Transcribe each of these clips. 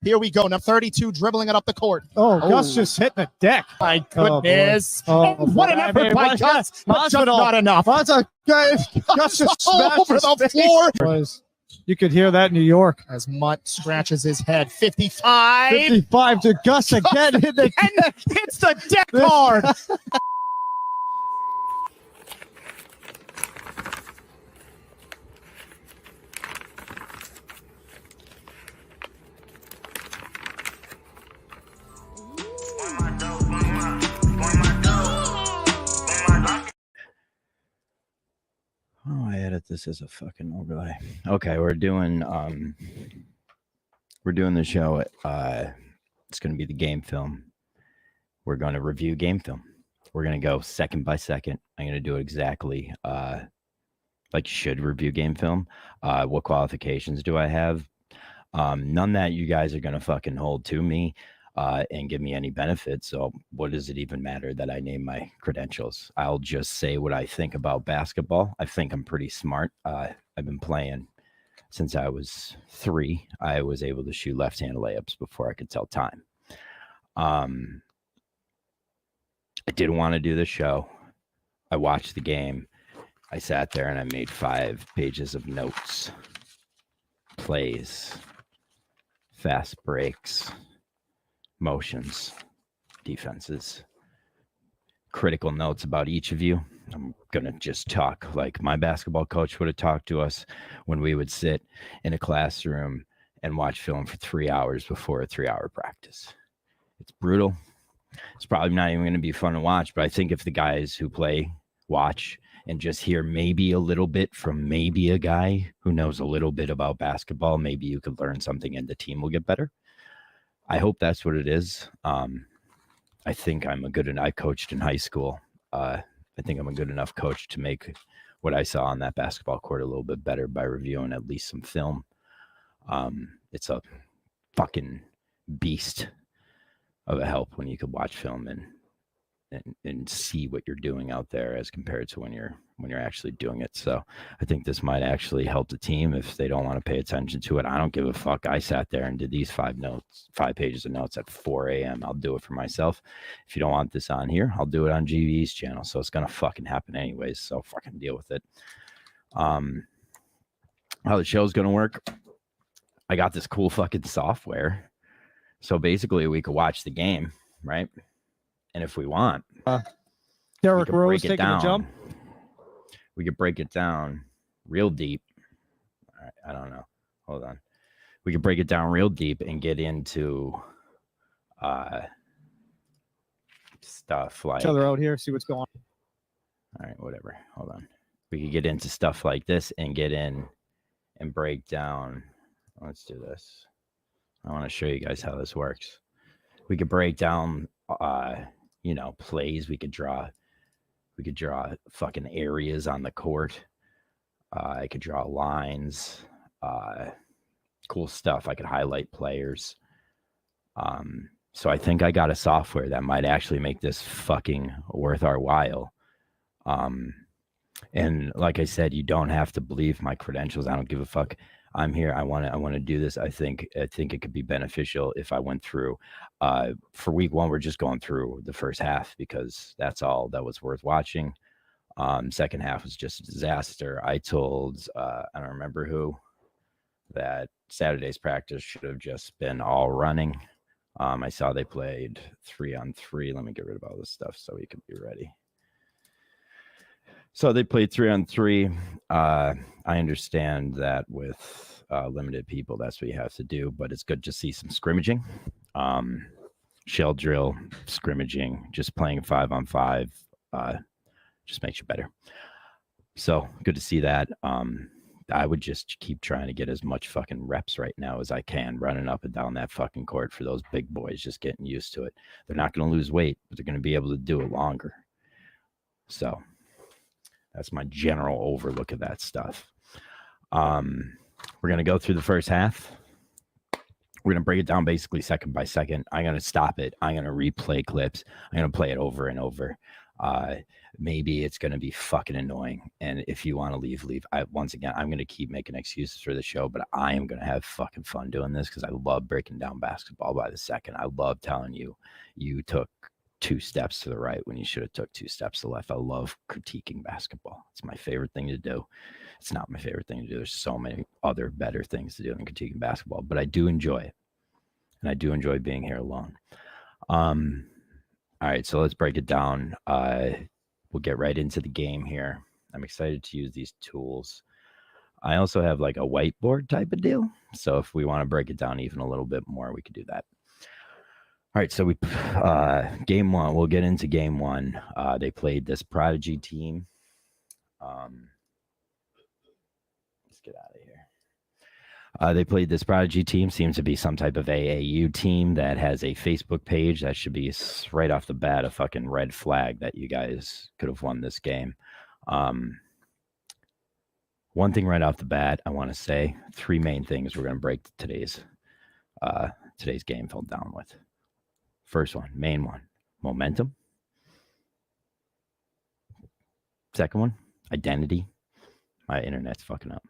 Here we go. Now 32 dribbling it up the court. Gus just hit the deck. My goodness. What an effort by Gus, but just not enough. Gus just smashed over the floor. You could hear that in New York. As Mutt scratches his head. 55. 55 to Gus again. And hits the deck hard. Oh, I edit this as a fucking overlay. Okay, we're doing the show. It's going to be the game film. We're going to review game film. We're going to go second by second. I'm going to do it exactly like you should review game film. What qualifications do I have? None that you guys are going to fucking hold to me and give me any benefits. So what does it even matter that I name my credentials? I'll just say what I think about basketball. I think I'm pretty smart. I've been playing since I was 3. I was able to shoot left-hand layups before I could tell time. I didn't want to do the show. I watched the game. I sat there and I made 5 pages of notes, plays, fast breaks, motions, defenses, critical notes about each of you. I'm going to just talk like my basketball coach would have talked to us when we would sit in a classroom and watch film for 3 hours before a 3-hour practice. It's brutal. It's probably not even going to be fun to watch, but I think if the guys who play watch and just hear maybe a little bit from maybe a guy who knows a little bit about basketball, maybe you could learn something and the team will get better. I hope that's what it is. I think I'm I coached in high school. I think I'm a good enough coach to make what I saw on that basketball court a little bit better by reviewing at least some film. It's a fucking beast of a help when you could watch film and see what you're doing out there as compared to when you're actually doing it. So I think this might actually help the team if they don't want to pay attention to it. I don't give a fuck. I sat there and did these 5 pages of notes at 4 a.m. I'll do it for myself. If you don't want this on here, I'll do it on GV's channel. So it's going to fucking happen anyways. So fucking deal with it. How the show's going to work. I got this cool fucking software. So basically we could watch the game, right? And if we want, Derrick Rose taking a jump. We could break it down real deep. All right, I don't know. Hold on. We could break it down real deep and get into stuff like each other out here, see what's going on. All right, whatever. Hold on. We could get into stuff like this and get in and break down. Let's do this. I want to show you guys how this works. We could break down plays. We could draw fucking areas on the court. I could draw lines, cool stuff. I could highlight players. So I think I got a software that might actually make this fucking worth our while. And like I said, you don't have to believe my credentials. I don't give a fuck. I'm here. I want to do this. I think it could be beneficial if I went through. For week 1, we're just going through the first half because that's all that was worth watching. Second half was just a disaster. I told I don't remember who that Saturday's practice should have just been all running. I saw they played 3-on-3. Let me get rid of all this stuff so we can be ready. So they played 3-on-3. I understand that with limited people, that's what you have to do, but it's good to see some scrimmaging, shell drill, scrimmaging, just playing 5-on-5, just makes you better. So good to see that. I would just keep trying to get as much fucking reps right now as I can, running up and down that fucking court for those big boys, just getting used to it. They're not going to lose weight, but they're going to be able to do it longer. So that's my general overlook of that stuff. We're going to go through the first half. We're going to break it down basically second by second. I'm going to stop it. I'm going to replay clips. I'm going to play it over and over. Maybe it's going to be fucking annoying. And if you want to leave. Once again, I'm going to keep making excuses for the show, but I am going to have fucking fun doing this because I love breaking down basketball by the second. I love telling you, you took 2 steps to the right when you should have took 2 steps to the left. I love critiquing basketball. It's my favorite thing to do. It's not my favorite thing to do. There's so many other better things to do than critiquing basketball, but I do enjoy it. And I do enjoy being here alone. All right, so let's break it down. We'll get right into the game here. I'm excited to use these tools. I also have like a whiteboard type of deal. So if we want to break it down even a little bit more, we could do that. All right, so we game 1. We'll get into game 1. They played this Prodigy team. Let's get out of here. They played this Prodigy team. Seems to be some type of AAU team that has a Facebook page. That should be right off the bat a fucking red flag that you guys could have won this game. One thing right off the bat, I want to say 3 main things we're going to break today's game fell down with. First one, main one, momentum. Second one, identity. My internet's fucking up.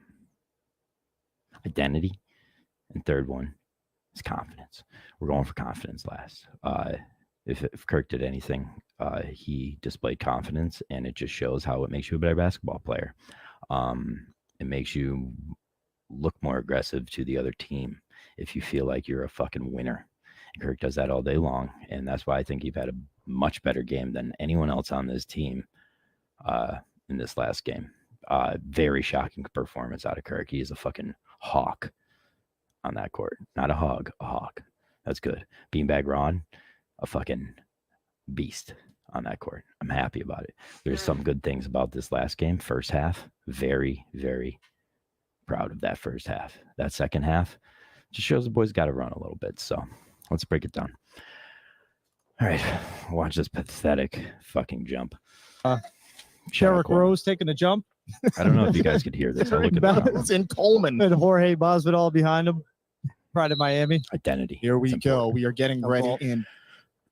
Identity. And third one is confidence. We're going for confidence last. If Kirk did anything, he displayed confidence, and it just shows how it makes you a better basketball player. It makes you look more aggressive to the other team if you feel like you're a fucking winner. And Kirk does that all day long, and that's why I think he's had a much better game than anyone else on this team in this last game. Very shocking performance out of Kirk. He is a fucking hawk on that court. Not a hog, a hawk. That's good. Beanbag Ron, a fucking beast on that court. I'm happy about it. There's some good things about this last game. First half, very, very proud of that first half. That second half just shows the boys got to run a little bit. So let's break it down. All right, watch this pathetic fucking jump. Derrick Rose taking a jump. I don't know if you guys could hear this. It's in Coleman. And Jorge Masvidal behind him. Pride of Miami. Identity. Here we go. We are getting ready, and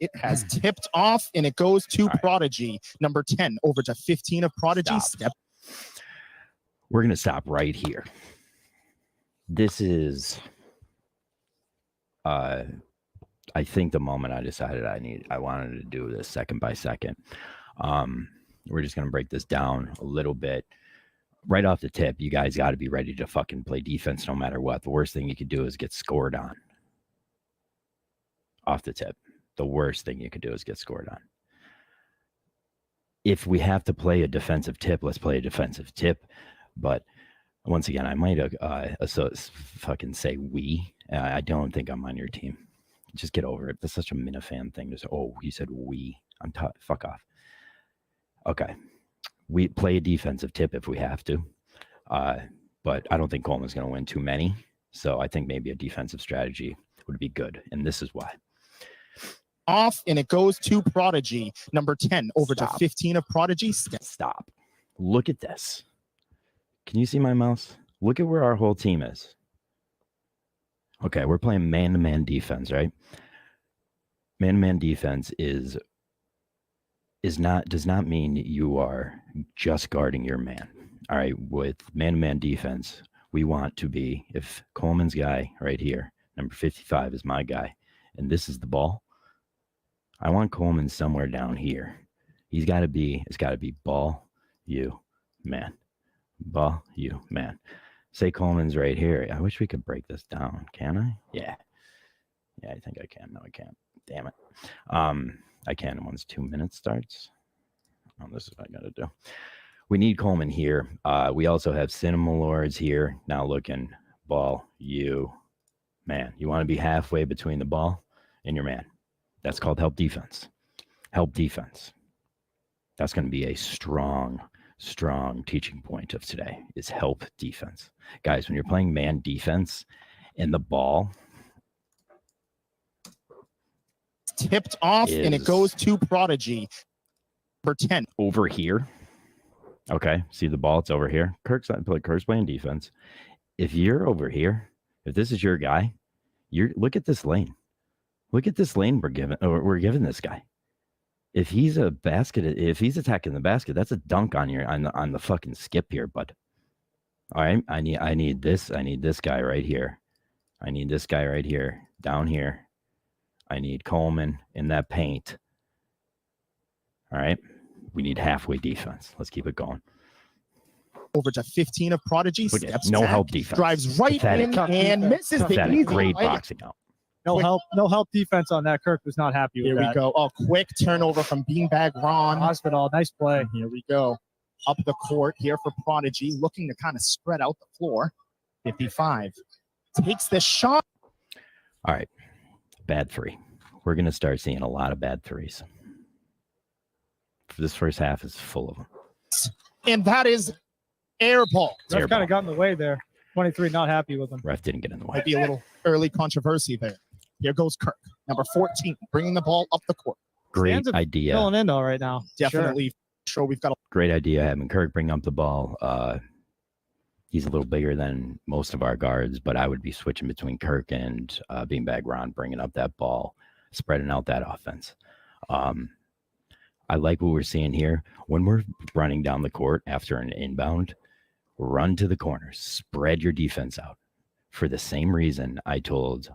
it has tipped off, and it goes to Prodigy. Number 10 over to 15 of Prodigy. Step. We're going to stop right here. This is, I think, the moment I decided I wanted to do this second by second. We're just going to break this down a little bit. Right off the tip, you guys got to be ready to fucking play defense no matter what. The worst thing you could do is get scored on. Off the tip. The worst thing you could do is get scored on. If we have to play a defensive tip, let's play a defensive tip. But once again, I might fucking say we. I don't think I'm on your team. Just get over it. That's such a Minifan thing to say. Oh, he said we. Fuck off. Okay. We play a defensive tip if we have to. But I don't think Coleman's going to win too many. So I think maybe a defensive strategy would be good. And this is why. Off, and it goes to Prodigy. Number 10 over to 15 of Prodigy. Stop. Look at this. Can you see my mouse? Look at where our whole team is. Okay, we're playing man-to-man defense, right? Man-to-man defense does not mean you are just guarding your man. All right, with man-to-man defense, we want to be, if Coleman's guy right here, number 55 is my guy, and this is the ball, I want Coleman somewhere down here. It's got to be ball, you, man. Ball, you, man. Say Coleman's right here. I wish we could break this down. Can I? Yeah. Yeah, I think I can. No, I can't. Damn it. I can once 2 minutes starts. Oh, this is what I got to do. We need Coleman here. We also have Cinema Lords here. Now looking, ball, you, man. You want to be halfway between the ball and your man. That's called help defense. Help defense. That's going to be a strong teaching point of today is help defense. Guys, when you're playing man defense and the ball tipped off, and it goes to Prodigy. Number 10. Over here. Okay, see the ball? It's over here. Kirk's playing defense. If you're over here, if this is your guy, look at this lane. Look at this lane we're giving this guy. If he's attacking the basket, that's a dunk on the fucking skip here, bud. All right, I need this guy right here. I need this guy right here, down here. I need Coleman in that paint. All right, we need halfway defense. Let's keep it going. Over to 15 of Prodigy. Steps no back, help defense. Drives right Pathetic. in and misses the easy Great layup. boxing out. No help defense on that. Kirk was not happy with Here that. we go. Oh, quick turnover from Beanbag Ron. Hospital, nice play. Here we go. Up the court here for Prodigy, looking to kind of spread out the floor. 55. Takes the shot. All right. Bad three. We're going to start seeing a lot of bad threes. For this first half is full of them. And that is air ball. Ref kind of got in the way there. 23 not happy with him. Ref didn't get in the way. Might be a little early controversy there. Here goes Kirk, number 14, bringing the ball up the court. Great idea. Filling in though right now. Definitely sure we've got a Great idea having Kirk bring up the ball. He's a little bigger than most of our guards, but I would be switching between Kirk and Beanbag Ron, bringing up that ball, spreading out that offense. I like what we're seeing here. When we're running down the court after an inbound, run to the corners, spread your defense out. For the same reason I told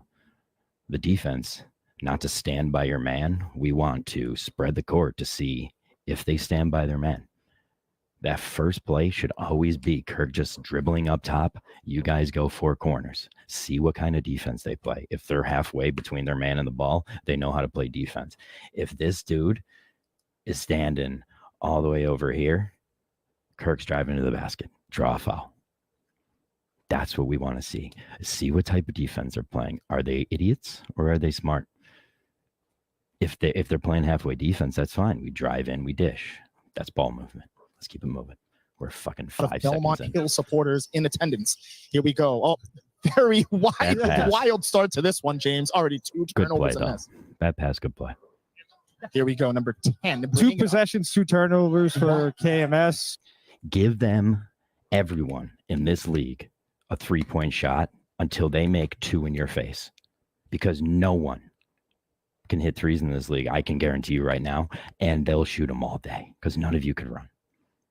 the defense not to stand by your man, we want to spread the court to see if they stand by their man. That first play should always be Kirk just dribbling up top. You guys go four corners. See what kind of defense they play. If they're halfway between their man and the ball, they know how to play defense. If this dude is standing all the way over here, Kirk's driving to the basket. Draw a foul. That's what we want to see. See what type of defense they're playing. Are they idiots or are they smart? If they're playing halfway defense, that's fine. We drive in, we dish. That's ball movement. Let's keep it moving. We're fucking 5 seconds Belmont in. Hill supporters in attendance. Here we go. Oh, very wild start to this one, James. Already 2 Good play, turnovers. though. Bad pass, good play. Here we go. Number 10. 2 possessions, 2 turnovers for KMS. Give them, everyone in this league, a 3-point shot until they make 2 in your face. Because no one can hit threes in this league. I can guarantee you right now. And they'll shoot them all day because none of you could run.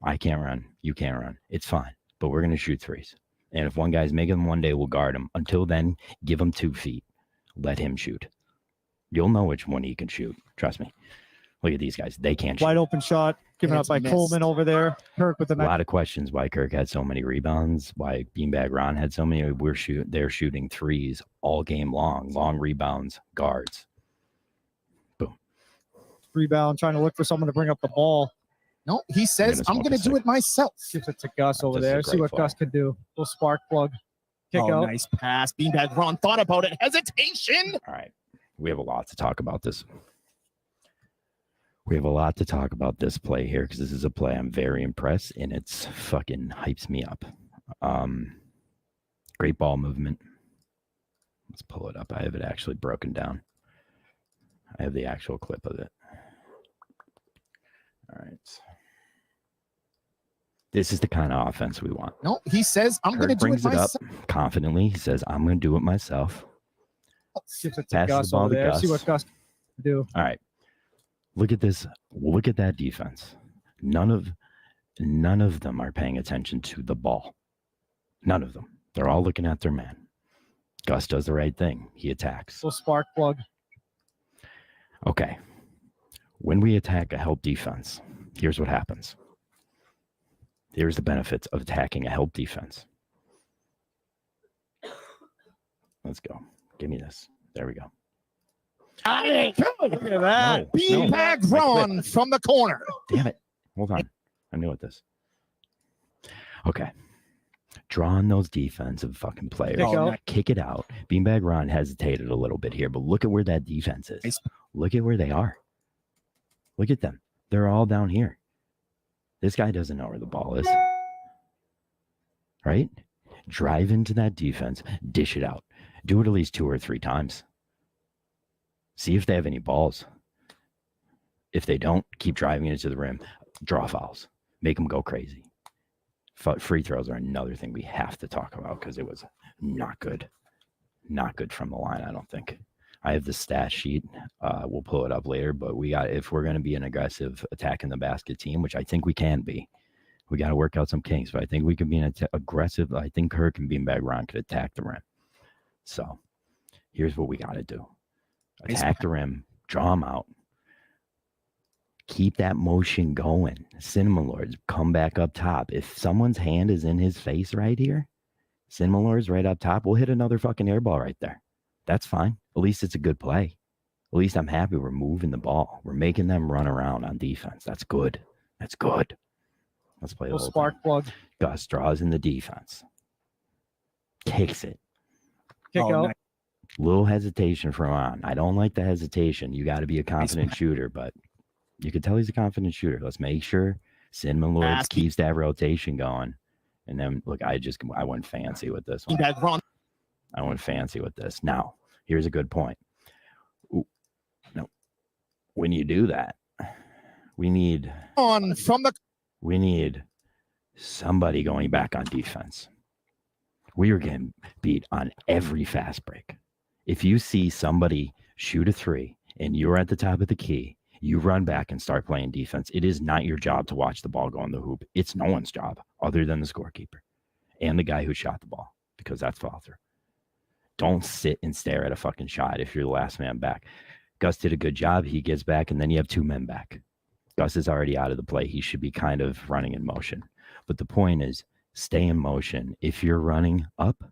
I can't run. You can't run. It's fine. But we're going to shoot threes. And if one guy's making them one day, we'll guard him. Until then, give him 2 feet. Let him shoot. You'll know which one he can shoot. Trust me. Look at these guys. They can't shoot. Wide open shot given up by Coleman over there. Kirk with the a lot of questions why Kirk had so many rebounds, why Beanbag Ron had so many. They're shooting threes all game long. Long rebounds, guards. Boom. Rebound, trying to look for someone to bring up the ball. No, he says, I'm going to do it myself. Gives it to Gus over there. See what Gus can do. Little spark plug. Kick out. Nice pass. Beanbag Ron thought about it. Hesitation. All right. We have a lot to talk about this. We have a lot to talk about this play here because this is a play I'm very impressed and it's fucking hypes me up. Great ball movement. Let's pull it up. I have it actually broken down. I have the actual clip of it. All right. This is the kind of offense we want. No, he says, I'm going to do it myself. Up confidently. He says, I'm going to do it myself. Gives it to Gus over there. See what Gus can do. All right. Look at this. Look at that defense. None of them are paying attention to the ball. None of them. They're all looking at their man. Gus does the right thing. He attacks. Little spark plug. Okay. When we attack a help defense, here's what happens. Here's the benefits of attacking a help defense. Let's go. Give me this. There we go. Look at that. Beanbag Ron from the corner. Damn it. Hold on. I knew it this. Okay. Draw on those defensive fucking players. Kick it out. Beanbag Ron hesitated a little bit here, but look at where that defense is. Look at where they are. Look at them. They're all down here. This guy doesn't know where the ball is. Right? Drive into that defense. Dish it out. Do it at least 2 or 3 times. See if they have any balls. If they don't, keep driving it to the rim. Draw fouls. Make them go crazy. Free throws are another thing we have to talk about because it was not good. Not good from the line, I don't think. I have the stat sheet. We'll pull it up later, but if we're going to be an aggressive attacking the basket team, which I think we can be, we got to work out some kinks, but I think we can be an aggressive. I think Kirk and Beanbag Ron could attack the rim. So here's what we got to do. Attack the rim, draw them out. Keep that motion going. Cinema Lords, come back up top. If someone's hand is in his face right here, Cinema Lords right up top, we'll hit another fucking air ball right there. That's fine. At least it's a good play. At least I'm happy we're moving the ball. We're making them run around on defense. That's good. That's good. Let's play a little spark plug. Gus draws in the defense. Kicks it. Kick out. Nice. Little hesitation from on. I don't like the hesitation. You got to be a confident shooter, but you can tell he's a confident shooter. Let's make sure Cinnamon Lords keeps that rotation going. And then, look, I went fancy with this one. I went fancy with this. Now, here's a good point. No, when you do that, we need somebody going back on defense. We are getting beat on every fast break. If you see somebody shoot a three and you're at the top of the key, you run back and start playing defense. It is not your job to watch the ball go in the hoop. It's no one's job other than the scorekeeper and the guy who shot the ball, because that's foul through. Don't sit and stare at a fucking shot if you're the last man back. Gus did a good job. He gets back, and then you have two men back. Gus is already out of the play. He should be kind of running in motion. But the point is, stay in motion. If you're running up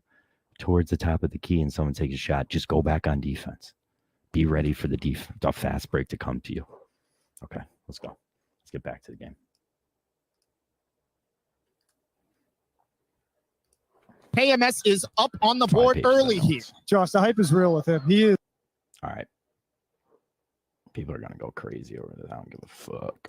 towards the top of the key and someone takes a shot, just go back on defense. Be ready for the fast break to come to you. Okay, let's go. Let's get back to the game. KMS is up on the board early here. Josh, the hype is real with him. He is. All right. People are going to go crazy over this. I don't give a fuck.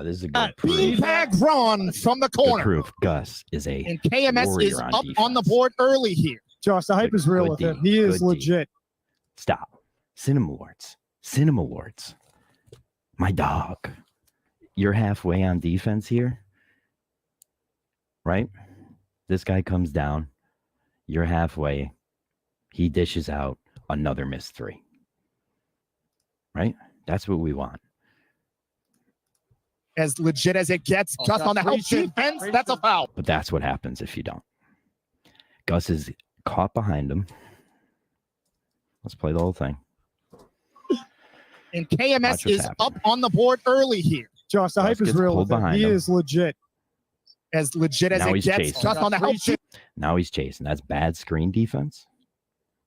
This is a good proof. Beanbag Ron from the corner. Good proof. Gus is a and KMS is up defense. on the board early here. Josh, the hype is real with him. He is legit. Stop. Cinema Lords. Cinema Lords. My dog. You're halfway on defense here. Right? This guy comes down. You're halfway. He dishes out another missed three. Right? That's what we want. As legit as it gets, just on the help defense, that's a foul. But that's what happens if you don't. Gus is caught behind him. Let's play the whole thing. And KMS is up on the board early here. Josh, the hype is real with him. He is legit. As legit as it gets, just on the help. Now he's chasing. That's bad screen defense.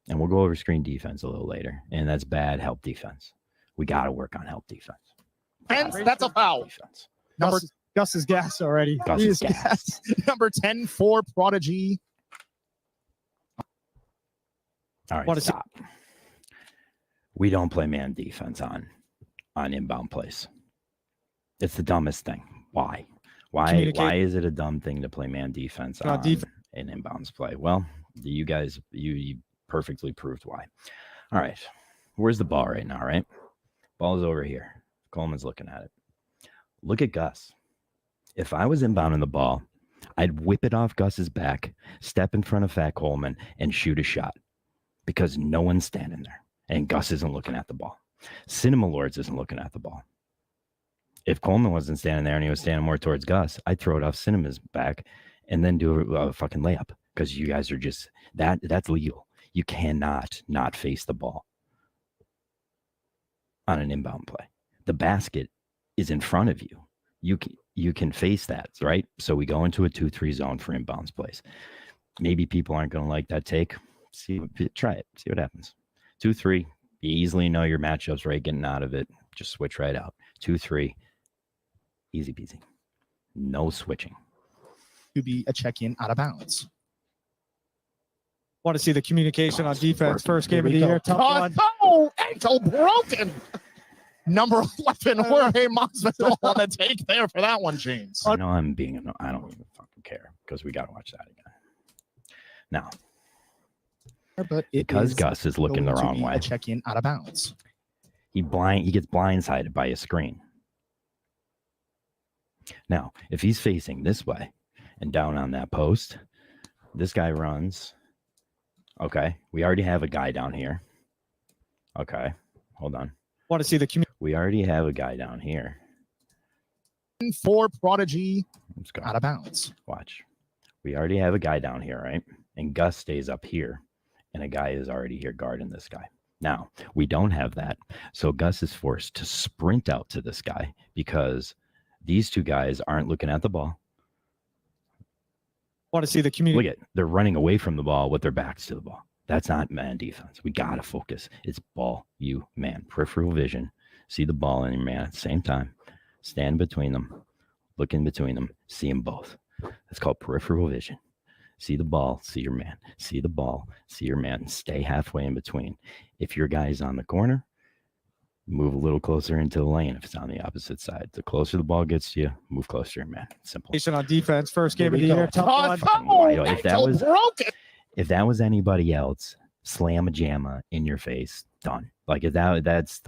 And we'll go over screen defense a little later. And that's bad help defense. We got to work on help defense. Hence, that's a foul. Defense. Gus is gas already. Gus is gas. Number 10 for Prodigy. All right, stop. We don't play man defense on inbound plays. It's the dumbest thing. Why? Why is it a dumb thing to play man defense on an inbounds play? Well, you guys, you perfectly proved why. All right. Where's the ball right now, right? Ball is over here. Coleman's looking at it. Look at Gus. If I was inbounding the ball, I'd whip it off Gus's back, step in front of Fat Coleman, and shoot a shot. Because no one's standing there. And Gus isn't looking at the ball. Cinema Lords isn't looking at the ball. If Coleman wasn't standing there and he was standing more towards Gus, I'd throw it off Cinema's back and then do a fucking layup. Because you guys are just, that's legal. You cannot not face the ball on an inbound play. The basket is in front of you. You can face that, right? So we go into a 2-3 zone for inbounds plays. Maybe people aren't going to like that take. Try it. See what happens. 2-3. You easily know your matchups, right? Getting out of it. Just switch right out. 2-3. Easy peasy. No switching. To be a check-in out of bounds. Want to see the communication on defense. First game of the year. Ankle broken. Number 11, Jorge Masvidal on the take there for that one, James. I know I don't even fucking care because we got to watch that again. Now, but because Gus is looking the wrong way, check in out of bounds. He gets blindsided by a screen. Now, if he's facing this way and down on that post, this guy runs Okay. We already have a guy down here. Okay. Hold on. Want to see the community. We already have a guy down here. For Prodigy, Let's go. out of bounds. Watch. We already have a guy down here, right? And Gus stays up here. And a guy is already here guarding this guy. Now, we don't have that. So Gus is forced to sprint out to this guy because these two guys aren't looking at the ball. Want to see the community. Look at, they're running away from the ball with their backs to the ball. That's not man defense. We got to focus. It's ball, you, man. Peripheral vision. See the ball and your man at the same time. Stand between them. Look in between them. See them both. That's called peripheral vision. See the ball, see your man. See the ball, see your man. Stay halfway in between. If your guy's on the corner, move a little closer into the lane if it's on the opposite side. The closer the ball gets to you, move closer to your man. Simple. On defense, first game of the Here we year. go. Tough one. If that was anybody else, slam a jamma in your face, done. Like if that's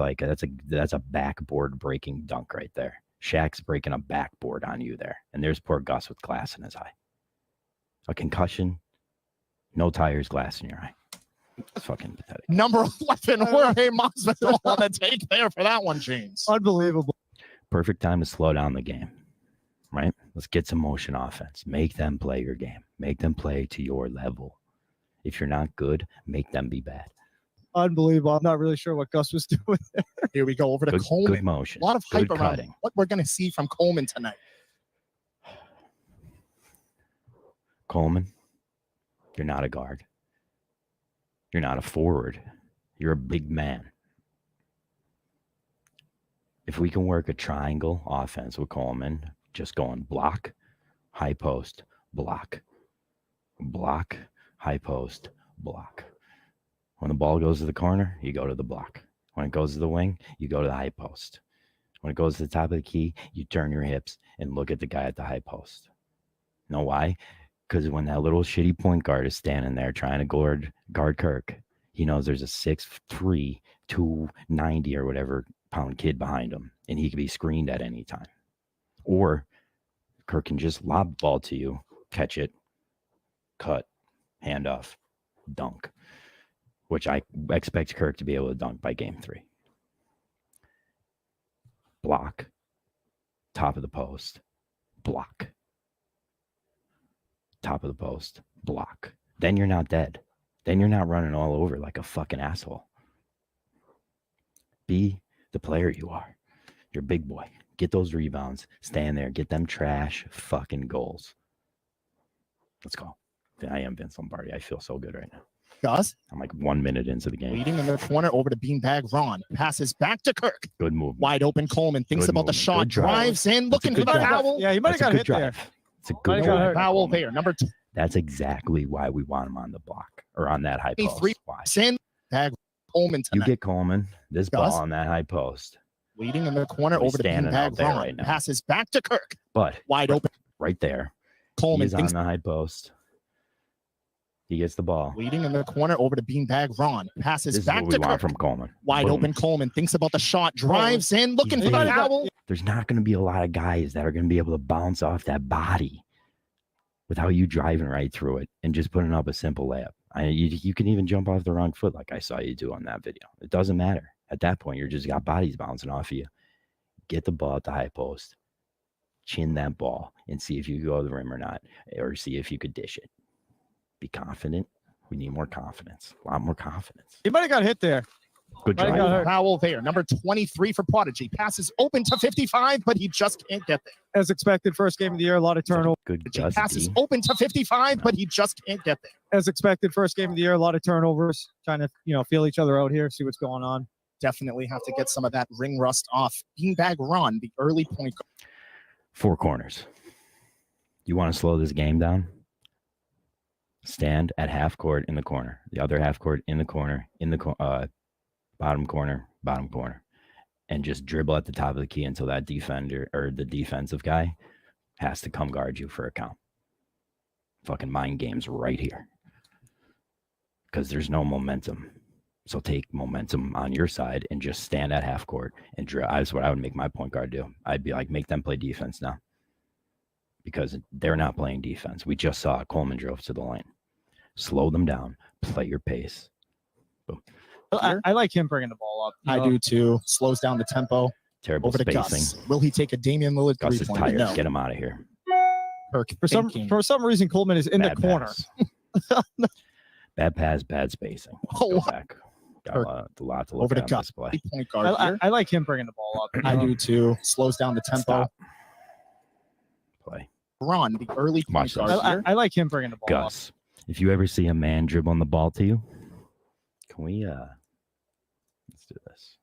a backboard breaking dunk right there. Shaq's breaking a backboard on you there. And there's poor Gus with glass in his eye. A concussion, no tires, glass in your eye. It's fucking pathetic. Number 11, Jorge Masvidal on the take there for that one, James. Unbelievable. Perfect time to slow down the game, right? Let's get some motion offense. Make them play your game. Make them play to your level. If you're not good, make them be bad. Unbelievable. I'm not really sure what Gus was doing there. Here we go over to Coleman. Good motion. A lot of hype Good around cutting. what we're going to see from Coleman tonight. Coleman, you're not a guard. You're not a forward. You're a big man. If we can work a triangle offense with Coleman, just going block, high post, block, block, high post, block. When the ball goes to the corner, you go to the block. When it goes to the wing, you go to the high post. When it goes to the top of the key, you turn your hips and look at the guy at the high post. Know why? Because when that little shitty point guard is standing there trying to guard Kirk, he knows there's a 6'3", 290 or whatever pound kid behind him, and he can be screened at any time. Or Kirk can just lob the ball to you, catch it, cut, hand off, dunk, which I expect Kirk to be able to dunk by game 3. Block, top of the post, block. Top of the post, block. Then you're not dead. Then you're not running all over like a fucking asshole. Be the player you are. You're a big boy. Get those rebounds. Stand there. Get them trash fucking goals. Let's go. I am Vince Lombardi. I feel so good right now. Gus. I'm like 1 minute into the game. Leading in the corner over to Beanbag Ron. Passes back to Kirk. Good move. Wide open Coleman. Thinks Good about the movement. shot. Good drive. Drives in. Looking for the foul. Yeah, he might have got hit there. It's a good got drive. hurt. Foul there. Number 2. That's exactly why we want him on the block or on that high post. 3 Watch. in. Bag Coleman You tonight. get Coleman, this Gus. ball on that high post. Leading in the corner He's over to standing out Beanbag there Ron. right now. Passes back to Kirk. But Wide open. right there, Coleman he's on thinks. the high post. He gets the ball. Leading in the corner over to Beanbag Ron. Passes This is back what we to want Kirk. from Coleman. Wide Boom. open Coleman. Thinks about the shot. Drives in. Looking for the He- foul. There's not going to be a lot of guys that are going to be able to bounce off that body without you driving right through it and just putting up a simple layup. You can even jump off the wrong foot like I saw you do on that video. It doesn't matter. At that point, you're just got bodies bouncing off of you. Get the ball at the high post, chin that ball, and see if you go to the rim or not, or see if you could dish it. Be confident. We need more confidence. A lot more confidence. He might have got hit there. Good Might have got drive. hurt. Foul there. Number 23 for Prodigy. Passes open to 55, but he just can't get there. As expected, first game of the year, a lot of turnover. Good Gus Passes D. open to 55, but he just can't get there. As expected, first game of the year, a lot of turnovers. Trying to, feel each other out here, see what's going on. Definitely have to get some of that ring rust off. Beanbag Ron, the early point guard. 4 corners. You want to slow this game down? Stand at half court in the corner. The other half court in the corner, bottom corner, and just dribble at the top of the key until that defender or the defensive guy has to come guard you for a count. Fucking mind games right here. Because there's no momentum. So take momentum on your side and just stand at half court and drill. That's what I would make my point guard do. I'd be like, make them play defense now. Because they're not playing defense. We just saw Coleman drove to the lane. slow them down, play your pace. Boom. I like him bringing the ball up. I do too. Slows down the tempo. Terrible Over to spacing. Gus. Will he take a Damian Lillard Gus is three-pointer? tired. No. Get him out of here. Kirk For some reason, Coleman is in Bad the corner. pass. Bad pass, bad spacing. Oh, Go back. Got a lot to look over to at on Gus. display. Point guard here. I like him bringing the ball up. I do too. Slows down the tempo. Stop. Play. Run the early point Watch guard this. here. I like him bringing the ball Gus, if you ever see a man dribbling the ball to you, can we let's do this.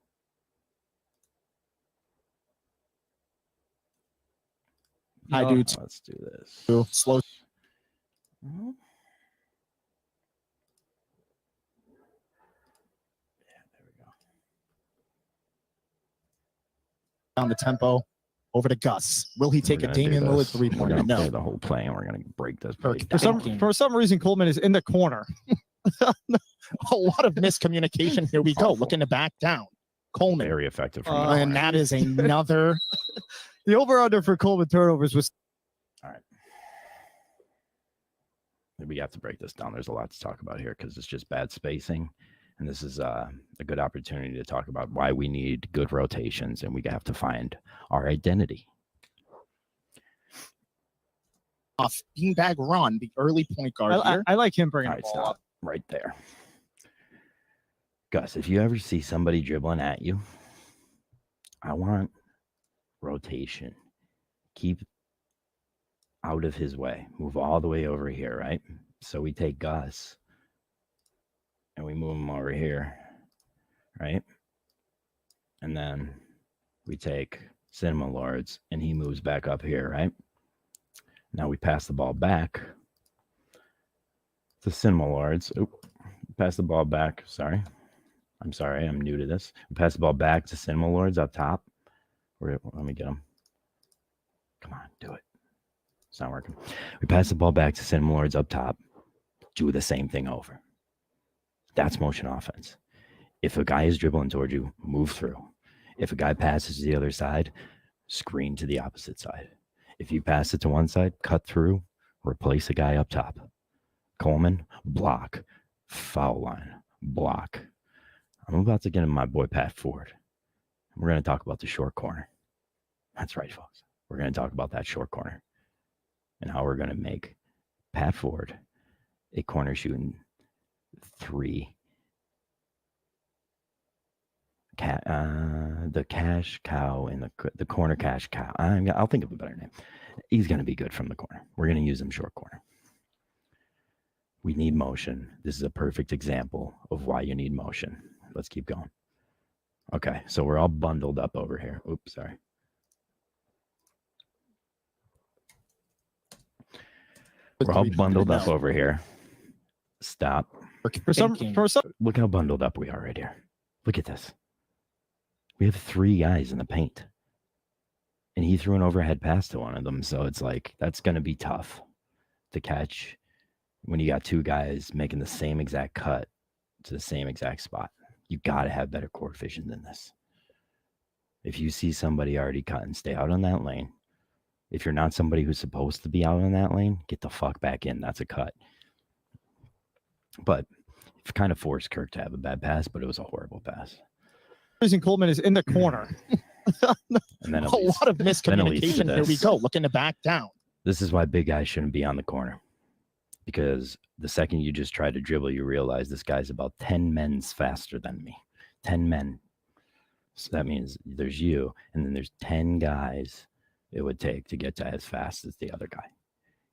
I do too. Let's do this. Slow Mhm. Yeah, there we go. down the tempo. Over to Gus. Will he take We're a gonna do Damian Lillard this. We're three-pointer? gonna play No. the whole play, and we're gonna break this. Kirk, play up. down. For some reason, Coleman is in the corner. A lot of miscommunication. Here we go. Awful. Looking to back down. Coleman. Very effective from the And corner. that is another. The over/under for Coleman turnovers was All right. We have to break this down. There's a lot to talk about here because it's just bad spacing. And this is a good opportunity to talk about why we need good rotations and we have to find our identity. Off beanbag run, the early point guard here. I like him bringing All the right, ball stop up. right there. Gus, if you ever see somebody dribbling at you, I want rotation. Keep out of his way. Move all the way over here, right? So we take Gus and we move him over here, right? And then we take Cinema Lords and he moves back up here, right? Now we pass the ball back to Cinema Lords. Oop, pass the ball back. Sorry. I'm sorry. I'm new to this. We pass the ball back to Cinema Lords up top. Let me get him. Come on, do it. It's not working. We pass the ball back to Cinema Lords up top. Do the same thing over. That's motion offense. If a guy is dribbling towards you, move through. If a guy passes to the other side, screen to the opposite side. If you pass it to one side, cut through, replace a guy up top. Coleman, block, foul line, block. I'm about to get in my boy Pat Ford. We're going to talk about the short corner. That's right, folks. We're going to talk about that short corner and how we're going to make Pat Ford a corner shooting three. The cash cow and the corner cash cow. I'll think of a better name. He's going to be good from the corner. We're going to use him short corner. We need motion. This is a perfect example of why you need motion. Let's keep going. Okay, so we're all bundled up over here. Oops, sorry. We're all bundled up over here. Stop. Look how bundled up we are right here. Look at this. We have 3 guys in the paint. And he threw an overhead pass to one of them. So it's like, that's going to be tough to catch when you got 2 guys making the same exact cut to the same exact spot. You got to have better court vision than this. If you see somebody already cutting, stay out on that lane. If you're not somebody who's supposed to be out on that lane, get the fuck back in. That's a cut. But it kind of forced Kirk to have a bad pass, but it was a horrible pass. Coleman is in the corner. And then A lot of miscommunication. Here we go. Looking to back down. This is why big guys shouldn't be on the corner. Because the second you just try to dribble, you realize this guy's about 10 men's faster than me. 10 men. So that means there's you, and then there's 10 guys it would take to get to as fast as the other guy.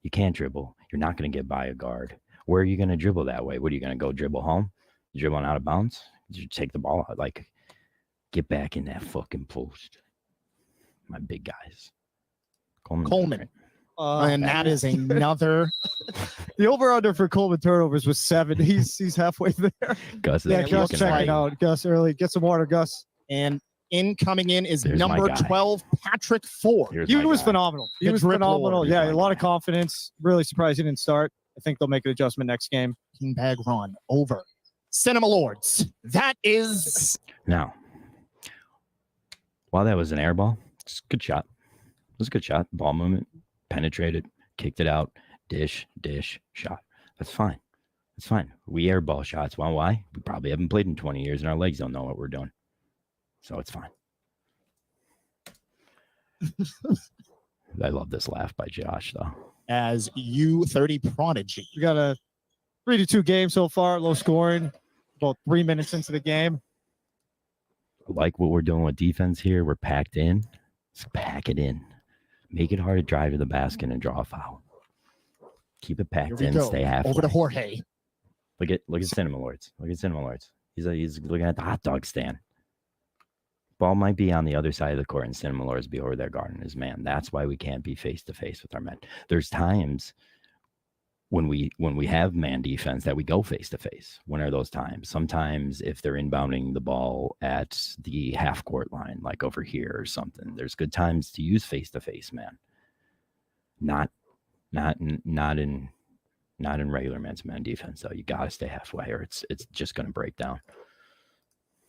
You can't dribble. You're not going to get by a guard. Where are you going to dribble that way? What are you going to go dribble home? You dribbling out of bounds? You take the ball out. Like, get back in that fucking post. My big guys. Coleman. And that is another. The over/under for Coleman turnovers was 7. He's halfway there. Gus is Yeah, Gus looking checking right. out. Gus early. Get some water, Gus. And coming in is There's my number guy. 12, Patrick Ford. Here's He my was guy. phenomenal. He Good was dribble. phenomenal. Here's Yeah, my a lot of guy. confidence. Really surprised he didn't start. I think they'll make an adjustment next game. Beanbag run over. Cinema Lords. That is. Now, while that was an air ball, it's a good shot. It was a good shot. Ball movement, penetrated, kicked it out, dish, shot. That's fine. It's fine. We airball shots. Well, why? We probably haven't played in 20 years, and our legs don't know what we're doing. So it's fine. I love this laugh by Josh, though. As U30 Prodigy. We got a 3-2 game so far, low scoring, about 3 minutes into the game. I like what we're doing with defense here. We're packed in. Let's pack it in. Make it hard to drive to the basket and draw a foul. Keep it packed in. Stay halfway. Over to Jorge. Look at Cinnamon Lords. Look at Cinnamon Lords. He's looking at the hot dog stand. Ball might be on the other side of the court, and Cinnamon Lords be over there guarding his man. That's why we can't be face to face with our men. There's times when we have man defense that we go face to face. When are those times? Sometimes if they're inbounding the ball at the half court line, like over here or something, there's good times to use face to face, man. Not in regular man-to-man defense, though. You got to stay halfway, or it's just going to break down.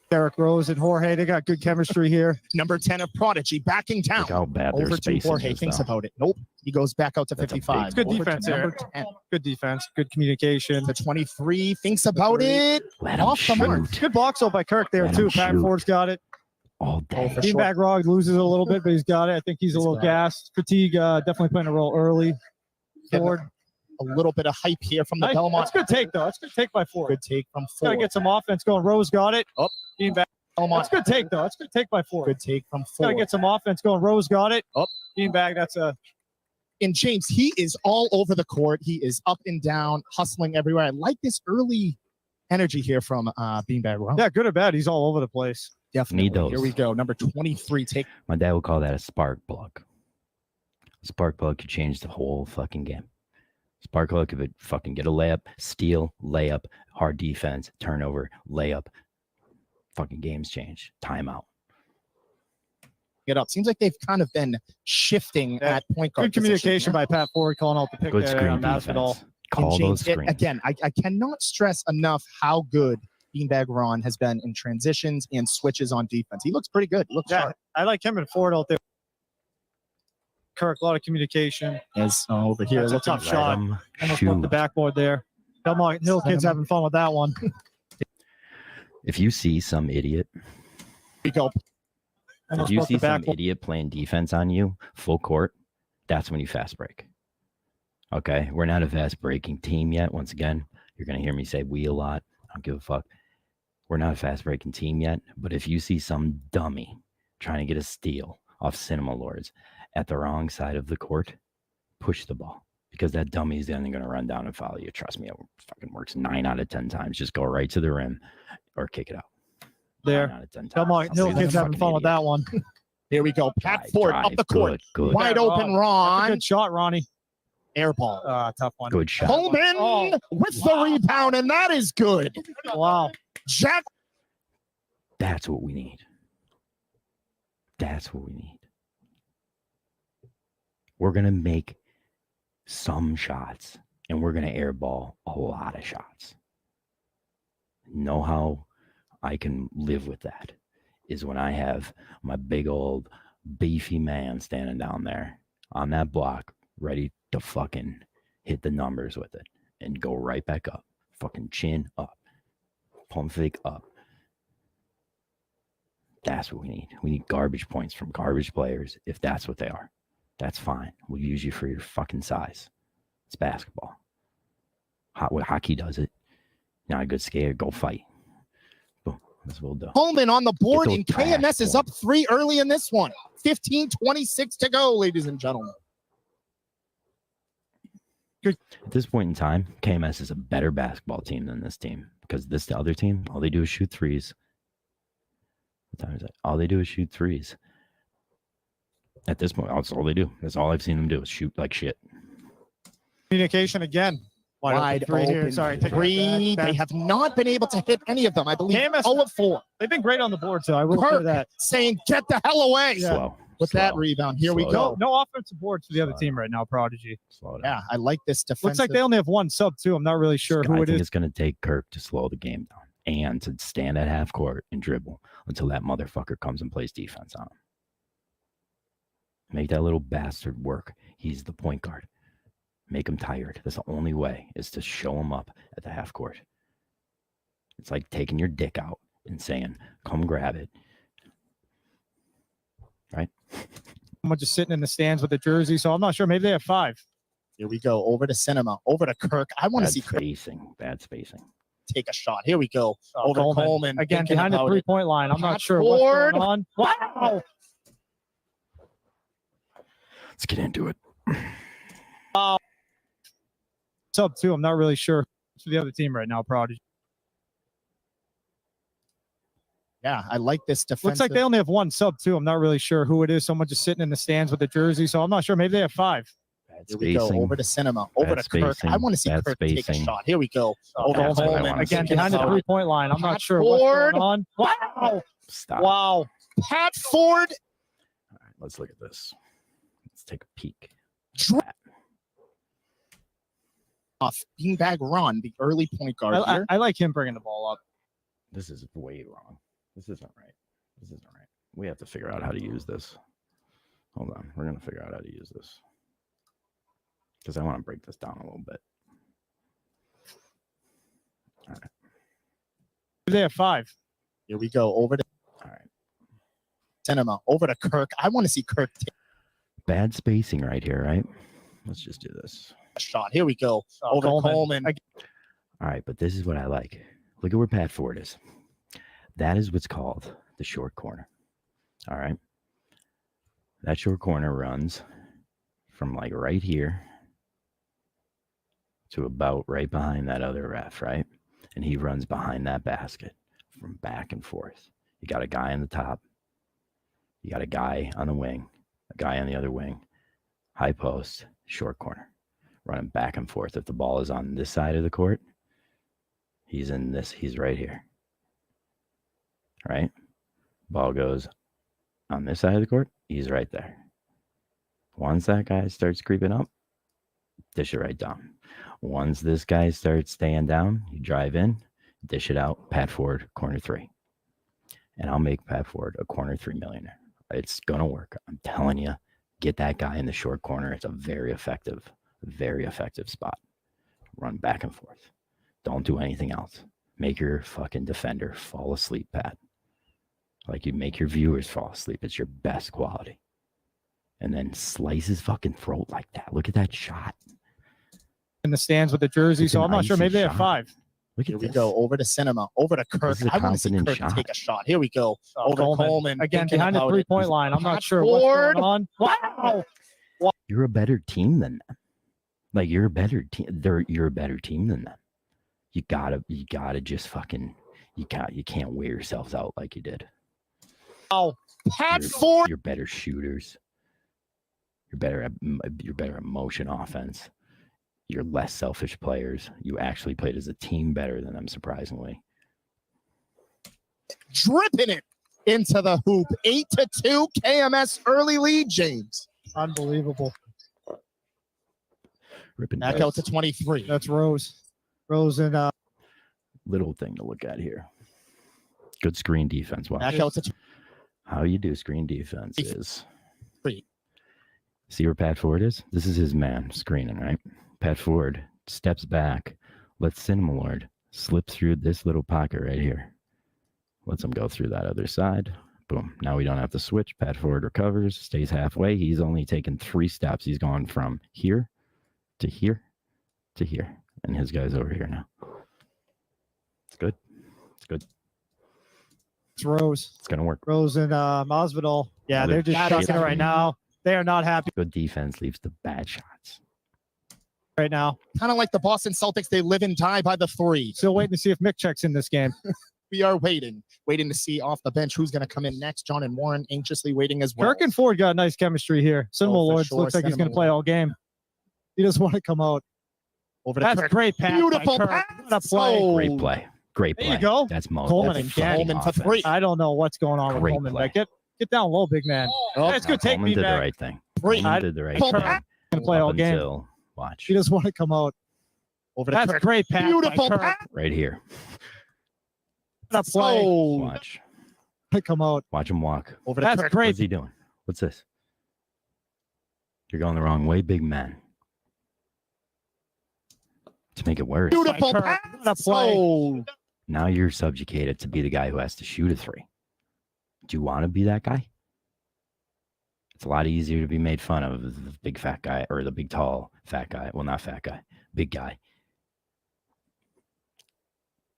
Derrick Rose and Jorge, they got good chemistry here. Number 10 of Prodigy backing down. Look how bad their over to spacing Jorge. is, Thinks though. about it. Nope. He goes back out to That's a 55. big Good ball. defense Over to there. number 10. Good defense. Good communication. To 23. Thinks about it. Let him Off the mark. shoot Good box out by Kirk there, Let too. him Pat shoot. Ford's got it. all day. For sure. Beanbag Rog loses a little bit, but he's got it. I think he's a little gassed. Fatigue definitely playing a role early. Ford. A little bit of hype here from the Nice. Belmont. That's a good take, though. That's a good take by Ford. Good take from Got to Ford. get some offense going. Rose got it. Up. Beanbag. Belmont. That's a good take, though. That's a good take by Ford. Good take from Got to Ford. get some offense going. Rose got it. Up. Beanbag. That's a. And James, he is all over the court. He is up and down, hustling everywhere. I like this early energy here from Beanbag Rog. Yeah, good or bad. He's all over the place. Definitely. Need those. Here we go. Number 23. Take. My dad would call that a spark plug. A spark plug could change the whole fucking game. Spark plug could fucking get a layup, steal, layup, hard defense, turnover, layup. Fucking games change. Timeout. Get up. Seems like they've kind of been shifting Yeah. at point guard. Good communication by Pat Ford calling out the pick Good there screen on basketball. defense. Call James, those screens. again, I cannot stress enough how good Beanbag Ron has been in transitions and switches on defense. He looks pretty good. He looks Yeah, sharp. I like him and Ford out there. Kirk, a lot of communication. As over here, That's a looking tough Let shot. him Almost broke the shoot. backboard there. Belmont Hill kids having fun with that one. If you see some idiot, we go. if Almost you broke see the some backboard. idiot playing defense on you, full court, that's when you fast break. Okay, we're not a fast breaking team yet. Once again, you're gonna hear me say we a lot. I don't give a fuck. We're not a fast breaking team yet. But if you see some dummy trying to get a steal off Cinema Lords at the wrong side of the court, push the ball. Because that dummy is then going to run down and follow you. Trust me, it fucking works 9 out of 10 times. Just go right to the rim or kick it out. There. 9 out of 10 times. Belmont Hill Somebody's a kids having fucking fun with idiot. that one. Here we go. Pat Drive, Ford drive. up the court. Good. Wide Yeah, open, That's a Ron. good shot, Ronnie. Air ball. Tough one. Good shot. Coleman Oh, with the rebound, and that is good. Wow. Jack. That's what we need. That's what we need. We're going to make some shots, and we're going to airball a lot of shots. Know how I can live with that is when I have my big old beefy man standing down there on that block, ready to fucking hit the numbers with it and go right back up. Fucking chin up. Pump fake up. That's what we need. We need garbage points from garbage players if that's what they are. That's fine. We'll use you for your fucking size. It's basketball. Hockey does it. Not a good skater, go fight. Boom. That's what we'll do. Coleman on the board, those and KMS trash is up 3 early in this one. 15:26 to go, ladies and gentlemen. At this point in time, KMS is a better basketball team than this team because the other team, all they do is shoot threes. What time is it? All they do is shoot threes. At this point, that's all they do. That's all I've seen them do is shoot like shit. Communication again. Wide three open. here. Sorry, take it Three. back. They have not been able to hit any of them. I believe KMS 0 of 4. They've been great on the board, so I will say Kirk that. saying, get the hell away. Yeah. Slow. With slow, that rebound. Here we slow go. down, No offensive boards for the other Slow team right now, Prodigy. Slow down. Yeah, I like this defensive. Looks like they only have one sub, too. I'm not really sure I who it think is. it's going to take Kirk to slow the game down and to stand at half court and dribble until that motherfucker comes and plays defense on him. Make that little bastard work. He's the point guard. Make them tired. That's the only way, is to show them up at the half court. It's like taking your dick out and saying, come grab it. Right? Someone just sitting in the stands with a jersey, so I'm not sure. Maybe they have 5. Here we go. Over to Cinema. Over to Kirk. I want to Bad see Kirk spacing. Bad spacing. take a shot. Here we go. Over to Coleman. Again, thinking behind the about it. 3-point line. I'm not Pat sure Ford. what's going on. Wow. Let's get into it. Sub 2. I'm not really sure. It's for the other team right now, Prodigy. Yeah, I like this defensive. Looks like they only have 1 sub 2. I'm not really sure who it is. Someone just sitting in the stands with a jersey, so I'm not sure. Maybe they have 5. Bad Here we go. spacing. Over to Cinema. Over Bad to Kirk. I spacing. want to see Bad Kirk take a spacing. shot. Here we go. Over to That's what I Coleman. wanna see. Again, thinking behind the about it. 3-point line. I'm Pat not sure Ford. what's going on. Wow. Stop. Wow. Pat Ford. All right, let's look at this. Let's take a peek. Off. Beanbag Run, the early point guard I here. like him bringing the ball up. This is way wrong. This isn't right. This isn't right. We have to figure out how to use this. Hold on. We're going to figure out how to use this. Because I want to break this down a little bit. All right. They have 5. Here we go. Over to All right. Cinema. Over to Kirk. I want to see Kirk take Bad spacing right here, right? Let's just do this. a shot. Here we go. Over to Coleman. All right, but this is what I like. Look at where Pat Ford is. That is what's called the short corner. All right. That short corner runs from like right here to about right behind that other ref, right? And he runs behind that basket from back and forth. You got a guy on the top. You got a guy on the wing, a guy on the other wing, high post, short corner, running back and forth. If the ball is on this side of the court, he's in this, he's right here. Right? Ball goes on this side of the court, he's right there. Once that guy starts creeping up, dish it right down. Once this guy starts staying down, you drive in, dish it out, Pat Ford, corner 3. And I'll make Pat Ford a corner 3 millionaire. It's going to work. I'm telling you, get that guy in the short corner. It's a very effective spot. Run back and forth. Don't do anything else. Make your fucking defender fall asleep, Pat. Like you make your viewers fall asleep. It's your best quality. And then slice his fucking throat like that. Look at that shot. In the stands with a jersey, It's so an I'm not sure. icy Maybe they have shot. 5. Look Here at we this. go. Over to Cinema. Over to Kirk. This is a I want to see confident Kirk shot. take a shot. Here we go. Over to Coleman. Again, thinking behind the about it. 3-point line. I'm not Pat sure Ford. what's going on. Wow. You're a better team than them. Like you're a better team. You're a better team than them. You gotta just fucking you can't wear yourselves out like you did. Oh, Pat You're- Ford. You're better shooters. You're better at motion offense. You're less selfish players. You actually played as a team better than them, surprisingly. Dripping it into the hoop. 8-2 KMS early lead, James. Unbelievable. Ripping Back dice. out to 23. That's Rose. Rose and Little thing to look at here. Good screen defense. Watch. Back out to How you do screen defense is. Three. See where Pat Ford is? This is his man screening, right? Pat Ford steps back, lets Cinema Lord slip through this little pocket right here. Lets him go through that other side. Boom. Now we don't have to switch. Pat Ford recovers, stays halfway. He's only taken 3 steps. He's gone from here to here to here. And his guy's over here now. It's good. It's good. it's Rose. It's going to work. Rose and Masvidal. Yeah, Another they're just shit shucking it right now. They are not happy Good defense leaves the bad shots. right now. kind of like the Boston Celtics. They live and die by the 3. Still waiting to see if Mick checks in this game. We are waiting to see off the bench who's going to come in next. John and Warren anxiously waiting as well. Kirk and Ford got nice chemistry here. Cinema Oh, for Lord sure. looks like he's going Cinema to play Lord. all game. He doesn't want to come out. Over to That's Kirk. great pass. Beautiful by Kirk. pass. What a play. Oh. Great play. Great play. There you go. That's Mo. Coleman That's again. fucking Coleman for offense. 3. I don't know what's going on with Great Coleman. play. But get down low, big man. Oh, That's good. Take Coleman me did back. the right thing. Great. Coleman did the right Pull thing. back. Going to play all Up game. until, watch. He doesn't want to come out. Over to That's Kirk. great pass. Beautiful by Kirk. pass. Right here. What a play. Oh, Watch. To come out. Watch him walk. over to That's Kirk. great. What's he doing? What's this? You're going the wrong way, big man. To make it worse, Beautiful Kirk, pass. what a play. Oh, now you're subjugated to be the guy who has to shoot a three. Do you want to be that guy? It's a lot easier to be made fun of as the big fat guy or the big tall fat guy. Well, not fat guy, big guy.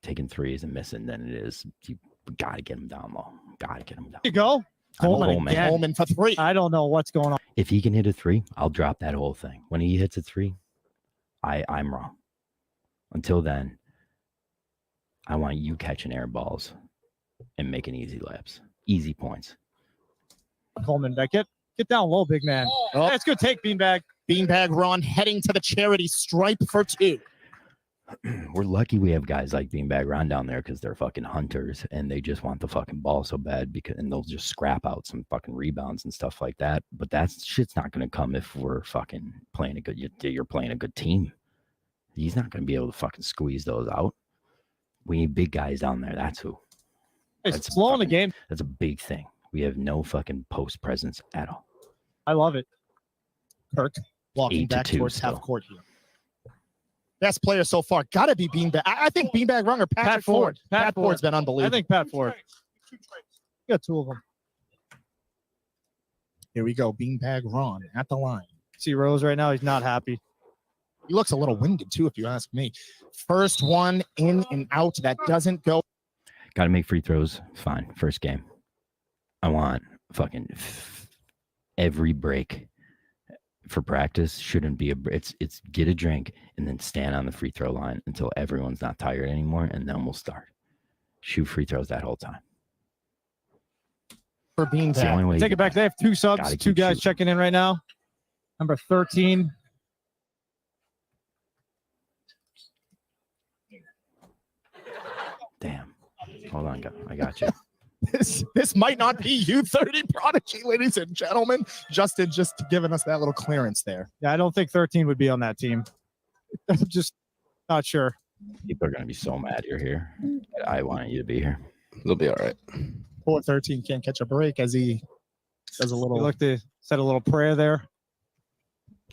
Taking threes and missing than it is. You got to get him down low. Got to get him down. There you go. Coleman again. Coleman for 3. I don't know what's going on. If he can hit a three, I'll drop that whole thing. When he hits a three, I'm wrong. Until then, I want you catching air balls and making easy laps, easy points. Coleman, get down low, big man. Oh. That's good take, Beanbag. Beanbag run heading to the charity stripe for 2. We're lucky we have guys like Beanbag Ron down there because they're fucking hunters and they just want the fucking ball so bad and they'll just scrap out some fucking rebounds and stuff like that. But that shit's not going to come if we're fucking playing you're playing a good team. He's not going to be able to fucking squeeze those out. We need big guys down there. That's who. It's slow in the game. That's a big thing. We have no fucking post presence at all. I love it. Kirk walking 8 to back 2 towards still. half court here. Best player so far. Got to be Beanbag. I think Beanbag Run or Patrick Ford. Pat Ford's been I unbelievable. think Pat Ford. You got 2 of them. Here we go. Beanbag Run at the line. See Rose right now. He's not happy. He looks a little winded too, if you ask me. First one in and out. That doesn't go. Got to make free throws. Fine. First game. I want fucking every break for practice shouldn't be it's get a drink and then stand on the free throw line until everyone's not tired anymore, and then we'll start. Shoot free throws that whole time. For It's the only Beanbag. way. Take it back. They have 2 subs. Gotta 2 keep guys shooting. checking in right now. Number 13. Damn. Hold on, I got you. This might not be U30 Prodigy, ladies and gentlemen. Justin just giving us that little clearance there. Yeah, I don't think 13 would be on that team. I'm just not sure. People are gonna be so mad you're here. I wanted you to be here. They'll be all right. Poor 13 can't catch a break as he does a You little look to said a little prayer there.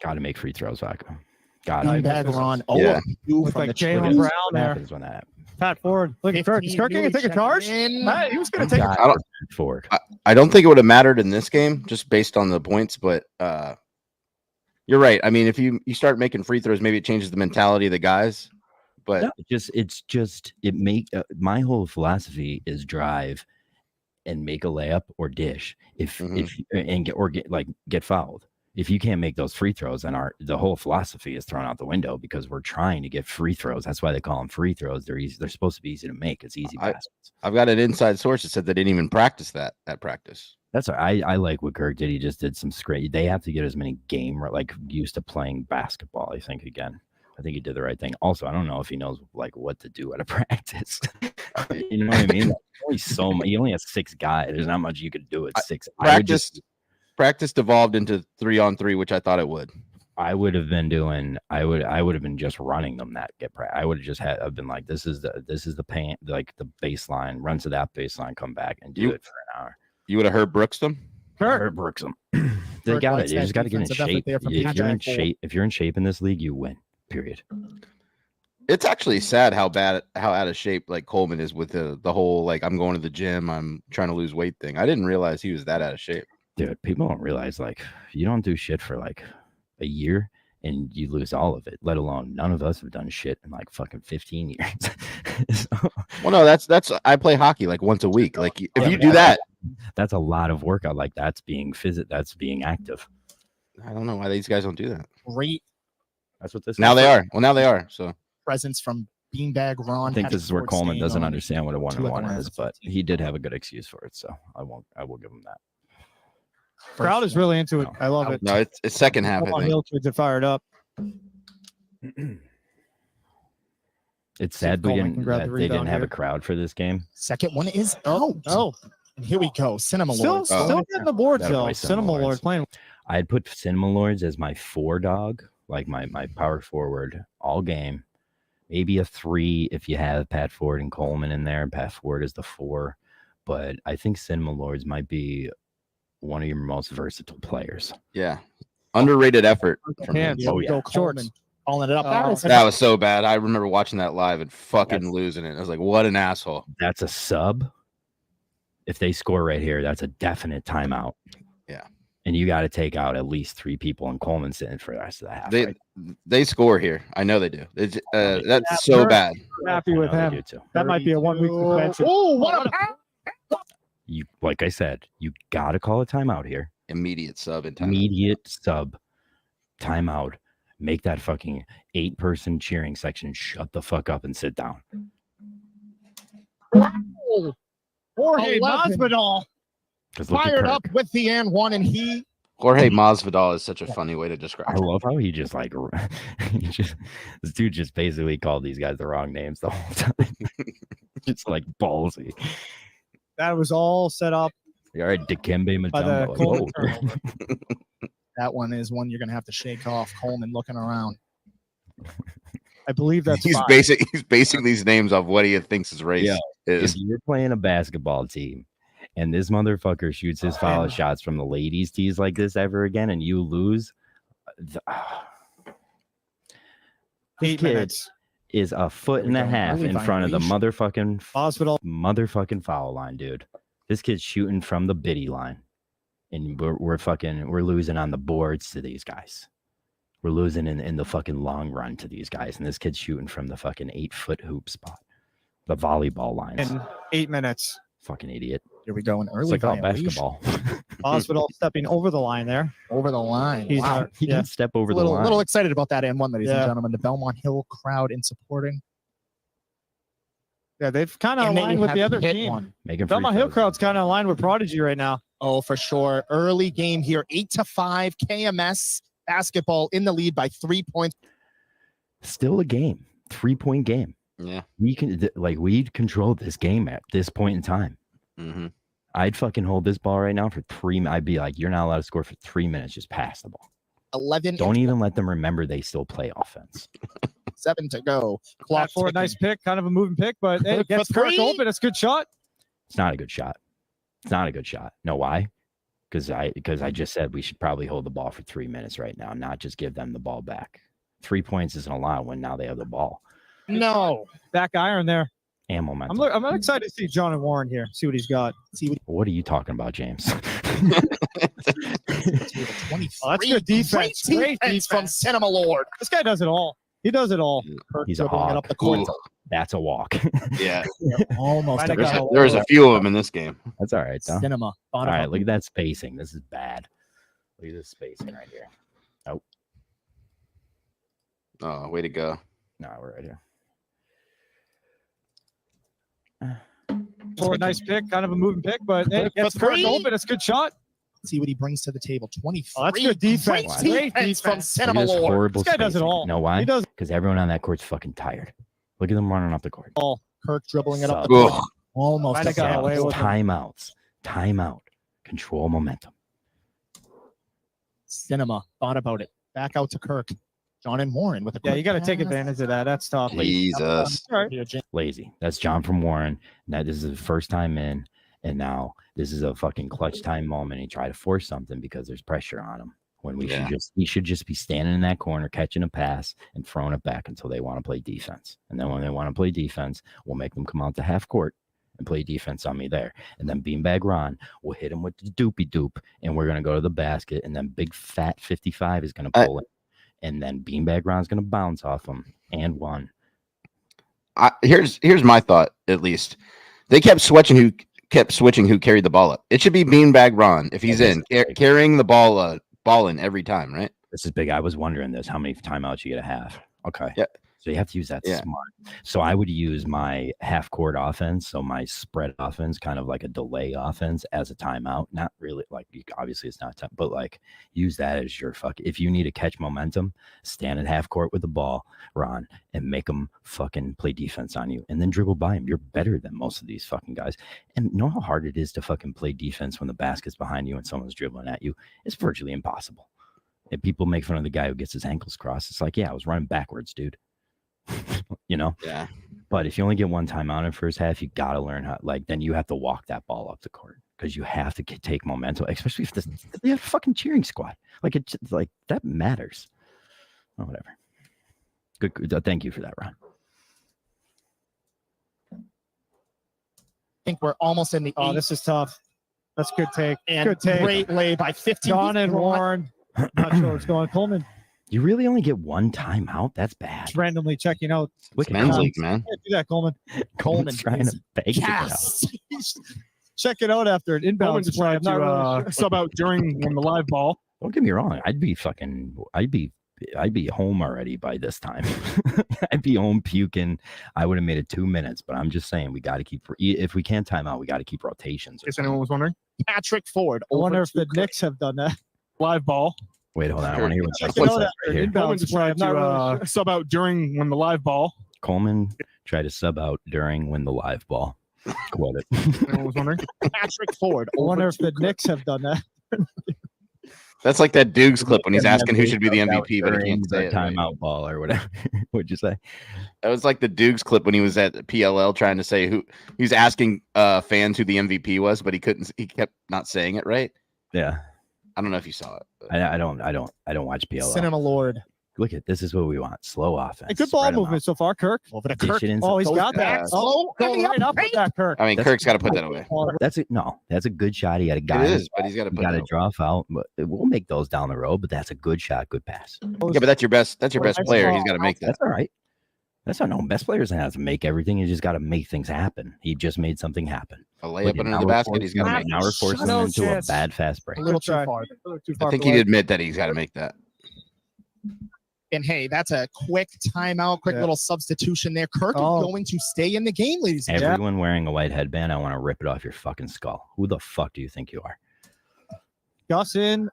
Got to make free throws, Vaca. Got to. Beanbag Run. Oh, Yeah. Looked like Jalen Brown there. Happens when that happens. Pat Ford. Look at Kirk. Is Kirk going to take a charge? Matt, he was going to take a I don't- Forward. I don't think it would have mattered in this game just based on the points, but you're right. I mean, if you start making free throws, maybe it changes the mentality of the guys. But No, my whole philosophy is drive and make a layup or dish get fouled. If you can't make those free throws, then the whole philosophy is thrown out the window because we're trying to get free throws. That's why they call them free throws. They're easy. They're supposed to be easy to make. It's easy baskets. I've got an inside source that said they didn't even practice that at practice. That's I like what Kirk did. He just did some straight. They have to get as many used to playing basketball. I think again. I think he did the right thing. Also, I don't know if he knows what to do at a practice. You know what I mean? He only has 6 guys. There's not much you could do at 6. Practice devolved into 3-on-3, which I thought it would. I would have been just running them that get practice. I would have just I've been like, this is the paint, like the baseline, run to that baseline, come back and do it for an hour. You would have heard Brooks them. Herb Brooks them. They Kirk got likes it. You that just got to get in defensive effort shape. there from If you're in Patrick Ford. shape, if you're in shape in this league, you win. Period. It's actually sad how out of shape like Coleman is with the whole like I'm going to the gym, I'm trying to lose weight thing. I didn't realize he was that out of shape. Dude, people don't realize you don't do shit for a year and you lose all of it, let alone none of us have done shit in fucking 15 years. Well, no, that's I play hockey once a week. Like if you do that, that's a lot of workout. That's being that's being active. I don't know why these guys don't do that. Great That's what this Now is. they are. Well, now they are. So presence from Beanbag Ron. I think Patrick this is where Ford Coleman staying doesn't on. understand what a 1-on-1 2 at the is, but he did have a good excuse for it, so I will give him that. Crowd is really into it. I love it. no, it's second half. Come I on, think. Hill kids are fired up. It's See if sad Coleman can grab the that they didn't rebound have here. a crowd for this game. Second one is out. Oh, And here we go. Cinema still Lords. getting the boards That though. boy, Cinema Cinema Lord Lords. playing. I had put Cinema Lords as my 4 dog, like my power forward all game. Maybe a 3 if you have Pat Ford and Coleman in there. Pat Ford is the 4, but I think Cinema Lords might be one of your most versatile players. Yeah, underrated effort from him. Hands. Oh, Here we yeah. go. Coleman. Shorts. Calling it up. That was so bad. I remember watching that live and fucking losing it. I was like, what an asshole. That's a sub. If they score right here, that's a definite timeout. Yeah. And you got to take out at least 3 people, and Coleman's sitting for the rest of the half. They score here. I know they do. That's so bad. Happy with him. That might be a 1 week suspension. Oh, what a You, like I said, you got to call a timeout here. Immediate sub in time. Immediate sub. Timeout. Make that fucking 8-person cheering section shut the fuck up and sit down. Jorge Masvidal fired up with the and one, and he. Jorge Masvidal is such a funny way to describe I love how he just like this dude just basically called these guys the wrong names the whole time. It's like ballsy. That was all set up. All right, Dikembe Mutombo. That one is one you're gonna have to shake off. Coleman looking around. I believe that's he's basing these names off what he thinks his race is. If you're playing a basketball team and this motherfucker shoots his foul shots from the ladies' tees like this ever again, and you lose, 8 minutes is a foot and a half in front of the motherfucking foul line, dude. This kid's shooting from the biddy line, and we're losing on the boards to these guys. We're losing in the fucking long run to these guys, and this kid's shooting from the fucking 8-foot hoop spot, the volleyball lines. In 8 minutes. Fucking idiot. Here we go. An early it's like basketball. Masvidal stepping over the line there. Over the line. He didn't step over the line. A little excited about that and one, ladies and gentlemen. The Belmont Hill crowd in supporting. Yeah, they've kind of aligned with the other team. Belmont Hill crowd's kind of aligned with Prodigy right now. Oh, for sure. Early game here, 8-5. KMS basketball in the lead by 3 points. Still a game, 3-point game. Yeah, we control this game at this point in time. Mm-hmm. I'd fucking hold this ball right now for 3. I'd be like, you're not allowed to score for 3 minutes. Just pass the ball. 11. Don't even let them remember they still play offense. 7 to go. Clock for a nice pick, kind of a moving pick, but hey, gets Kirk open. It's a good shot. It's not a good shot. It's not a good shot. Know why? Because I just said we should probably hold the ball for 3 minutes right now, not just give them the ball back. 3 points isn't allowed when now they have the ball. No. Back iron there. And momentum. I'm excited to see John and Warren here. See what he's got. What are you talking about, James? That's good defense. Great defense from Cinema Lord. This guy does it all. He does it all. He's a hog. Up the court. That's a walk. Yeah. Almost. There's a few of them in this game. That's all right, though. Cinema. All right, look at that spacing. This is bad. Look at this spacing right here. Oh, way to go. No, we're right here. For a nice pick, kind of a moving pick, but hey, gets Kirk open. It's a good shot. See what he brings to the table. 23. Oh, that's good defense. Great defense from Cinema Lord. This guy does it all. You know why? He does. Because everyone on that court's fucking tired. Look at them running up the court. Kirk dribbling it up the court. Almost got away with timeouts. Timeout. Control momentum. Cinema thought about it. Back out to Kirk. John and Warren with a you got to take advantage of that. That's tough. Jesus. Lazy. That's John from Warren. Now this is the first time in, and now this is a fucking clutch time moment. He tried to force something because there's pressure on him. When we should just be standing in that corner, catching a pass and throwing it back until they want to play defense. And then when they want to play defense, we'll make them come out to half court and play defense on me there. And then Beanbag Ron will hit him with the doopy doop, and we're gonna go to the basket, and then big fat 55 is gonna pull it. And then Beanbag Ron's going to bounce off him and one. Here's my thought. At least they kept switching who carried the ball up. It should be Beanbag Ron if he's carrying the ball in every time, right? This is big. I was wondering this. How many timeouts you get to have? Okay. Yeah. So you have to use that smart. So I would use my half court offense, so my spread offense, kind of like a delay offense as a timeout. Not really like obviously it's not, but like use that as your if you need to catch momentum, stand at half court with the ball, Ron, and make them fucking play defense on you, and then dribble by him. You're better than most of these fucking guys. And you know how hard it is to fucking play defense when the basket's behind you and someone's dribbling at you? It's virtually impossible. If people make fun of the guy who gets his ankles crossed, it's like, yeah, I was running backwards, dude. You know? Yeah. But if you only get one timeout in first half, you got to learn how, then you have to walk that ball up the court because you have to take momentum, especially if they have a fucking cheering squad. That matters. Oh, whatever. Good. Thank you for that, Ron. I think we're almost in the Oh, eighth. this is tough. That's a good take. And Good take. great lay by 15. Jon and Warren. Not sure what's going on. Coleman You really only get one timeout? That's bad. just randomly checking out. Wicked. Men's Coleman. league, man. Can't do that, Coleman. Coleman trying is to beg to get out. Yes. Check it out after an inbound Coleman's play. I'm trying not to really sure. sub out during when the live ball. Don't get me wrong. I'd be home already by this time. I'd be home puking. I would have made it 2 minutes, but I'm just saying we got to keep. If we can't time out, we got to keep rotations. In case anyone was wondering, Patrick Ford. I wonder over if the to Knicks have done that. live ball. Wait, hold on. I want to hear what Check Justin it said out right after an here. inbound Coleman's play. I'm trying not to really sub out during when the live ball. Coleman tried to sub out during when the live ball. Quote it. Anyone was wondering, Patrick Ford. I wonder over if the Knicks have done that. That's like that Dukes clip when he's asking who should be the Subbed out MVP, but he during can't say the it. Right? timeout ball or whatever. What'd you say? That was like the Dukes clip when he was at PLL trying to say who he's asking fans who the MVP was, but he couldn't. He kept not saying it right. Yeah, I don't know if you saw it. But. I don't watch PLL. Cinema Lord. Look at this is what we want. Slow offense. Hey, good ball Spread 'em movement out. so far, Kirk. Over to Dish Kirk. it in. Oh, he's Goes got that. back Oh, slow. go right up with that, Kirk. I mean, That's- Kirk's got to put that away. That's a good shot. He had a guy. It is, but he's got to You put got that to away. draw foul. But we'll make those down the road. But that's a good shot, good pass. Yeah, but that's your best. That's your best Nice player. ball. He's got to make that. That's all right. That's not no best players have to make everything. You just got to make things happen. He just made something happen. A Look layup at under now the we're basket. He's got to forcing- make. Now we're forcing him out, into Jets. a bad fast break. A little too Try. far. A little too I far think for he'd life. admit that he's got to make that. And hey, that's a quick timeout, quick Yeah. little substitution there. Kirk Oh. is going to stay in the game, ladies and gentlemen. Everyone wearing a white headband, I want to rip it off your fucking skull. Who the fuck do you think you are? Gus in.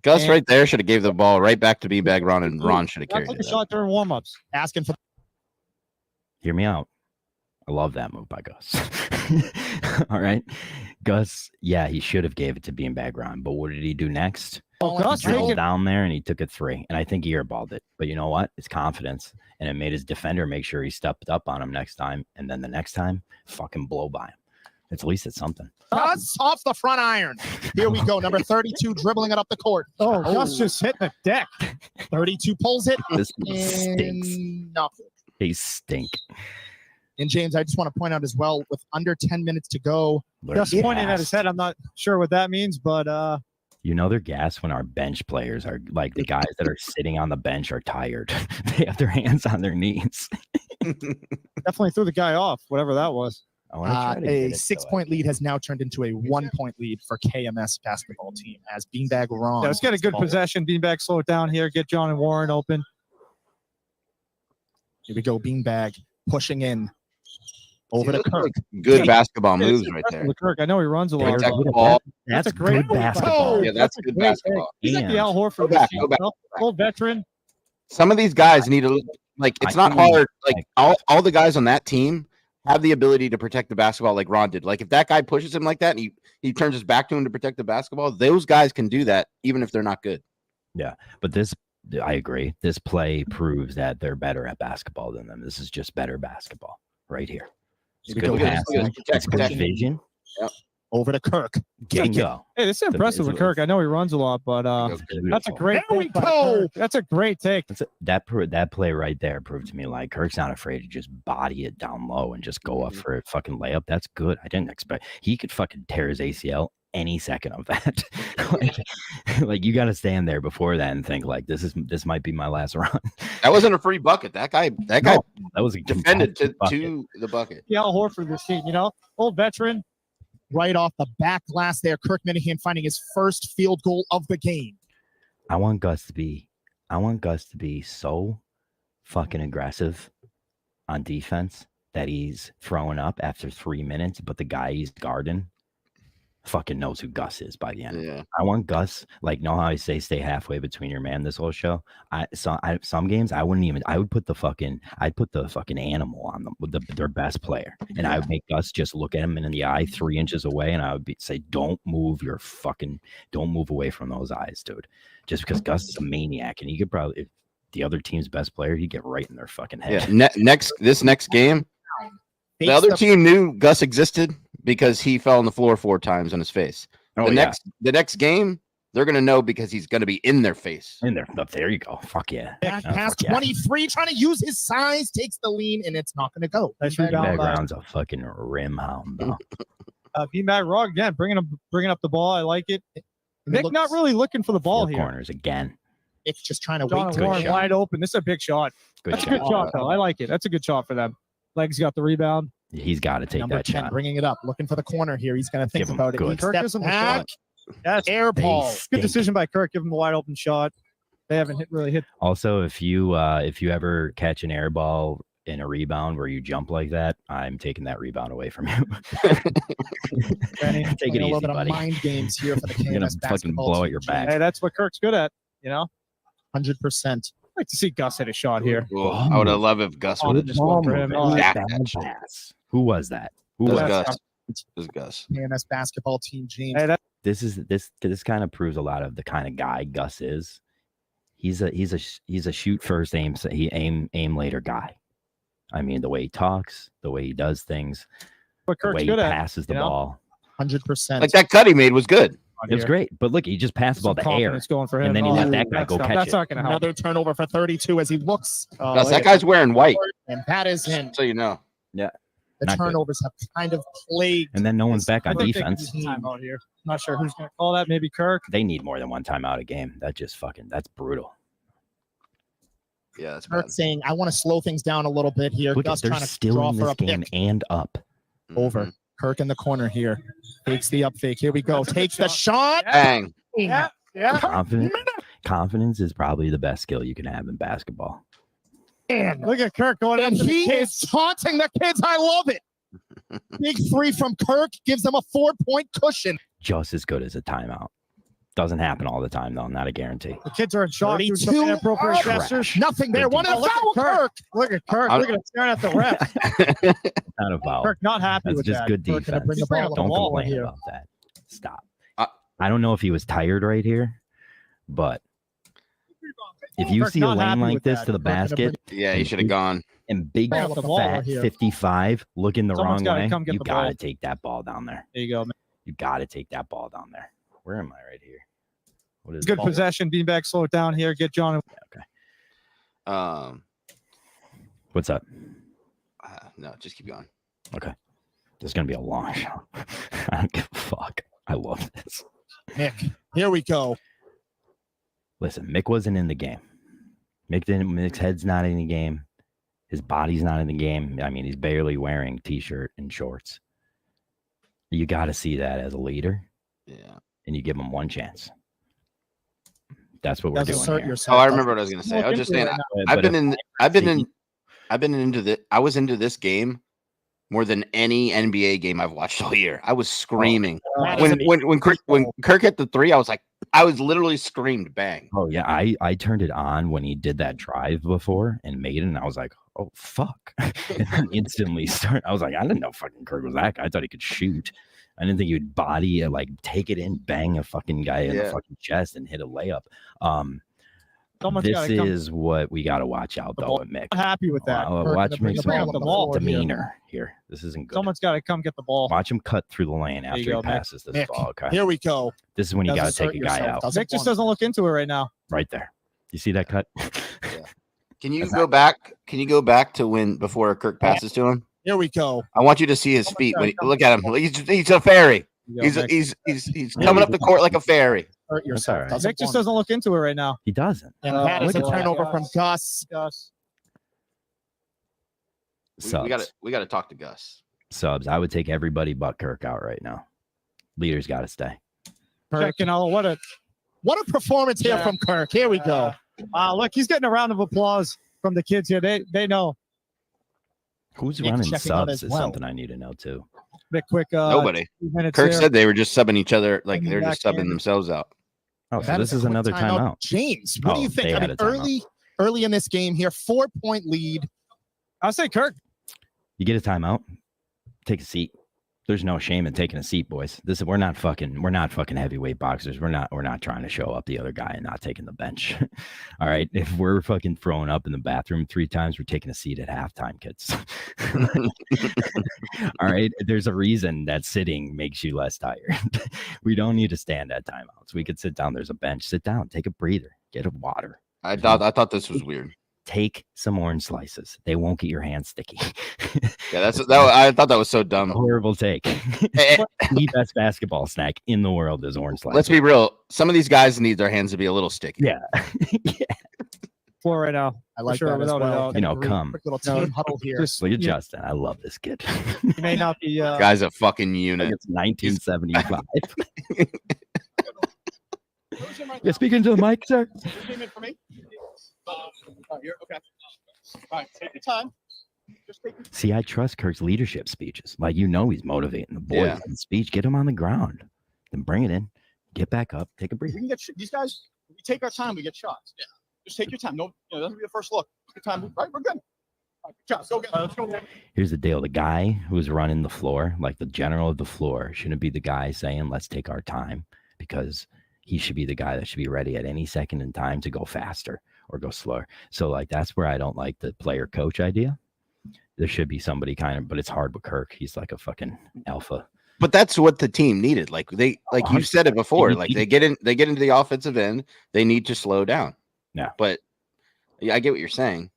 Gus And- right there should have gave the ball right back to Beanbag Ron, and Ron should have Gus carried took a it. shot during warm-ups. Asking for Hear me out. I love that move by Gus. All right. Gus, yeah, he should have gave it to Beanbag Ron, but what did he do next? Oh, He Gus Drilled taking down there and he took a three. And I think he airballed it. But you know what? It's confidence. And it made his defender make sure he stepped up on him next time. And then the next time, fucking blow by him. At least it's something. Gus off the front iron. Here we go. Number 32 dribbling it up the court. Oh, Gus just hit the deck. 32 pulls it. This stinks. And nothing. They stink. And James, I just want to point out as well, with under 10 minutes to go, Gus pointing at his head. I'm not sure what that means, but You know they're gassed when our bench players are like the guys that are sitting on the bench are tired. They have their hands on their knees. definitely threw the guy off, whatever that was. I want to try to get a it, 6-point lead has now turned into a 1-point lead for KMS basketball team as Beanbag Ron. Yeah, let's get a good possession. Beanbag, slow it down here. Get Jon and Warren open. Here we go. Beanbag pushing in over to Kirk. Good basketball Yeah, moves it's right impressive there. with Kirk. I know he runs a lot. Protect but the ball. That's a great good move. basketball. Yeah, that's a good great basketball. He's like the And- Al Horford. Go of the back, team, go back, you know? Old veteran. Some of these guys need to like. It's I not think- hard. Like all the guys on that team have the ability to protect the basketball, like Ron did. Like if that guy pushes him like that and he turns his back to him to protect the basketball, those guys can do that even if they're not good. But this, I agree. This play proves that they're better at basketball than them. This is just better basketball right here. It's Here we good go. passing. Protect, It's good protect. vision. Over to Kirk. Bingo. Hey, this is impressive with Kirk. I know he runs a lot, but that's a Beautiful. great. There we take by go. Kirk. That's a great take. That play right there proved to me like Kirk's not afraid to just body it down low and just go up for a fucking layup. That's good. I didn't expect he could fucking tear his ACL any second of that. like you got to stand there before that and think like this might be my last run. That wasn't a free bucket. That guy No, that was a defended to contested bucket. the bucket. The Al Horford of this team, you know, old veteran. Right off the back glass there. Kirk Minahan finding his first field goal of the game. I want Gus to be so fucking aggressive on defense that he's throwing up after 3 minutes, but the guy he's guarding fucking knows who Gus is by the end. Yeah. I want Gus, like, know how I say stay halfway between your man this whole show? Some games I would put the fucking animal on them with their best player. And I would make Gus just look at him in the eye 3 inches away and I would say, don't move away from those eyes, dude. Just because Gus is a maniac and he could probably, if the other team's best player, he'd get right in their fucking head. Yeah. This next game, the other team knew Gus existed because he fell on the floor 4 times on his face. Oh, The next game, They're going to know because he's going to be in their face. In there. Oh, there you go. Fuck yeah. Back Oh, past fuck yeah. 23, trying to use his size, takes the lean, and it's not going to go. Nice Beanbag rebound by Background's a fucking rim hound, though. Beanbag Raw again, bringing up the ball. I like it. Nick looks- not really looking for the ball Four here. corners again. It's just trying to John wait. Good Warren shot. wide open. This is a big shot. Good That's a shot. good shot, though. I like it. That's a good shot for them. Legs got the rebound. He's got to take Number that 10 shot. bringing it up, looking for the corner here. He's going to think Give him about it. good. He Kirk steps gives him a back, Yes. air They ball. Good stink. decision by Kirk. Give him a wide open shot. They haven't really hit. Also, if you ever catch an air ball in a rebound where you jump like that, I'm taking that rebound away from you. Benny, Take playing it a little easy, bit buddy. of mind games here for the You're gonna KMS fucking basketball blow out team. your back. Hey, that's what Kirk's good at. You know, 100%. I like to see Gus hit a shot here. Well, I would have loved if Gus Oh, would have this just one for him. Oh, Jack Bad that shit. pass. Who was that? Who It was was That's- Gus. It was Gus. KMS basketball team, James. Hey, that, this kind of proves a lot of the kind of guy Gus is. He's a shoot first, aim later guy. I mean, the way he talks, the way he does things, what the Kirk's way he good at. passes the you know? ball. 100%. Like that cut he made was good. It was great. But look, he just passed the ball Some to air. confidence going for him. and then he let that guy that's go not- catch That's it. not going to help. Another turnover for 32 as he looks. Gus, look that at guy's wearing white, And that is in. so you know. The Not good. turnovers have kind of plagued. And then no one's back I on think they could defense. use a timeout here. Not sure who's going to call that. Maybe Kirk. They need more than one timeout a game. That's brutal. Yeah, that's Kirk bad. saying, I want to slow things down a little bit here. Look, Gus they're trying to still draw in for this a game pick. and up. Over. Mhm. Kirk in the corner here. Takes the up fake. Here we go. That's a Takes good the shot. Bang. Yeah. Confidence is probably the best skill you can have in basketball. And Look at Kirk going And after the he kids. is taunting the kids. I love it. Big three from Kirk gives them a 4-point cushion. Just as good as a timeout. Doesn't happen all the time, though. Not a guarantee. The kids are in shock. Doing 32. some inappropriate Trash. gestures. Nothing there. Good One and a Look at foul, Kirk. Look at Kirk. I'm- Look at him staring at the ref. Not a foul. Kirk not happy That's with just that. good Kirk gonna defense. bring the ball up Don't the wall complain here. about that. Stop. I- I don't know if he was tired right here, but if you Kirk see a not lane happy like with this that. to the Kirk gonna basket Yeah, he should have gone. and big Ball up the wall fat here. 55 looking the Someone's wrong gotta way, come get you the got to ball. take that ball down there. There you go, man. You got to take that ball down there. Where am I right here? What is Good ball? possession. Beanbag, slow it down here. Get John. What's up? No, just keep going. This is going to be a long shot. I don't give a fuck. I love this. Nick, here we go. Listen, Mick wasn't in the game. Mick's head's not in the game. His body's not in the game. I mean, he's barely wearing t-shirt and shorts. You got to see that as a leader, Yeah. and you give him one chance. That's what we're Does doing assert here. yourself. Oh, I remember what I was gonna say. I was just saying. I've been into the. I was into this game more than any NBA game I've watched all year. I was screaming when Kirk hit the three. I was literally screamed bang. Oh yeah, I turned it on when he did that drive before and made it, and I was like, oh fuck, and then instantly start. I was like, I didn't know fucking Kirk was that guy. I thought he could shoot. I didn't think he would body it, like take it in, bang a fucking guy in the Yeah. fucking chest, and hit a layup. Someone's This gotta come. is what we got to watch out The though ball. with Mick. Not happy with that. Wow, Kirk watch gonna bring Mick's the ball up the floor here. demeanor here. This isn't good. Someone's got to come get the ball. Watch him cut through the lane after you he go, Mick. passes this Nick, ball. Okay, Here we go. this is when you Does got to assert take a guy yourself. out Doesn't Nick just want doesn't look into it right now. right there. You see that cut? Can you go back? Can you go back to when before Kirk passes to him? Here we go. I want you to see his feet. When look at him. He's a fairy. There you go, He's Nick. he's coming up the court like a fairy. Hurt yourself. all right. Doesn't Nick just want doesn't look into it right now. He doesn't. it. And that is a look at that. turnover from Gus. Gus. Subs. We got to talk to Gus. Subs. I would take everybody but Kirk out right now. Leaders got to stay. Checking out. What a performance here Yeah. from Kirk. Here we go. look, he's getting a round of applause from the kids here. They know. Who's Nick running checking out subs as is well. something I need to know too. Bit quick. Nobody. 2 minutes Kirk here. said they were just subbing each other, like Coming they're just back subbing in. themselves out. Oh, so That this a is quick another timeout. James, what do Oh, you think? they I had mean, a timeout. early in this game here, 4-point lead. I'll say Kirk. You get a timeout. Take a seat. There's no shame in taking a seat, boys. We're not fucking heavyweight boxers. We're not trying to show up the other guy and not taking the bench. All right. If we're fucking throwing up in the bathroom 3 times, we're taking a seat at halftime, kids. All right. There's a reason that sitting makes you less tired. We don't need to stand at timeouts. We could sit down. There's a bench. Sit down, take a breather, get a water. I thought this was weird. Take some orange slices. They won't get your hands sticky. Yeah, I thought that was so dumb. Horrible take. The best basketball snack in the world is orange slices. Let's be real. Some of these guys need their hands to be a little sticky. Yeah. Yeah. Floor right now. I like sure, that as without a well. doubt. Come. Quick little team huddle here. Just, Look at Justin. I love this kid. he may not be. Guy's a fucking unit. It's 1975. Yeah, speaking to the mic, sir. For me? Okay. All right, take your time. Just take your time. See, I trust Kirk's leadership speeches. Like, he's motivating the boys Yeah. in speech. Get him on the ground. Then bring it in. Get back up. Take a breather. We can get these guys. We take our time. We get shots. Yeah. Just take your time. No, that'll be the first look. Take your time. Right, we're good. All right, good job. Go get. Let's go. Here's the deal. The guy who's running the floor, like the general of the floor, shouldn't be the guy saying, let's take our time, because he should be the guy that should be ready at any second in time to go faster or go slower. So, like, that's where I don't like the player coach idea. There should be somebody but it's hard with Kirk. He's like a fucking alpha. But that's what the team needed. Like you've said it before. Like they get into the offensive end. They need to slow down. Yeah. But yeah, I get what you're saying.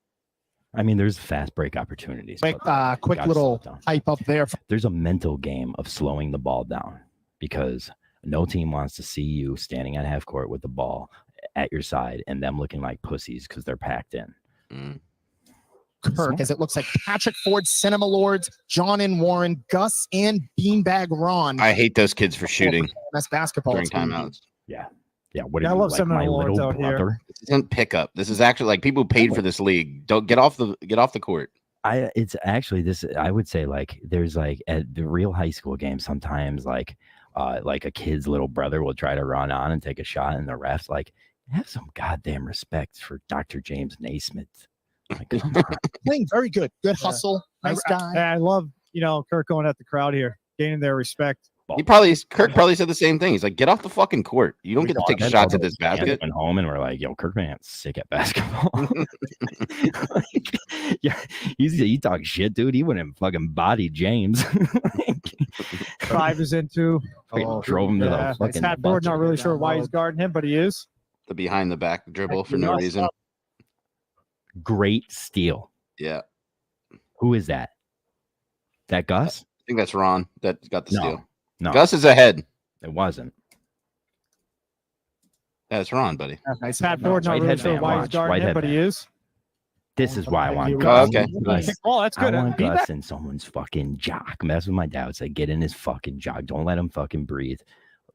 I mean, there's fast break opportunities. Quick but quick little hype up there. There's a mental game of slowing the ball down, because no team wants to see you standing at half court with the ball at your side and them looking like pussies because they're packed in. Kirk, as it looks like Patrick Ford, Cinema Lords, John and Warren, Gus, and Beanbag Ron. I hate those kids for shooting That's basketball during team. Timeouts. Yeah. What Yeah, are I you, love like Seminole my Lords little out here. brother? This isn't pickup. This is actually like people paid for this league. Don't get off the court. It's actually this. I would say, like, there's like at the real high school games, sometimes like a kid's little brother will try to run on and take a shot, and the refs like, have some goddamn respect for Dr. James Naismith. Like, come on. Playing very good. Good hustle. Nice guy. I love, Kirk going at the crowd here, gaining their respect. Kirk probably said the same thing. He's like, get off the fucking court. You don't get to take shots at this basket. Went home and we're like, yo, Kirkman's sick at basketball. Like, yeah, he talks shit, dude. He wouldn't fucking body James. 5 is into. Drove him to the fucking. Pat Ford, not really sure why he's guarding him, but he is. The behind the back dribble for no reason. Great steal. Yeah. Who is that? That Gus? I think that's Ron that got the steal. No, Gus is ahead. it wasn't. That's Ron, buddy. Nice. Pat Ford, not White really sure headband, why he's watch. guarding White him, but he is. This is why I want Oh, Gus. okay. Oh, that's good. I want Beat Gus that. in someone's fucking jock. That's what my dad would say. Get in his fucking jock. Don't let him fucking breathe.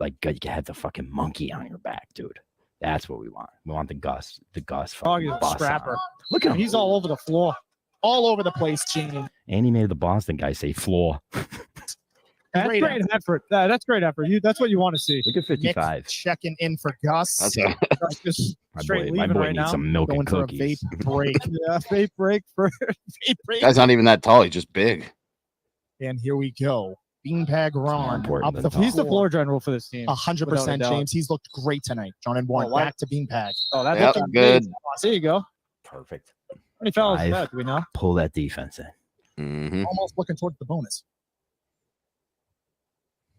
Like, you have the fucking monkey on your back, dude. That's what we want. We want the Gus Dog fucking is a bus scrapper. on. Look at him. He's all over the floor. All over the place, Gene. And he made the Boston guy say floor. That's Great great effort. That's great effort. That's what you want to see. Look at Nick 55. checking in for Gus. That's a, Just My straight boy leaving right needs now. some milk Going and for a cookies. vape break. Yeah, vape break for Vape break. guy's not even that tall. He's just big. And here we go. Beanbag Ron important up than the tall. He's the floor general for this team. 100%, Without a doubt. James. He's looked great tonight. John and Warren, Oh, wow. back to Beanbag. Oh, that's Yep, looking good. There you go. Perfect. How many fouls is Five. that? Do we know? Pull that defense in. Mm-hmm. Almost looking towards the bonus.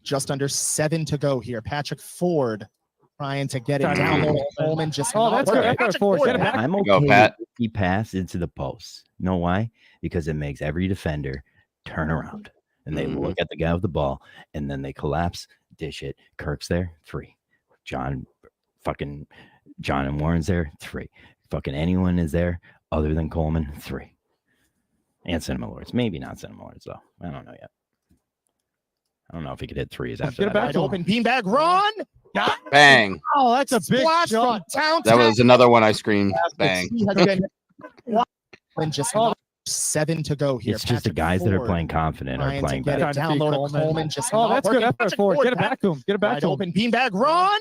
Just under 7 to go here. Patrick Ford trying to get it Trying to down get low. Coleman just Oh, that's good. Patrick That's Ford. Get it back. I'm Go, okay Pat. if he pass into the post. Know why? Because it makes every defender turn around and they Mhm. look at the guy with the ball and then they collapse, dish it. Kirk's there, 3. John and Warren's there, 3. Fucking anyone is there other than Coleman, 3. And Cinema Lords. Maybe not Cinema Lords, though. I don't know yet. I don't know if he could hit 3s after Get it that. back Wide open. Beanbag Ron. Got it. Bang. Oh, that's a big Splash jump. front. That was another one I screamed. Bang. He has been- And just 7 to go here. It's just the Patrick guys that are Ford playing confident are trying to playing get better. it down low to Coleman. Just Oh, not that's good working. effort, Ford. Get it back to him. Get it back Wide to him. open. Beanbag Ron.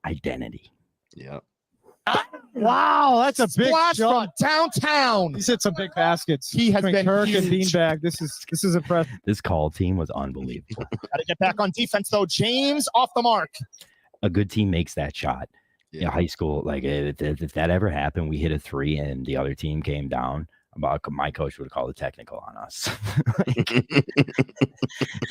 Identity. Yeah. Wow, that's a big Splash from shot. downtown. He's hit some big baskets. He has Between been Kirk and huge. Beanbag. This is impressive. This call team was unbelievable. Got to get back on defense, though. James off the mark. A good team makes that shot. Yeah. In high school, like if that ever happened, we hit a 3 and the other team came down. My coach would call the technical on us.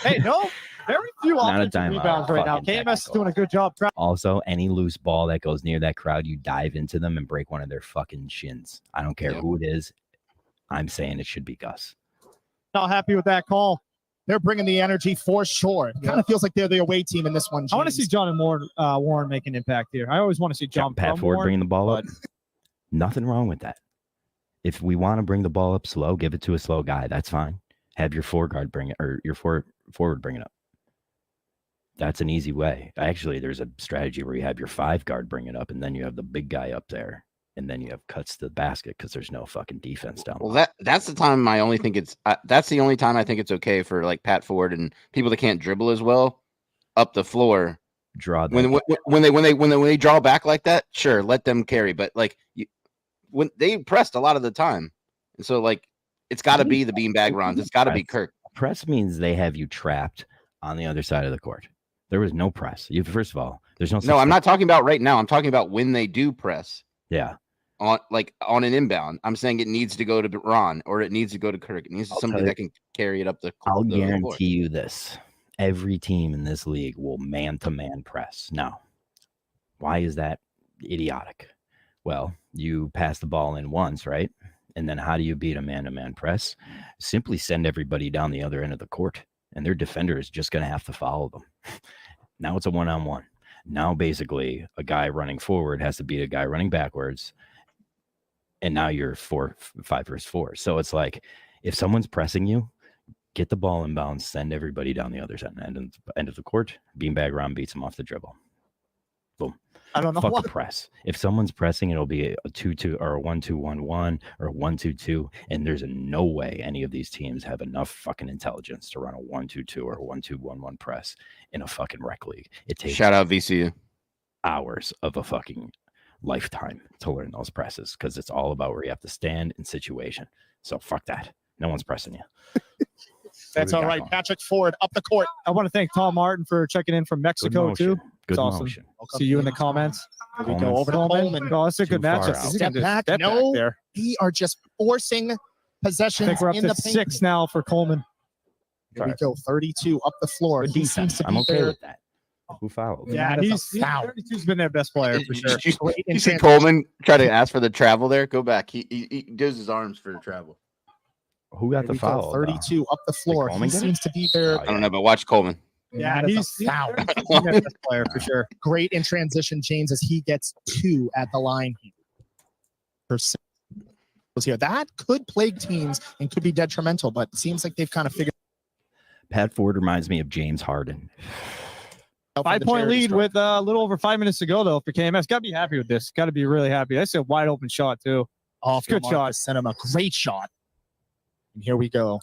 Hey, no, very few Not a offensive timeout, rebounds right now. fucking KMS is technical. doing a good job. Also, any loose ball that goes near that crowd, you dive into them and break one of their fucking shins. I don't care Yeah. who it is. I'm saying it should be Gus. Not happy with that call. They're bringing the energy for sure. It kind of feels like they're the away team in this one. I want to see John and Warren make an impact here. I always want to see John Pat from Ford Warren. bringing the ball up. Nothing wrong with that. If we want to bring the ball up slow, give it to a slow guy. That's fine. Have your forward bring it, or your forward bring it up. That's an easy way. Actually, there's a strategy where you have your 5 guard bring it up, and then you have the big guy up there, and then you have cuts to the basket because there's no fucking defense down. Well, that's the time I only think it's that's the only time I think it's okay for like Pat Ford and people that can't dribble as well up the floor. Draw them. When they draw back like that, sure, let them carry. But like when they pressed a lot of the time, and so like it's got to be the beanbag runs. It's got to be Kirk. Press means they have you trapped on the other side of the court. There was no press. First of all, there's no. No, I'm not talking about right now. I'm talking about when they do press. Yeah. On an inbound, I'm saying it needs to go to Ron or it needs to go to Kirk. It needs to somebody that can carry it up the. I'll the guarantee court. you this: every team in this league will man-to-man press. Now, why is that idiotic? Well, you pass the ball in once, right? And then how do you beat a man-to-man press? Simply send everybody down the other end of the court, and their defender is just going to have to follow them. Now it's a one-on-one. Now basically a guy running forward has to beat a guy running backwards. And now you're 5 versus 4. So it's like if someone's pressing you, get the ball inbounds, send everybody down the other end of the court. Beanbag Ron beats them off the dribble. Boom. I don't know Fuck what. the press. If someone's pressing, it'll be a 2-2 or a 1-2-1-1 or a 1-2-2. And there's no way any of these teams have enough fucking intelligence to run a 1-2-2 or a 1-2-1-1 press in a fucking rec league. It takes Shout out VCU. hours of a fucking lifetime to learn those presses because it's all about where you have to stand in situation. So fuck that. No one's pressing you. That's all right. Patrick Ford up the court. I want to thank Tom Martin for checking in from Mexico too. Good awesome. motion. See you in the comments. We go over to Coleman. Oh, that's a good Too far matchup. out. He's Step gonna back. step No. there. We are just forcing I possessions think we're up in to the paint. 6 now for Coleman. Here we go. 32 up the floor. Good He defense. seems to I'm be okay there. with that. Who fouled? Yeah, that is a foul. 32's been their best player for sure. You see Coleman try to ask for the travel there? Go back. He does his arms for travel. Who got Here the we go. foul? 32 up the floor. Coleman He get it? seems to be there. Oh, I don't know, but watch Coleman. Yeah, That is he's a foul. he's their best player for sure. Great in transition, James, as he gets 2 at the line here. Here. That could plague teams and could be detrimental, but it seems like they've kind of figured Pat Ford reminds me of James Harden. out. 5-point lead with a little over 5 minutes to go though for KMS. Got to be happy with this. Got to be really happy. That's a wide open shot too. off. Good shot. Sent him a great shot. And here we go.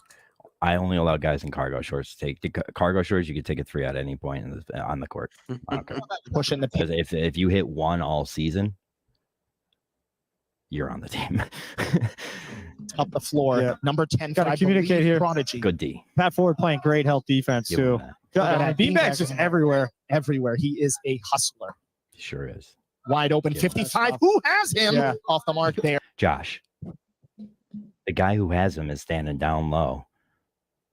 I only allow guys in cargo shorts to take the cargo shorts. You could take a 3 at any point on the court. I don't care. Pushing the paint. Because if you hit 1 all season, you're on the team. Up the floor. Yeah. Number 10. Gotta I communicate believe, here. Prodigy. Good D. Pat Ford playing great help defense Give him too. that. Look at that. Beanbag's just everywhere. Everywhere. He is a hustler. He sure is. Wide open. Yeah, 55. Who has him? Yeah. Off the mark there. Josh, the guy who has him is standing down low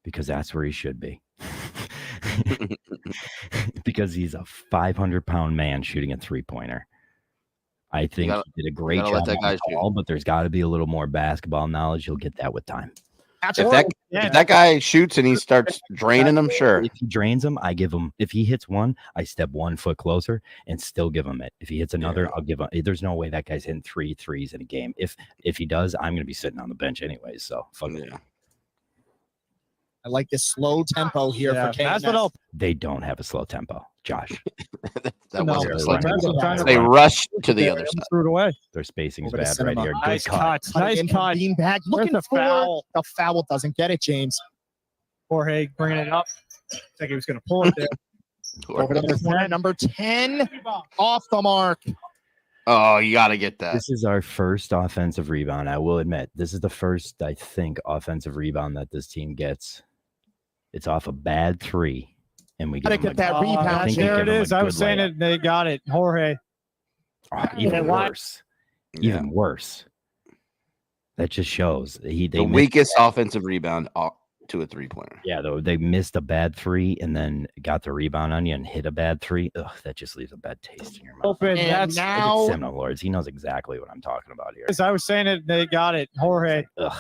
because that's where he should be. Because he's a 500-pound man shooting a 3-pointer. I think he did a great gotta let job that guy on the ball, but there's got to be a little more basketball knowledge. He'll get that with time. If that guy shoots and he starts draining them, sure. If he drains him, I give him. If he hits one, I step 1 foot closer and still give him it. If he hits another, I'll give him. There's no way that guy's hitting 3 threes in a game. If he does, I'm going to be sitting on the bench anyways. So fuck it. Yeah. I like this slow tempo here Yeah, for that's KMS. what They don't have a slow tempo, Josh. That No, wasn't they're a slow running- tempo. trying to They run. rushed to the other side. Threw it away. Their spacing's Over to bad right cinema. here. Good Nice cut. cut. Nice In from cut. Beanbag. Where's Looking the for foul? the foul. Doesn't get it, James. Jorge bringing it up. I think he was going to pull it there. Over to the corner. Number 10. Off the mark. Oh, you got to get that. This is our first offensive rebound. I will admit, this is the first, I think, offensive rebound that this team gets. It's off a bad three, and we Gotta give them get that rebound. There it is. I was saying it. They got it. Jorge. Even worse. Even worse. That just shows the weakest offensive rebound to a 3-pointer. Yeah, though they missed a bad three and then got the rebound on you and hit a bad three. Ugh, that just leaves a bad taste in your mouth. Open. And now Seminole Lords. He knows exactly what I'm talking about here. I was saying it. They got it. Jorge. Ugh.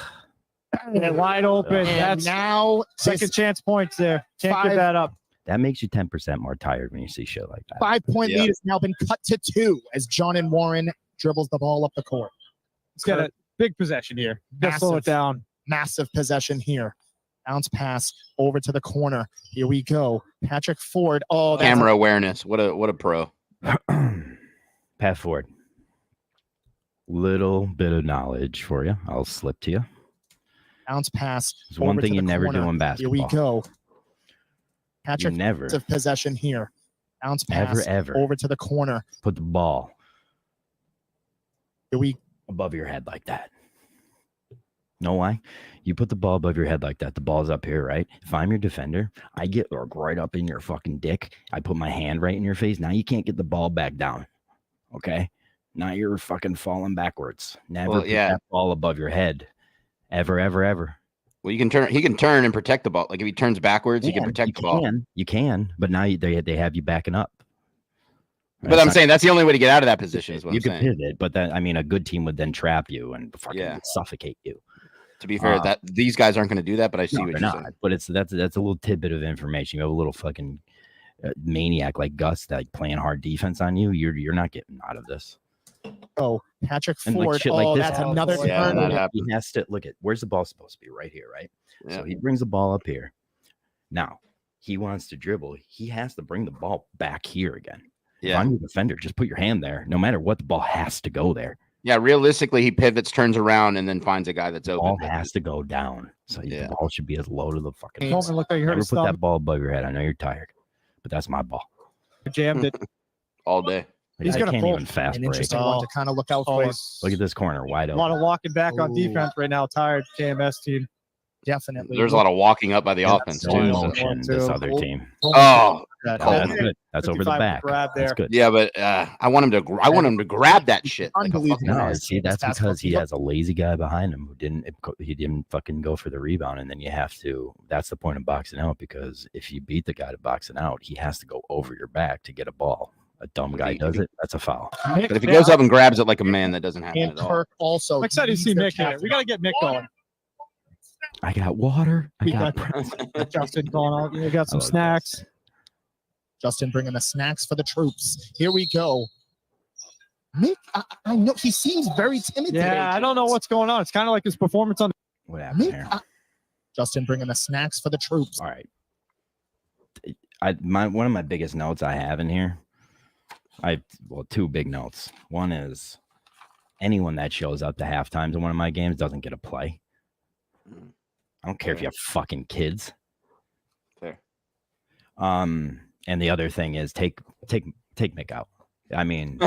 Wide open. and That's now second chance points there. Can't give that up. That makes you 10% more tired when you see shit like that. 5-point lead has now been cut to 2 as John and Warren dribbles the ball up the court. He's got a big possession here. Just slow it down. Massive possession here. Bounce pass over to the corner. Here we go. Patrick Ford. Oh, camera awareness. What a pro. Pat Ford. Little bit of knowledge for you. I'll slip to you. Bounce pass. There's one thing you never do in basketball. Here we go. Patrick never possession here. Bounce pass ever over to the corner. Put the ball Here we above your head like that. Know why? You put the ball above your head like that. The ball's up here, right? If I'm your defender, I get right up in your fucking dick. I put my hand right in your face. Now you can't get the ball back down. Okay? Now you're fucking falling backwards. Never put that ball above your head. Ever, ever, ever. Well, you can turn. He can turn and protect the ball. Like if he turns backwards, he can protect the ball. You can, but now they have you backing up. Right? But I'm saying that's the only way to get out of that position. Is what you I'm can saying. pivot, but that a good team would then trap you and fucking suffocate you. To be fair, that these guys aren't going to do that, but I see what you're saying. But that's a little tidbit of information. You have a little fucking maniac like Gus that playing hard defense on you. You're not getting out of this. Oh, Patrick And Ford. like shit like this that's happens. another turn. He has to look at where's the ball supposed to be? Right here, right? Yeah. So he brings the ball up here. Now he wants to dribble. He has to bring the ball back here again. Yeah. If I'm your defender, just put your hand there. No matter what, the ball has to go there. Yeah, realistically, he pivots, turns around, and then finds a guy that's The open. ball has to go down. So the ball should be as low to the fucking. Look like you heard Never put that ball above your head. I know you're tired, but that's my ball. Jammed it all day. He's I gonna can't pull even fast An break. interesting one to kind of look out for. Look at this corner, wide A open. lot of walking back on defense right now. Tired KMS team. Definitely. There's a lot of walking up by the offense No too. motion. This other team. Oh, That's Coleman. good. That's over the back. That's good. Yeah, but I want him to grab that shit. Like a fucking No, ass. see, that's because he has a lazy guy behind him he didn't fucking go for the rebound, and then you have to. That's the point of boxing out, because if you beat the guy to boxing out, he has to go over your back to get a ball. A dumb guy does it. That's a foul. But if he goes up and grabs it like a man, that doesn't happen And at all. Kirk also. I'm excited to see Mick here. We got to get Mick going. I got water. I We got Justin going out. We got some snacks. Justin bringing the snacks for the troops. Here we go. Mick, I know he seems very timid today. Yeah, I don't know what's going on. It's kind of like his performance on. What happened here? Justin bringing the snacks for the troops. All right. One of my biggest notes I have in here. Two big notes. One is anyone that shows up to halftime to one of my games doesn't get a play. I don't care if you have fucking kids. Fair. And the other thing is take Mick out. I mean,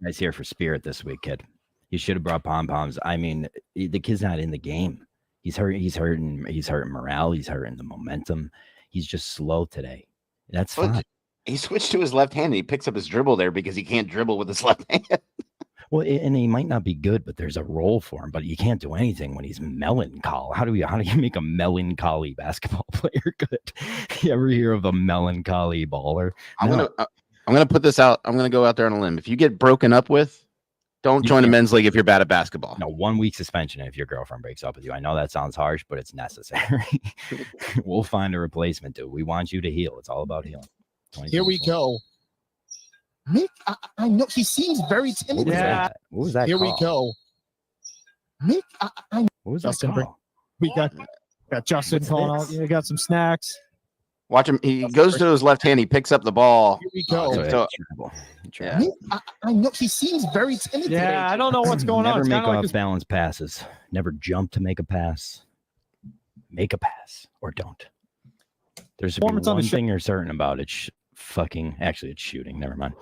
guy's here for spirit this week, kid. You should have brought pom-poms. I mean, the kid's not in the game. He's hurting morale. He's hurting the momentum. He's just slow today. That's fine. He switched to his left hand. And he picks up his dribble there because he can't dribble with his left hand. Well, and he might not be good, but there's a role for him. But you can't do anything when he's melancholy. How do you make a melancholy basketball player good? You ever hear of a melancholy baller? I'm gonna put this out. I'm gonna go out there on a limb. If you get broken up with, don't join the men's league if you're bad at basketball. No, 1 week suspension if your girlfriend breaks up with you. I know that sounds harsh, but it's necessary. We'll find a replacement, dude. We want you to heal. It's all about healing. Here we go. Mick, I know he seems very timid. What was that? Here we go. Mick, What was Justin that call? We got Justin calling out. We got some snacks. Watch him. He goes to his left hand. He picks up the ball. Here we go. Yeah. Mick, I know he seems very timid. Yeah, I don't know what's going on. Never It's make kind of like off his balance passes. Never jump to make a pass. Make a pass or don't. There's one thing you're certain about. It's shooting. Never mind.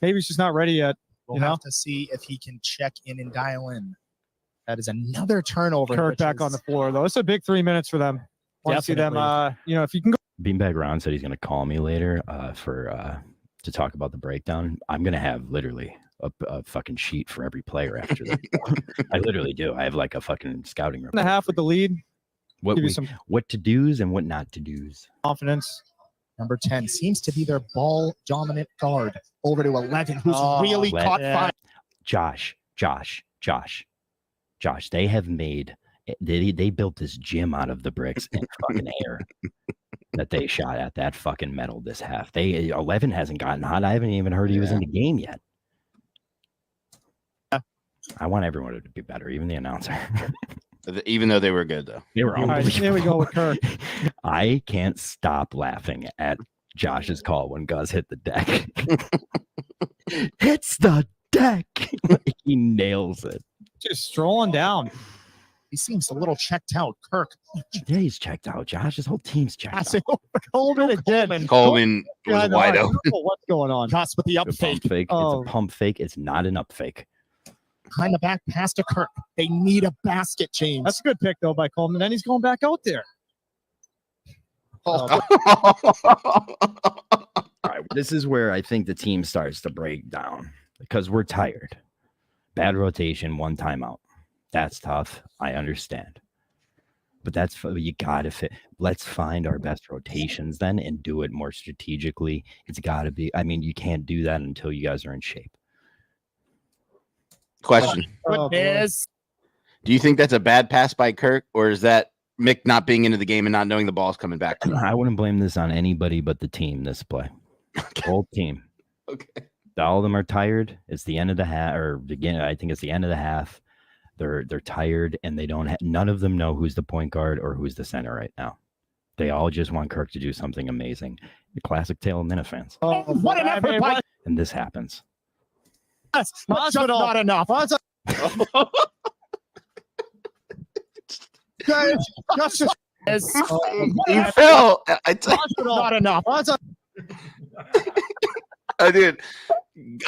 maybe he's just not ready yet. We'll have to see if he can check in and dial in. That is another turnover. Kirk back on the floor, though. It's a big 3 minutes for them. Want to see them, if you can go. Beanbag Ron said he's going to call me later to talk about the breakdown. I'm going to have literally a fucking sheet for every player after that. I literally do. I have like a fucking scouting report. And a half with the lead. What to do's and what not to do's. Confidence. Number 10 seems to be their ball dominant guard. Over to 11, who's really caught fire. Josh. They have made. They built this gym out of the bricks and fucking air that they shot at that fucking metal this half. 11 hasn't gotten hot. I haven't even heard he was in the game yet. I want everyone to be better, even the announcer. Even though they were good, though. They were unbelievable. Right, there we go with Kirk. I can't stop laughing at Josh's call when Gus hit the deck. Hits the deck. He nails it. Just strolling down. He seems a little checked out. Kirk. Yeah, he's checked out. Josh, his whole team's checked out. Coleman again. Coleman was wide open. What's going on? Gus with the up fake. It's a pump fake. It's not an up fake. Behind the back pass to Kirk. They need a basket change. That's a good pick, though, by Coleman. Then he's going back out there. All right, this is where I think the team starts to break down because we're tired. Bad rotation, one timeout. That's tough. I understand. But you got to fit. Let's find our best rotations then and do it more strategically. It's got to be. I mean, you can't do that until you guys are in shape. Question. Do you think that's a bad pass by Kirk, or is that Mick not being into the game and not knowing the ball's coming back to him? I wouldn't blame this on anybody but the team, this play. Whole team. Okay. All of them are tired. It's the end of the half, or again, I think it's the end of the half. They're tired, and they don't. None of them know who's the point guard or who's the center right now. They all just want Kirk to do something amazing. The classic tale of Minifans. What an effort by... And this happens. That's not enough. He fell. Not enough. Dude,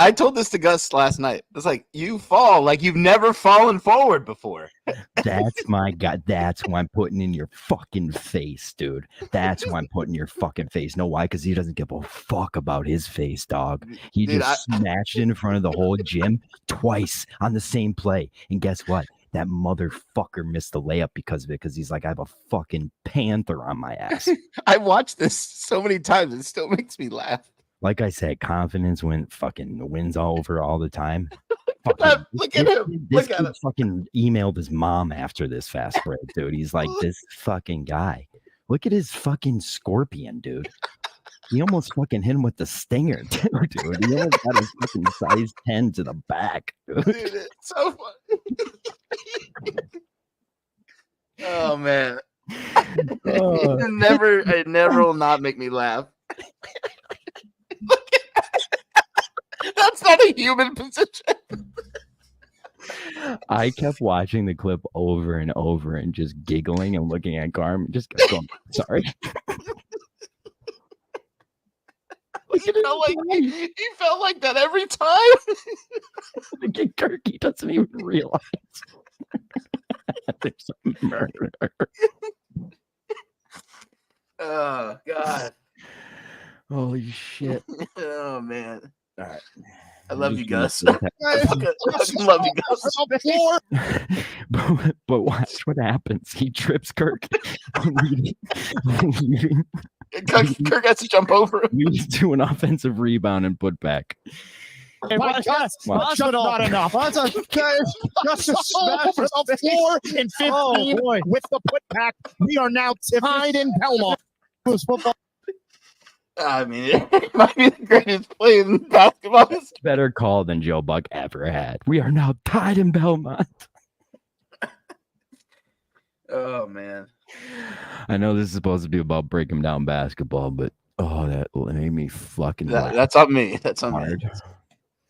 I told this to Gus last night. It's like, you fall like you've never fallen forward before. That's my God. That's why I'm putting in your fucking face, dude. That's why I'm putting in your fucking face. Know why? Because he doesn't give a fuck about his face, dog. He just snatched it in front of the whole gym twice on the same play. And guess what? That motherfucker missed the layup because of it, because he's like, I have a fucking panther on my ass. I watched this so many times. It still makes me laugh. Like I said, confidence wins all over all the time. Look at him. Look at him. Fucking emailed his mom after this fast break, dude. He's like, this fucking guy. Look at his fucking scorpion, dude. He almost fucking hit him with the stinger, too, dude. He almost got his fucking size 10 to the back, dude. Dude, it's so funny. Oh, man. It never will not make me laugh. That's not a human position. I kept watching the clip over and over and just giggling and looking at Garm. Just going, sorry. He felt like that every time. Kirk, he doesn't even realize there's a murder. Oh, God. Holy shit. Oh, man. All right. I love you, Gus. I fucking love you, Gus. But watch what happens. He trips Kirk. Kirk has to jump over him. Leads to an offensive rebound and put back. Hey, not enough. Just a smash of 4 and 15 with the putback. We are now tied in Belmont. I mean, it might be the greatest play in basketball. Better call than Joe Buck ever had. We are now tied in Belmont. Oh, man. I know this is supposed to be about breaking down basketball, but that made me fucking that's on me. That's on me.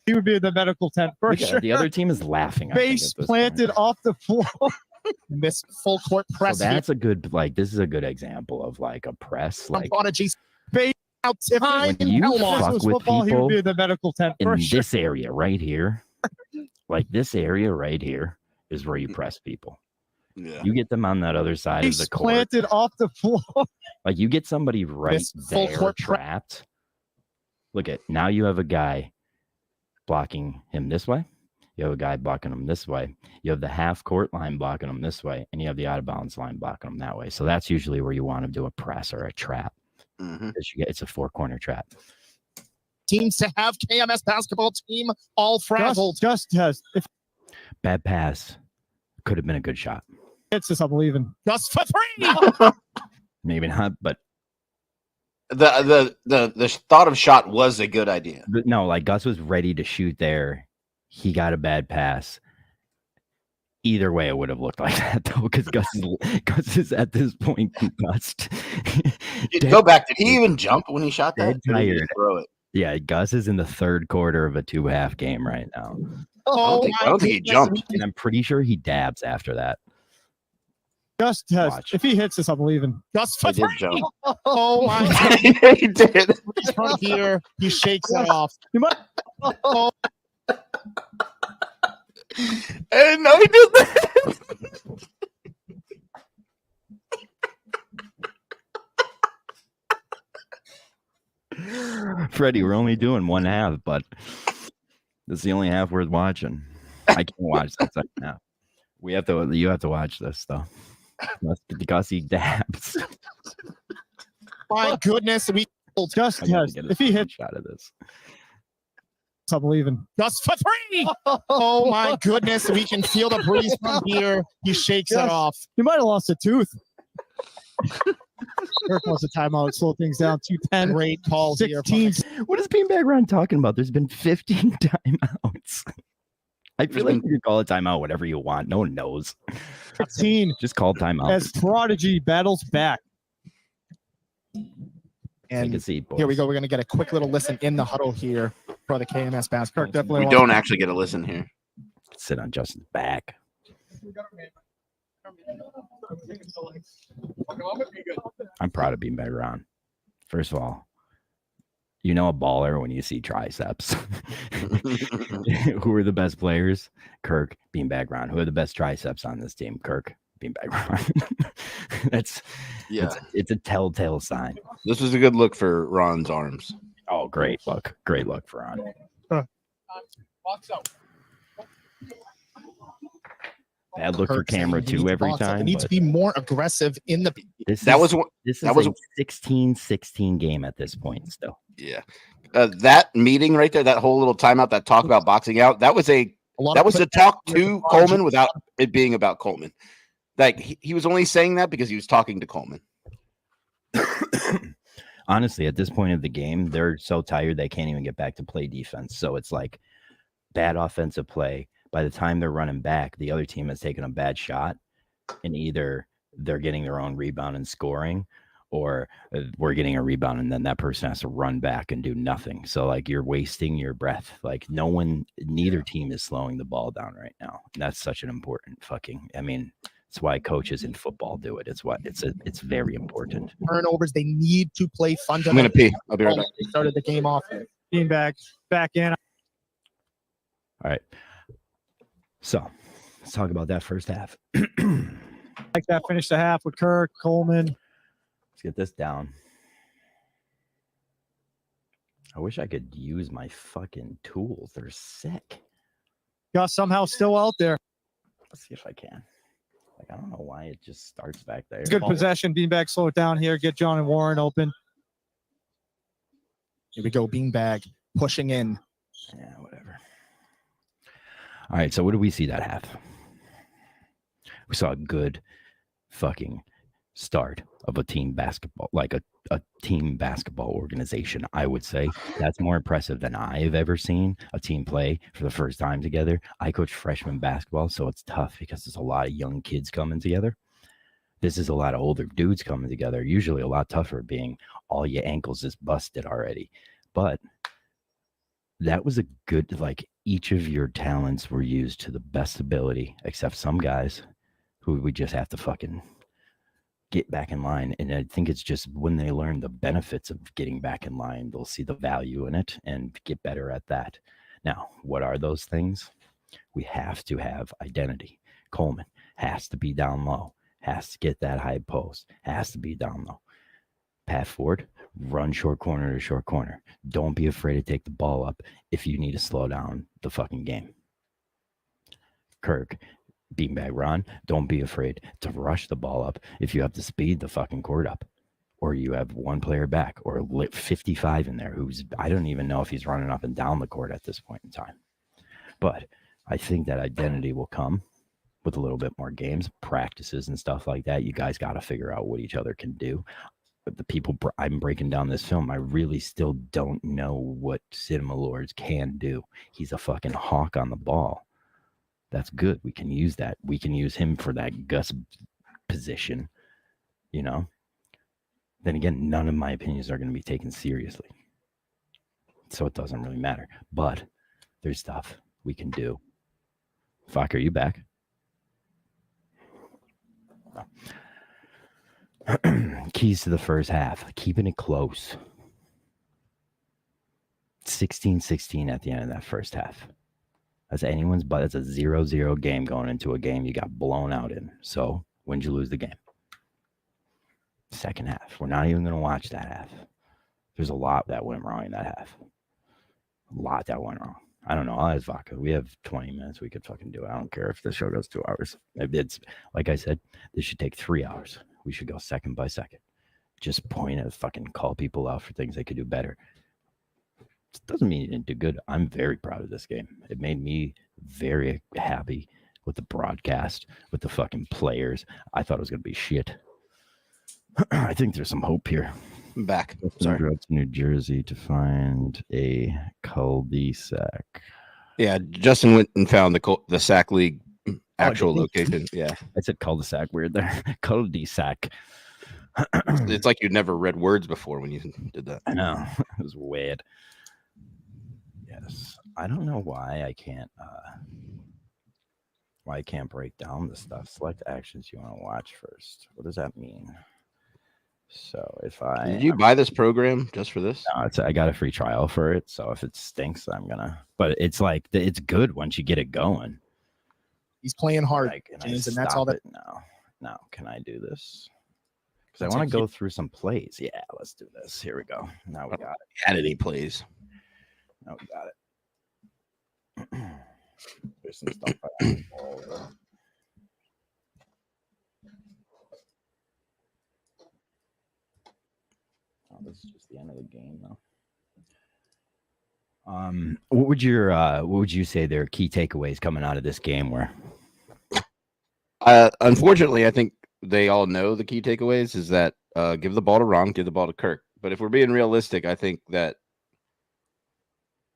He would be in the medical tent for sure. The other team is laughing. Face planted off the floor. Miss full court press. So that's a good, this is a good example of like a press. Like Prodigy face When you fuck with football, he people would be in the medical tent in for sure. this area right here, like this area right here is where you press people. Yeah. You get them on that other side of the He's court. planted off the floor. Like you get somebody right This full there court trapped. Look at now you have a guy blocking him this way. You have a guy blocking him this way. You have the half court line blocking him this way, and you have the out of bounds line blocking him that way. So that's usually where you want to do a press or a trap. Mm-hmm. It's a 4-corner trap. Teams to have KMS basketball team all frazzled. Just has if Bad pass. Could have been a good shot. hits this, I'm leaving. Just for 3. Maybe not, but The thought of shot was a good idea. no, like Gus was ready to shoot there. He got a bad pass. Either way, it would have looked like that though, because Gus is at this point concussed. Go back. Did he even jump when he shot that? Dead tired. Throw it. Yeah, Gus is in the third quarter of a 2-half game right now. I don't think he jumped. And I'm pretty sure he dabs after that. Just has Watch. if he hits this, I'm leaving. Just for He did 3. jump. Oh my God. He did. From here, he shakes it off. You might Oh, I didn't know he did that. Freddie, we're only doing 1 half, but this is the only half worth watching. I can't watch that second half. You have to watch this though. Because he dabs. my goodness. We just I gotta has get a if he hits, shot of this. I'm leaving. just for 3. Oh my goodness. We can feel the breeze from here. He shakes it Yes. off. You might have lost a tooth. Kirk wants a timeout, slow things down. 2:10. Great calls here. 16. What is Beanbag Ron talking about? There's been 15 timeouts. I feel like you can call a timeout whatever you want. No one knows. 16 Just call timeout. as Prodigy battles back. Take And a seat, boys. here we go. We're going to get a quick little listen in the huddle here for the KMS basketball. Kirk definitely We don't actually get a listen here. Sit on Justin's back. I'm proud of Beanbag Ron. First of all, you know a baller when you see triceps. Who are the best players? Kirk, Beanbag Ron. Who are the best triceps on this team? Kirk, Beanbag Ron. It's a telltale sign. This was a good look for Ron's arms. Oh, great look. Great look for Ron. Bad look for Kirk saying camera he too needs every box up. time. He needs to but be more aggressive in the. This That is, was this that is was a 16-16 game at this point still. yeah. That meeting right there, that whole little timeout, that talk about boxing out, that was a lot that of was a quick talk with the to Prodigy. Coleman without it being about Coleman. Like he was only saying that because he was talking to Coleman. Honestly, at this point of the game, they're so tired they can't even get back to play defense. So it's like bad offensive play. By the time they're running back, the other team has taken a bad shot, and either they're getting their own rebound and scoring, or we're getting a rebound and then that person has to run back and do nothing. So like you're wasting your breath. Like neither team is slowing the ball down right now. And that's such an important it's why coaches in football do it. It's very important. Turnovers. They need to play I'm fundamental. gonna pee. I'll be right back. They started the game off. Beanbag back in. All right. So let's talk about that first half. Like that, finish the half with Kirk, Coleman. Let's get this down. I wish I could use my fucking tools. They're sick. Gus somehow still out there. Let's see if I can. Like, I don't know why it just starts back there. It's good possession. Beanbag, slow it down here. Get John and Warren open. Here we go. Beanbag pushing in. Yeah, whatever. All right, so what did we see that half? We saw a good fucking start of a team basketball, like a team basketball organization, I would say. That's more impressive than I've ever seen a team play for the first time together. I coach freshman basketball, so it's tough because there's a lot of young kids coming together. This is a lot of older dudes coming together, usually a lot tougher, being all your ankles is busted already. But that was a good, like, each of your talents were used to the best ability, except some guys who we just have to fucking get back in line. And I think it's just when they learn the benefits of getting back in line, they'll see the value in it and get better at that. Now, what are those things? We have to have identity. Coleman has to be down low, has to get that high post, has to be down low. Pat Ford, run short corner to short corner. Don't be afraid to take the ball up if you need to slow down the fucking game. Kirk, beanbag Ron, don't be afraid to rush the ball up if you have to speed the fucking court up. Or you have one player back or 55 in there who's, I don't even know if he's running up and down the court at this point in time. But I think that identity will come with a little bit more games, practices and stuff like that. You guys got to figure out what each other can do. But the people I'm breaking down this film, I really still don't know what Cinema Lords can do. He's a fucking hawk on the ball. That's good. We can use that. We can use him for that Gus position, you know? Then again, none of my opinions are going to be taken seriously. So it doesn't really matter. But there's stuff we can do. Fuck, are you back? No. Keys to the first half. Keeping it close. 16-16 at the end of that first half. That's anyone's, but it's a 0-0 game going into a game you got blown out in. So when'd you lose the game? Second half. We're not even going to watch that half. There's a lot that went wrong in that half. A lot that went wrong. I don't know. I'll ask Vodka. We have 20 minutes. We could fucking do it. I don't care if the show goes 2 hours. It's like I said, this should take 3 hours. We should go second by second. Just point at fucking call people out for things they could do better. It doesn't mean you didn't do good. I'm very proud of this game. It made me very happy with the broadcast, with the fucking players. I thought it was going to be shit. I think there's some hope here. I'm back. Sorry. Drove to New Jersey to find a cul-de-sac. Yeah, Justin went and found the Sac League actual location. Yeah. I said cul-de-sac weird there. Cul-de-sac. It's like you'd never read words before when you did that. I know. It was weird. Yes. I don't know why I can't break down this stuff. Select actions you want to watch first. What does that mean? So if Did you buy this program just for this? No, I got a free trial for it. So if it stinks, I'm gonna. But it's like it's good once you get it going. He's playing hard, like, James, and that's all that. No. Can I do this? Because I want to go through some plays. Yeah, let's do this. Here we go. Now we got it. Had any plays? Now we got it. There's some stuff I have all over. Oh, this is just the end of the game, though. What would you say their key takeaways coming out of this game were? Unfortunately, I think they all know the key takeaways is that give the ball to Ron, give the ball to Kirk. But if we're being realistic, I think that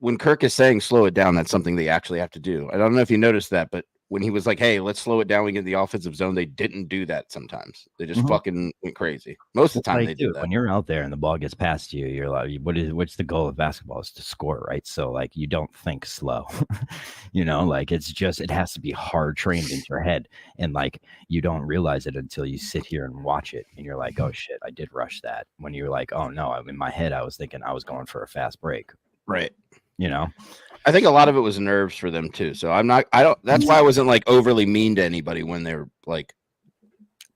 when Kirk is saying slow it down, that's something they actually have to do. I don't know if you noticed that, but when he was like, hey, let's slow it down, we get the offensive zone, they didn't do that sometimes. They just fucking went crazy. Most of the time they do that. When you're out there and the ball gets past you, you're like, what's the goal of basketball is to score, right? So like you don't think slow. You know, like it's just it has to be hard trained into your head. And like you don't realize it until you sit here and watch it and you're like, oh shit, I did rush that. When you're like, oh no, in my head I was thinking I was going for a fast break. Right. You know? I think a lot of it was nerves for them too. So that's why I wasn't like overly mean to anybody when they were like.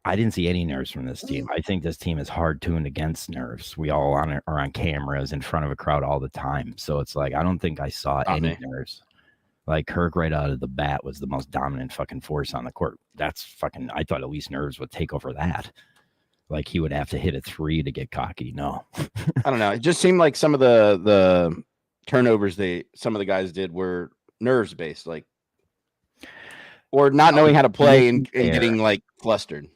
I didn't see any nerves from this team. I think this team is hard tuned against nerves. We all are on cameras in front of a crowd all the time. So it's like, I don't think I saw any nerves. Like Kirk right out of the bat was the most dominant fucking force on the court. That's fucking, I thought at least nerves would take over that. Like he would have to hit a 3 to get cocky. No. I don't know. It just seemed like some of the turnovers some of the guys did were nerves based, like or not knowing how to play and getting like flustered.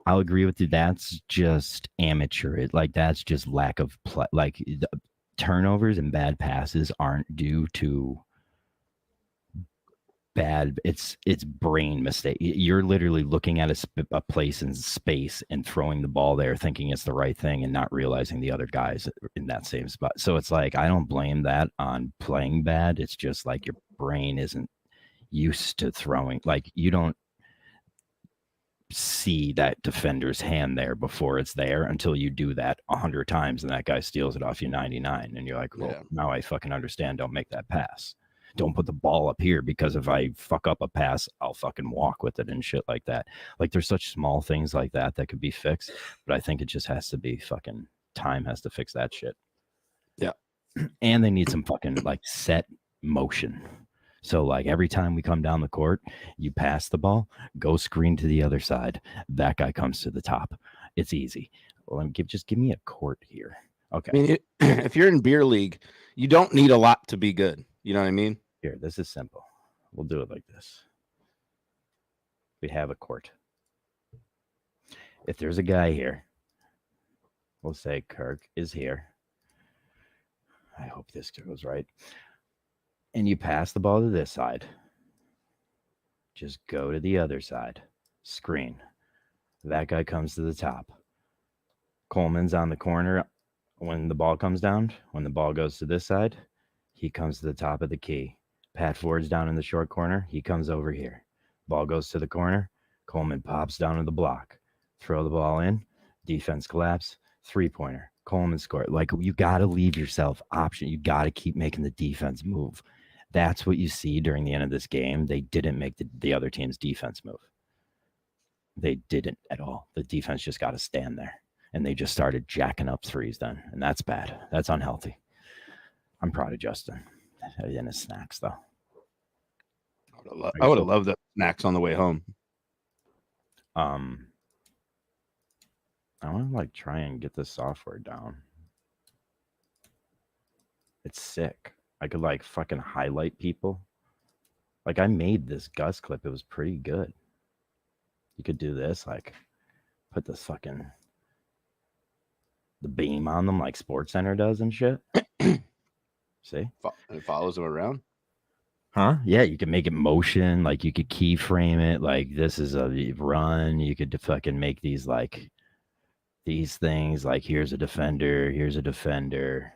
I'll agree with you. That's just amateur. That's just lack of play. Like the turnovers and bad passes aren't due to bad. It's brain mistake. You're literally looking at a place in space and throwing the ball there, thinking it's the right thing and not realizing the other guys in that same spot. So it's like, I don't blame that on playing bad. It's just like your brain isn't used to throwing. Like you don't see that defender's hand there before it's there until you do that 100 times and that guy steals it off you 99. And you're like, well, now I fucking understand. Don't make that pass. Don't put the ball up here because if I fuck up a pass, I'll fucking walk with it and shit like that. Like there's such small things like that could be fixed, but I think it just has to be fucking time has to fix that shit. Yeah. And they need some fucking like set motion. So like every time we come down the court, you pass the ball, go screen to the other side. That guy comes to the top. It's easy. Well, just give me a court here. Okay. I mean, if you're in beer league, you don't need a lot to be good. You know what I mean? Here, this is simple. We'll do it like this. We have a court. If there's a guy here, we'll say Kirk is here. I hope this goes right. And you pass the ball to this side. Just go to the other side. Screen. That guy comes to the top. Coleman's on the corner when the ball comes down. When the ball goes to this side, he comes to the top of the key. Pat Ford's down in the short corner. He comes over here. Ball goes to the corner. Coleman pops down to the block. Throw the ball in. Defense collapse. 3-pointer. Coleman scored. Like, you got to leave yourself option. You got to keep making the defense move. That's what you see during the end of this game. They didn't make the other team's defense move. They didn't at all. The defense just got to stand there. And they just started jacking up threes then. And that's bad. That's unhealthy. I'm proud of Justin. And his snacks, though. I would have loved the snacks on the way home. I want to like try and get this software down. It's sick. I could like fucking highlight people. Like I made this Gus clip. It was pretty good. You could do this, like put this fucking the beam on them like Sports Center does and shit. See? It follows them around. Huh? Yeah, you can make it motion. Like you could keyframe it. Like this is a run. You could fucking make these like these things. Like here's a defender. Here's a defender.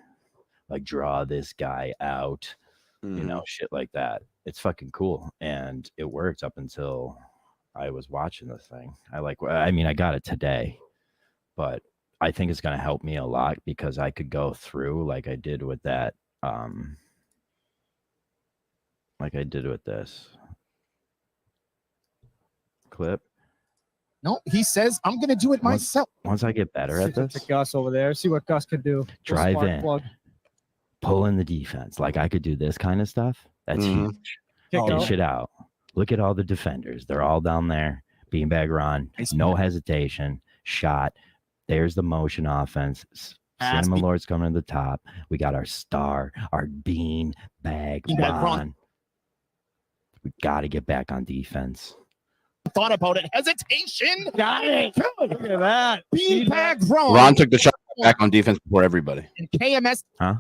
Like draw this guy out. You know, shit like that. It's fucking cool, and it worked up until I was watching this thing. I got it today, but I think it's going to help me a lot because I could go through like I did with that. Like I did with this clip. No, he says I'm going to do it myself. Once I get better at this, Gus over there. See what Gus can do. Drive in, pull in the defense. Like I could do this kind of stuff. That's huge. Dish it out. Look at all the defenders. They're all down there. Beanbag run. No hesitation. Shot. There's the motion offense. Cinnamon Lord's coming to the top. We got our star, our bean bag run. We got to get back on defense. Thought about it. Hesitation. Got it. Look at that. Beanbag run. Ron took the shot back on defense before everybody. And KMS. Huh?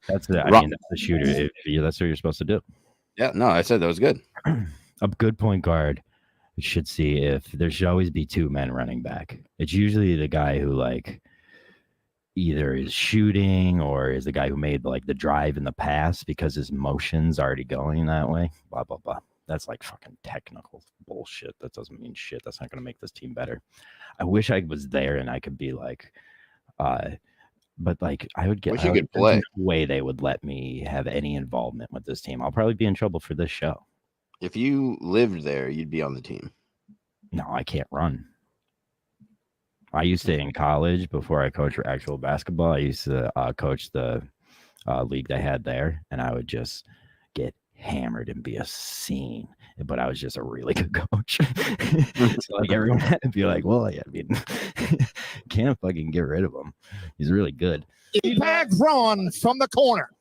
That's it. I mean, that's the shooter. That's what you're supposed to do. Yeah, no, I said that was good. A good point guard should see if there should always be two men running back. It's usually the guy who like either is shooting or is the guy who made like the drive in the pass because his motion's already going that way. Blah, blah, blah. That's like fucking technical bullshit. That doesn't mean shit. That's not going to make this team better. I wish I was there and I could be like, but like I would get you could play. No way they would let me have any involvement with this team. I'll probably be in trouble for this show. If you lived there, you'd be on the team. No, I can't run. I used to in college before I coached actual basketball. I used to coach the league they had there, and I would just get hammered and be a scene. But I was just a really good coach. So like everyone had to be like, well, I mean, can't fucking get rid of him. He's really good. Beanbag run from the corner.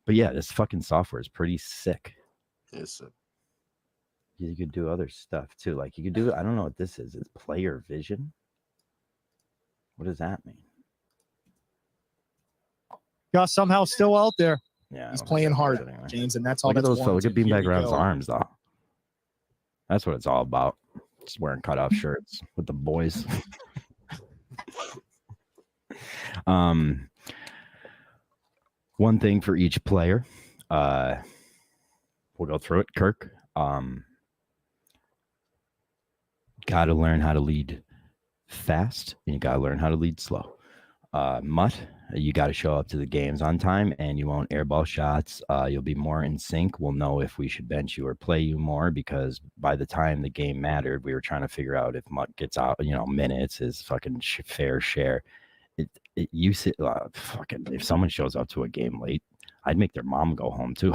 But yeah, this fucking software is pretty sick. Yes. You could do other stuff too. Like you could do, I don't know what this is. It's player vision. What does that mean? Gus somehow still out there. Yeah, he's playing hard, anyway. James, and that's all. Look at those. Look at Beanbag Round's arms, though. That's what it's all about. Just wearing cutoff shirts with the boys. One thing for each player. We'll go through it. Kirk. God, got to learn how to lead fast, and you got to learn how to lead slow. Mutt, you got to show up to the games on time, and you won't airball shots. You'll be more in sync. We'll know if we should bench you or play you more, because by the time the game mattered, we were trying to figure out if Mutt gets out, minutes, his fucking fair share. You sit fucking, if someone shows up to a game late, I'd make their mom go home too.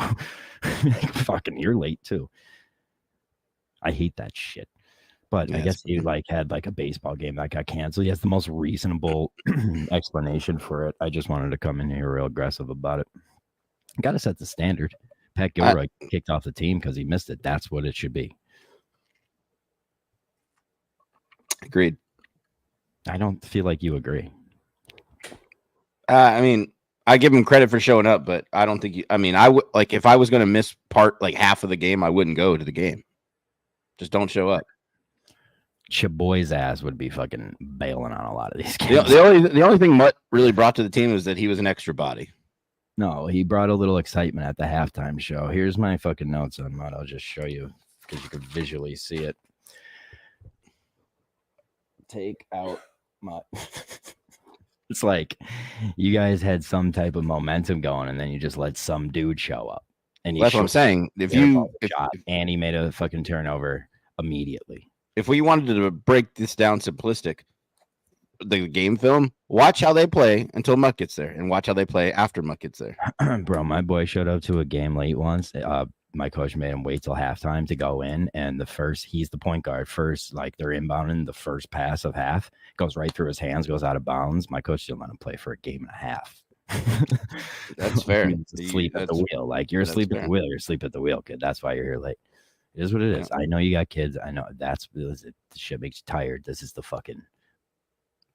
Fucking, you're late too. I hate that shit. But I guess he had a baseball game that got canceled. He has the most reasonable explanation for it. I just wanted to come in here real aggressive about it. Got to set the standard. Pat Gilroy kicked off the team because he missed it. That's what it should be. Agreed. I don't feel like you agree. I mean, I give him credit for showing up, but I don't think I would, if I was going to miss half of the game, I wouldn't go to the game. Just don't show up. Chaboy's ass would be fucking bailing on a lot of these games. The only thing Mutt really brought to the team was that he was an extra body. No, he brought a little excitement at the halftime show. Here's my fucking notes on Mutt. I'll just show you because you can visually see it. Take out Mutt. It's like you guys had some type of momentum going, and then you just let some dude show up. And that's what I'm saying. If Annie made a fucking turnover immediately. If we wanted to break this down simplistic, the game film, watch how they play until Mutt gets there, and watch how they play after Mutt gets there. Bro, my boy showed up to a game late once. My coach made him wait till halftime to go in, and he's the point guard. First, they're inbounding, the first pass of half goes right through his hands, goes out of bounds. My coach didn't let him play for a game and a half. That's fair. Sleep at the wheel. You're asleep at the wheel. You're asleep at the wheel, kid. That's why you're here late. It is what it is. I know you got kids. I know the shit makes you tired. This is the fucking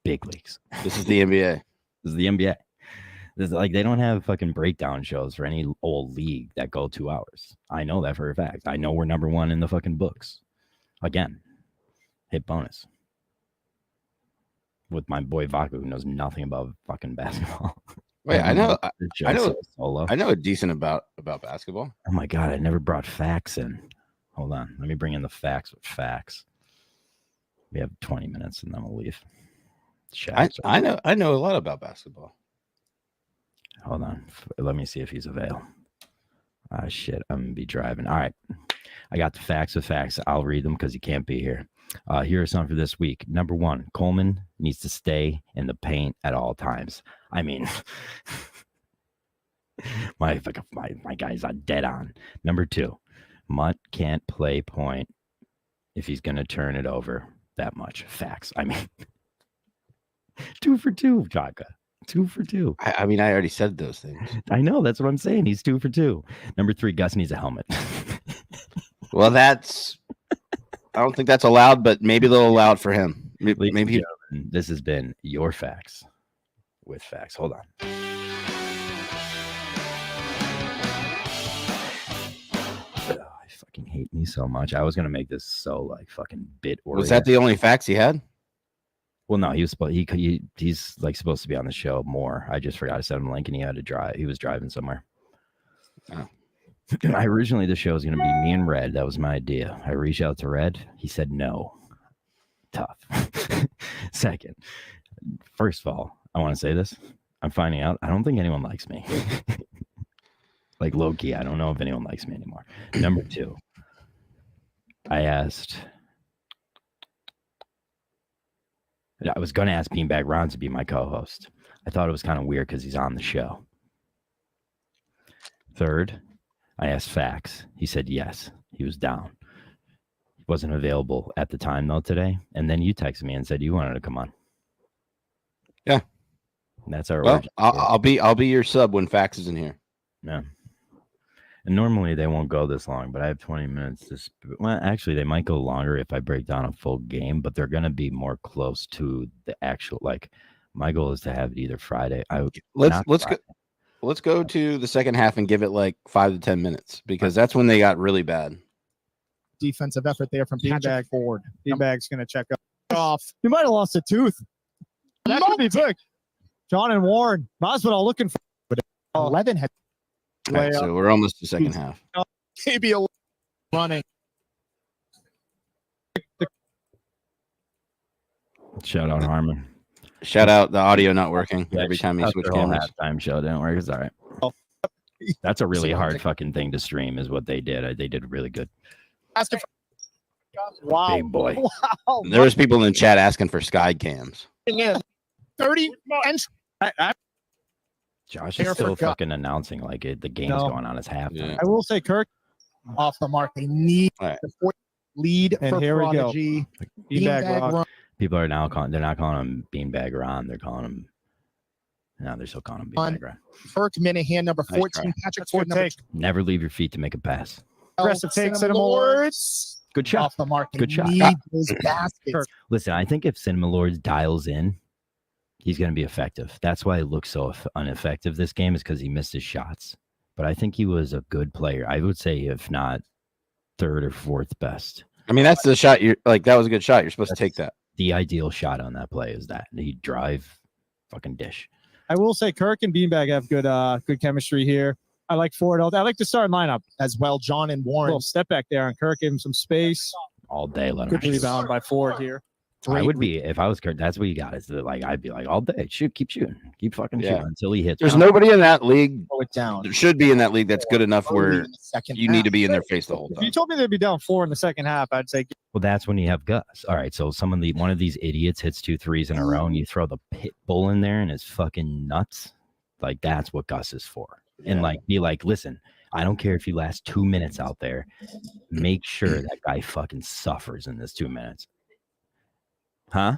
big leagues. This is the NBA. This is the NBA. This is they don't have fucking breakdown shows for any old league that go 2 hours. I know that for a fact. I know we're number 1 in the fucking books. Again, hit bonus. With my boy Vaku, who knows nothing about fucking basketball. Wait, I know a decent about basketball. Oh my god, I never brought facts in. Hold on, let me bring in the facts with facts. We have 20 minutes and then we'll leave. I know a lot about basketball. Hold on, let me see if he's available. Ah, shit, I'm gonna be driving. All right, I got the facts with facts. I'll read them because he can't be here. Here are some for this week. Number 1, Coleman needs to stay in the paint at all times. I mean, my guy's dead on. Number 2, Mutt can't play point if he's going to turn it over that much. Facts. I mean, 2 for 2, Jaka. 2 for 2. I mean, I already said those things. I know. That's what I'm saying. He's 2 for 2. Number 3, Gus needs a helmet. Well, I don't think that's allowed, but maybe a little allowed for him. Maybe this has been your facts with facts. Hold on. I fucking hate me so much. I was gonna make this so fucking bit. Was that the only facts he had? Well, no, he was he's supposed to be on the show more. I just forgot to send him a link, and he had to drive. He was driving somewhere. Oh. Originally, the show was going to be me and Red. That was my idea. I reached out to Red. He said no. Tough. Second, first of all, I want to say this. I'm finding out I don't think anyone likes me. Low key, I don't know if anyone likes me anymore. Number 2, I was going to ask Beanbag Ron to be my co-host. I thought it was kind of weird because he's on the show. Third, I asked Fax. He said yes. He was down. He wasn't available at the time though today. And then you texted me and said you wanted to come on. Yeah. And that's our. Well, I'll be your sub when Fax is in here. Yeah. And normally they won't go this long, but I have 20 minutes. Well, actually, they might go longer if I break down a full game, but they're going to be more close to the actual. My goal is to have it either Friday. Let's go to the second half and give it 5 to 10 minutes because that's when they got really bad. Defensive effort there from Beanbag Ford. Beanbag's going to check off. He might have lost a tooth. That could be big. John and Warren. Masvidal looking for 11 had. Right, so we're almost to second half. Maybe a running. Shout out Harmon. Shout out the audio not working Yeah, every time you that's switch their whole cameras. halftime show didn't work. It's all right. Oh. That's a really hard fucking thing to stream, is what they did. They did really good. Wow. Big boy. Wow. There was people in the chat asking for sky cams. In 30 and Josh Fair is still for Gus. fucking announcing like the game's No. going on as halftime. Yeah. I will say, Kirk, off the mark. They need All right. the fourth lead And for here we go. Prodigy. beanbag Beanbag rock. run. People are now calling. They're not calling him Beanbag Ron. They're calling him. No, they're still calling him Beanbag Ron. Kirk Minahan, number Nice 14. try. Patrick Four Ford, number take. Never leave your feet to make a pass. 12. Aggressive take, Cinema Cinema Lords. Good shot. Off the mark. They Good shot. need those baskets. Kirk. Listen, I think if Cinema Lords dials in, he's going to be effective. That's why it looks so ineffective this game, is because he missed his shots. But I think he was a good player. I would say, if not third or fourth best. I mean, that's the shot. You're like, that was a good shot. You're supposed to take that. The ideal shot on that play is that he'd drive, fucking dish. I will say, Kirk and Beanbag have good chemistry here. I like Ford. I like the starting lineup. As well, John and Warren. Little step back there, and Kirk gave him some space. All day, let him Good shoot. rebound by Ford here. I would be, if I was Kurt. That's what you got. Is that, like, I'd be like, all day, shoot, keep shooting, keep fucking Yeah. shooting until he hits. There's down. nobody in that league. Throw it down. There should be in that league that's good enough Early where in the second you half. need to be in their face the whole If you time. told me they'd be down 4 in the second half, I'd say Well, that's when you have Gus. All right, so one of these idiots hits 2 threes in a row, and you throw the pit bull in there and it's fucking nuts. Like, that's what Gus is for. And like, be like, listen, I don't care if he lasts 2 minutes out there. Make sure that guy fucking suffers in this 2 minutes. Huh?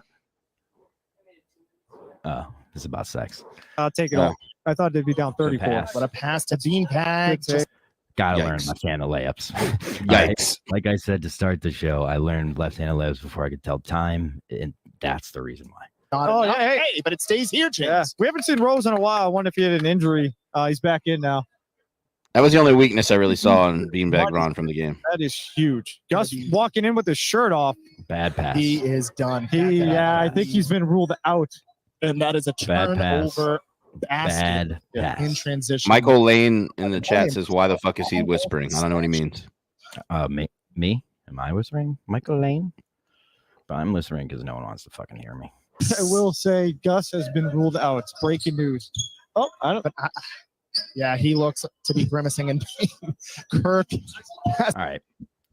Oh, this is about sex. I'll take it Oh. off. I thought they'd be down 34. pass. What a pass to Beanbag. Good Just Gotta learn Yikes. left-handed layups. All right, Yikes. like I said to start the show, I learned left-handed layups before I could tell time, and that's the reason why. not Oh, enough. yeah, hey. Hey, but it stays here, James. Yeah, we haven't seen Rose in a while. I wonder if he had an injury. He's back in now. That was the only weakness I really saw on Beanbag Ron from the game. That is huge. Gus walking in with his shirt off. Bad pass. He is done. Yeah, I think he's been ruled out. And that is a Bad pass. turnover basket Bad in pass. transition. Michael Lane in the chat says, "Why the fuck is he whispering?" I don't know what he means. Me? Am I whispering? Michael Lane? But I'm whispering because no one wants to fucking hear me. I will say Gus has been ruled out. It's breaking news. Oh, I don't. Yeah, he looks to be grimacing in pain. Kirk. All right.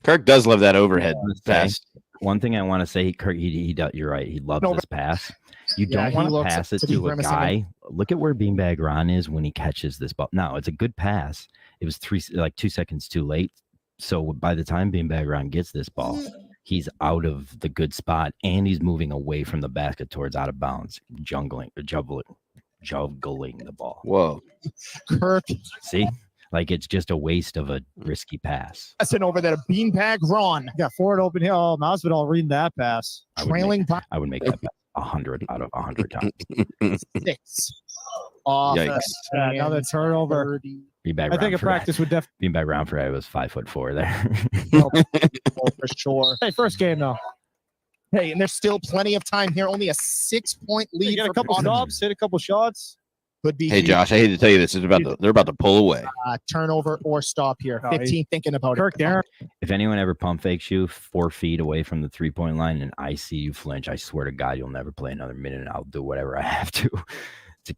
Kirk does love that overhead Let's pass. say, one thing I want to say, Kurt, he does. You're right. He loves this pass. You Yeah, don't he want to looks pass it to be to a grimacing guy. Look at where Beanbag Ron is when he catches this ball. No, it's a good pass. It was 2 seconds too late. So by the time Beanbag Ron gets this ball, he's out of the good spot and he's moving away from the basket towards out of bounds, juggling the ball. Whoa. Kirk See, like it's just a waste of a risky pass. passing over there. Beanbag Ron. Got Ford open here. Oh, Masvidal reading that pass. Trailing by I would make that bet 100 out of 100 times. 6. Off Yikes. Yeah, another turnover. 30. Beanbag I think Ron a for practice would definitely. Beanbag Ron for I was 5'4" there. For sure. Hey, first game though. Hey, and there's still plenty of time here. Only a 6-point You lead get a for couple Prodigy. stops, hit a couple shots. Could be Hey Josh, I hate to tell you this. They're about to pull away. turnover or stop here. No, 15 thinking about Kirk it. there. If anyone ever pump fakes you 4 feet away from the 3-point line and I see you flinch, I swear to God, you'll never play another minute and I'll do whatever I have to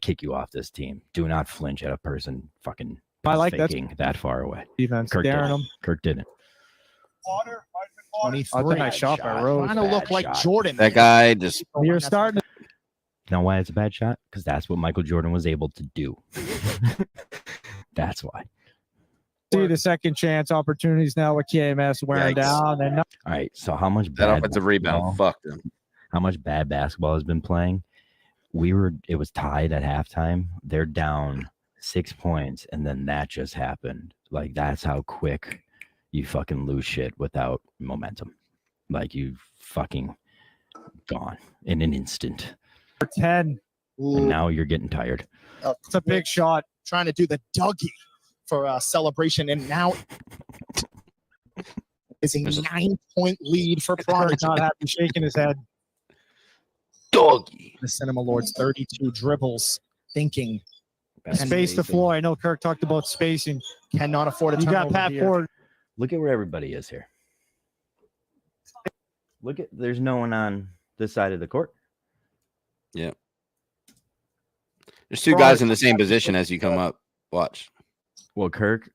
kick you off this team. Do not flinch at a person fucking I like that faking that far away. defense. Kirk Daring didn't. him. Kirk didn't. 23. That's a nice shot by Rose. Trying to look Bad like shot. Jordan. That guy just You're starting. You know why it's a bad shot? Because that's what Michael Jordan was able to do. That's why. See the second chance opportunities now with KMS wearing Yikes. down. And All right. So how much that bad offensive basketball- rebound fucked him. how much bad basketball has been playing? It was tied at halftime. They're down 6 points, and then that just happened. Like, that's how quick you fucking lose shit without momentum. Like, you fucking gone in an instant. 10. And now you're getting tired. It's a big shot. Trying to do the Dougie for a celebration, and now is a 9-point lead for Prodigy. Kirk not happy, shaking his head. Doggy. The Cinema Lords 32 dribbles, thinking Space the floor. I know Kirk talked about spacing. cannot afford a You got turnover Pat here. Ford. Look at where everybody is here. There's no one on this side of the court. Yeah. There's two guys in the same position as you come up. Watch. Well, Kirk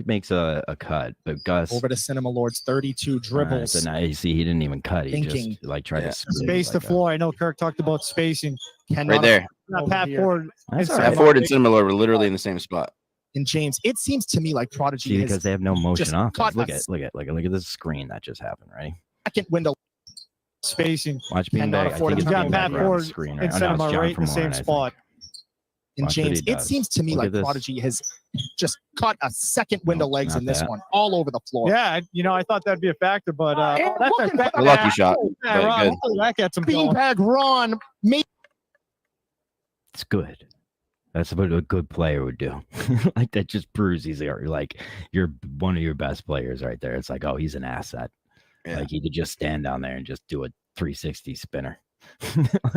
makes a cut, but Gus Over to Cinema Lord's 32 dribbles. So now you see he didn't even cut. He Thinking. just like tried to Space the floor. I know Kirk talked about spacing. Right there. Not Pat Ford. Pat Ford and Cinema Lord were literally in the same spot. And James, it seems to me like Prodigy because they have no motion off. Look at this screen that just happened, right? Second window spacing. Watch me back. He's got Pat Ford screen and Cinema right in the same spot. And James, it seems to me like Prodigy has just caught a second window legs in this one, all over the floor. Yeah, I thought that'd be a factor, but that's a lucky shot. Yeah, Ron, that gets him going. Beanbag Ron. It's good. That's what a good player would do. Like that just proves you're one of your best players right there. It's like, oh, he's an asset. Yeah. Like he could just stand down there and just do a 360 spinner.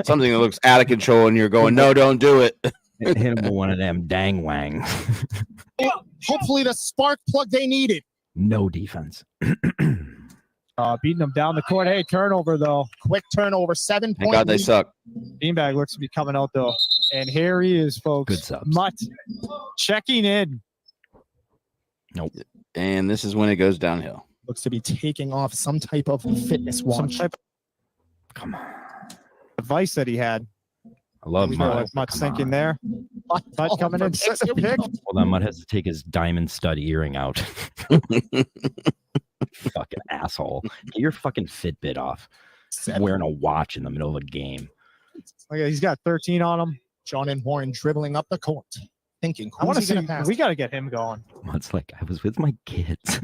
Something that looks out of control, and you're going, no, don't do it. Hit him with one of them dang wangs. Hopefully the spark plug they needed. No defense. Beating them down the court. Hey, turnover though. Quick turnover. 7 points. Thank God they suck. Beanbag looks to be coming out though. And here he is, folks. Good subs. Mutt checking in. Nope. And this is when it goes downhill. Looks to be taking off some type of fitness watch. Come on. Advice that he had. I love Mutt. Mutt's thinking there. Mutt coming in. Pick. Hold on, Mutt has to take his diamond stud earring out. Fucking asshole. Get your fucking Fitbit off. Wearing a watch in the middle of a game. He's got 13 on him. John and Warren dribbling up the court. Thinking, I want to see. We got to get him going. Mutt's like, I was with my kids.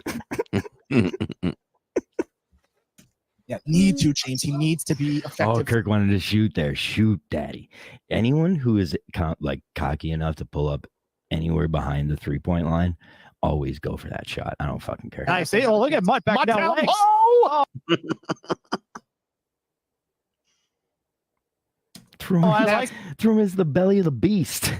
Yeah, need to, James. He needs to be effective. Oh, Kirk wanted to shoot there. Shoot, daddy. Anyone who is cocky enough to pull up anywhere behind the 3-point line, always go for that shot. I don't fucking care. Nice. See, oh, look at Mutt back down. Oh! Threw him as the belly of the beast.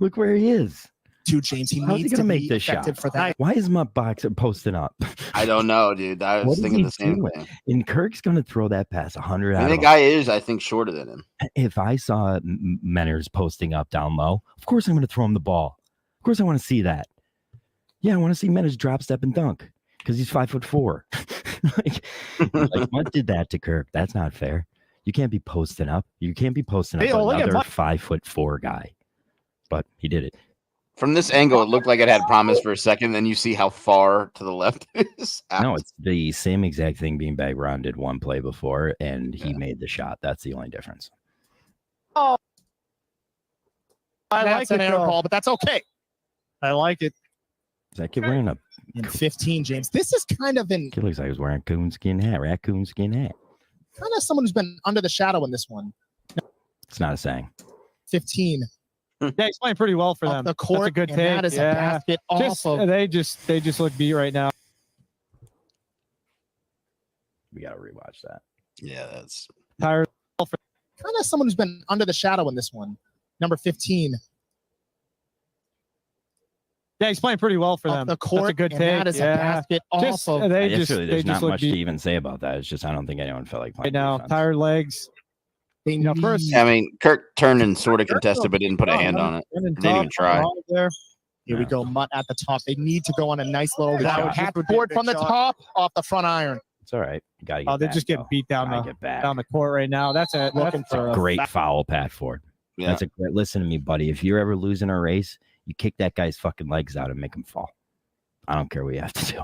Look where he is. To James, he How's needs he gonna to make be this effective shot for that. Why is Mutt Boxer posting up? I don't know, dude. I was thinking the same thing. And Kirk's gonna throw that pass 100 out. And the guy is, I think, shorter than him. If I saw Menners posting up down low, of course I'm gonna throw him the ball. Of course I want to see that. Yeah, I want to see Menners drop, step, and dunk because he's 5'4". like Mutt did that to Kirk. That's not fair. You can't be posting up. You can't be posting up another 5'4" guy. But he did it. From this angle, it looked like it had promise for a second. Then you see how far to the left it is. No, it's the same exact thing Beanbag Ron did one play before, and he made the shot. That's the only difference. Oh, that's an error call, but that's okay. I like it. Is that kid wearing a... In 15, James. This is kind of Kid looks like he was wearing a coonskin hat, raccoon skin hat. Kind of someone who's been under the shadow in this one. It's not a saying. 15. Yeah, he's playing pretty well for them. The court, that's a good and take. that is a basket They just look beat right now. We gotta rewatch that. Yeah, that's tired. Kind of someone who's been under the shadow in this one. Number 15. Yeah, he's playing pretty well for them. The court, that's a good and take. that is a basket There's not much to even say about that. It's just I don't think anyone felt like playing right now. Defense. Tired legs. First, I mean, Kirk turned and sort of contested, but didn't put a hand on it. Didn't even try. Here we go, Mutt at the top. They need to go on a nice little board from the top off the front iron. It's all right. You gotta get they're just getting beat down the court right now. That's a great foul, Pat Ford. Yeah. That's a great. Listen to me, buddy. If you're ever losing a race, you kick that guy's fucking legs out and make him fall. I don't care what you have to do.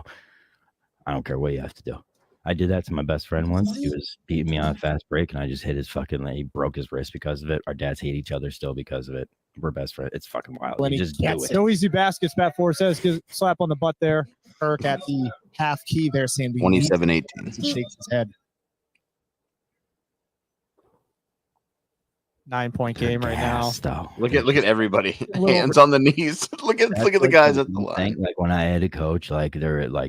I don't care what you have to do. I did that to my best friend once. He was beating me on a fast break, and I just hit his fucking leg. He broke his wrist because of it. Our dads hate each other still because of it. We're best friends. It's fucking wild. You just do it. No easy baskets, Pat Ford says. Slap on the butt there. Kirk at the half key there, saying 27-18. He shakes his head. 9-point game right now. Look at everybody. Hands on the knees. look at the guys at the line. Like when I had a coach, like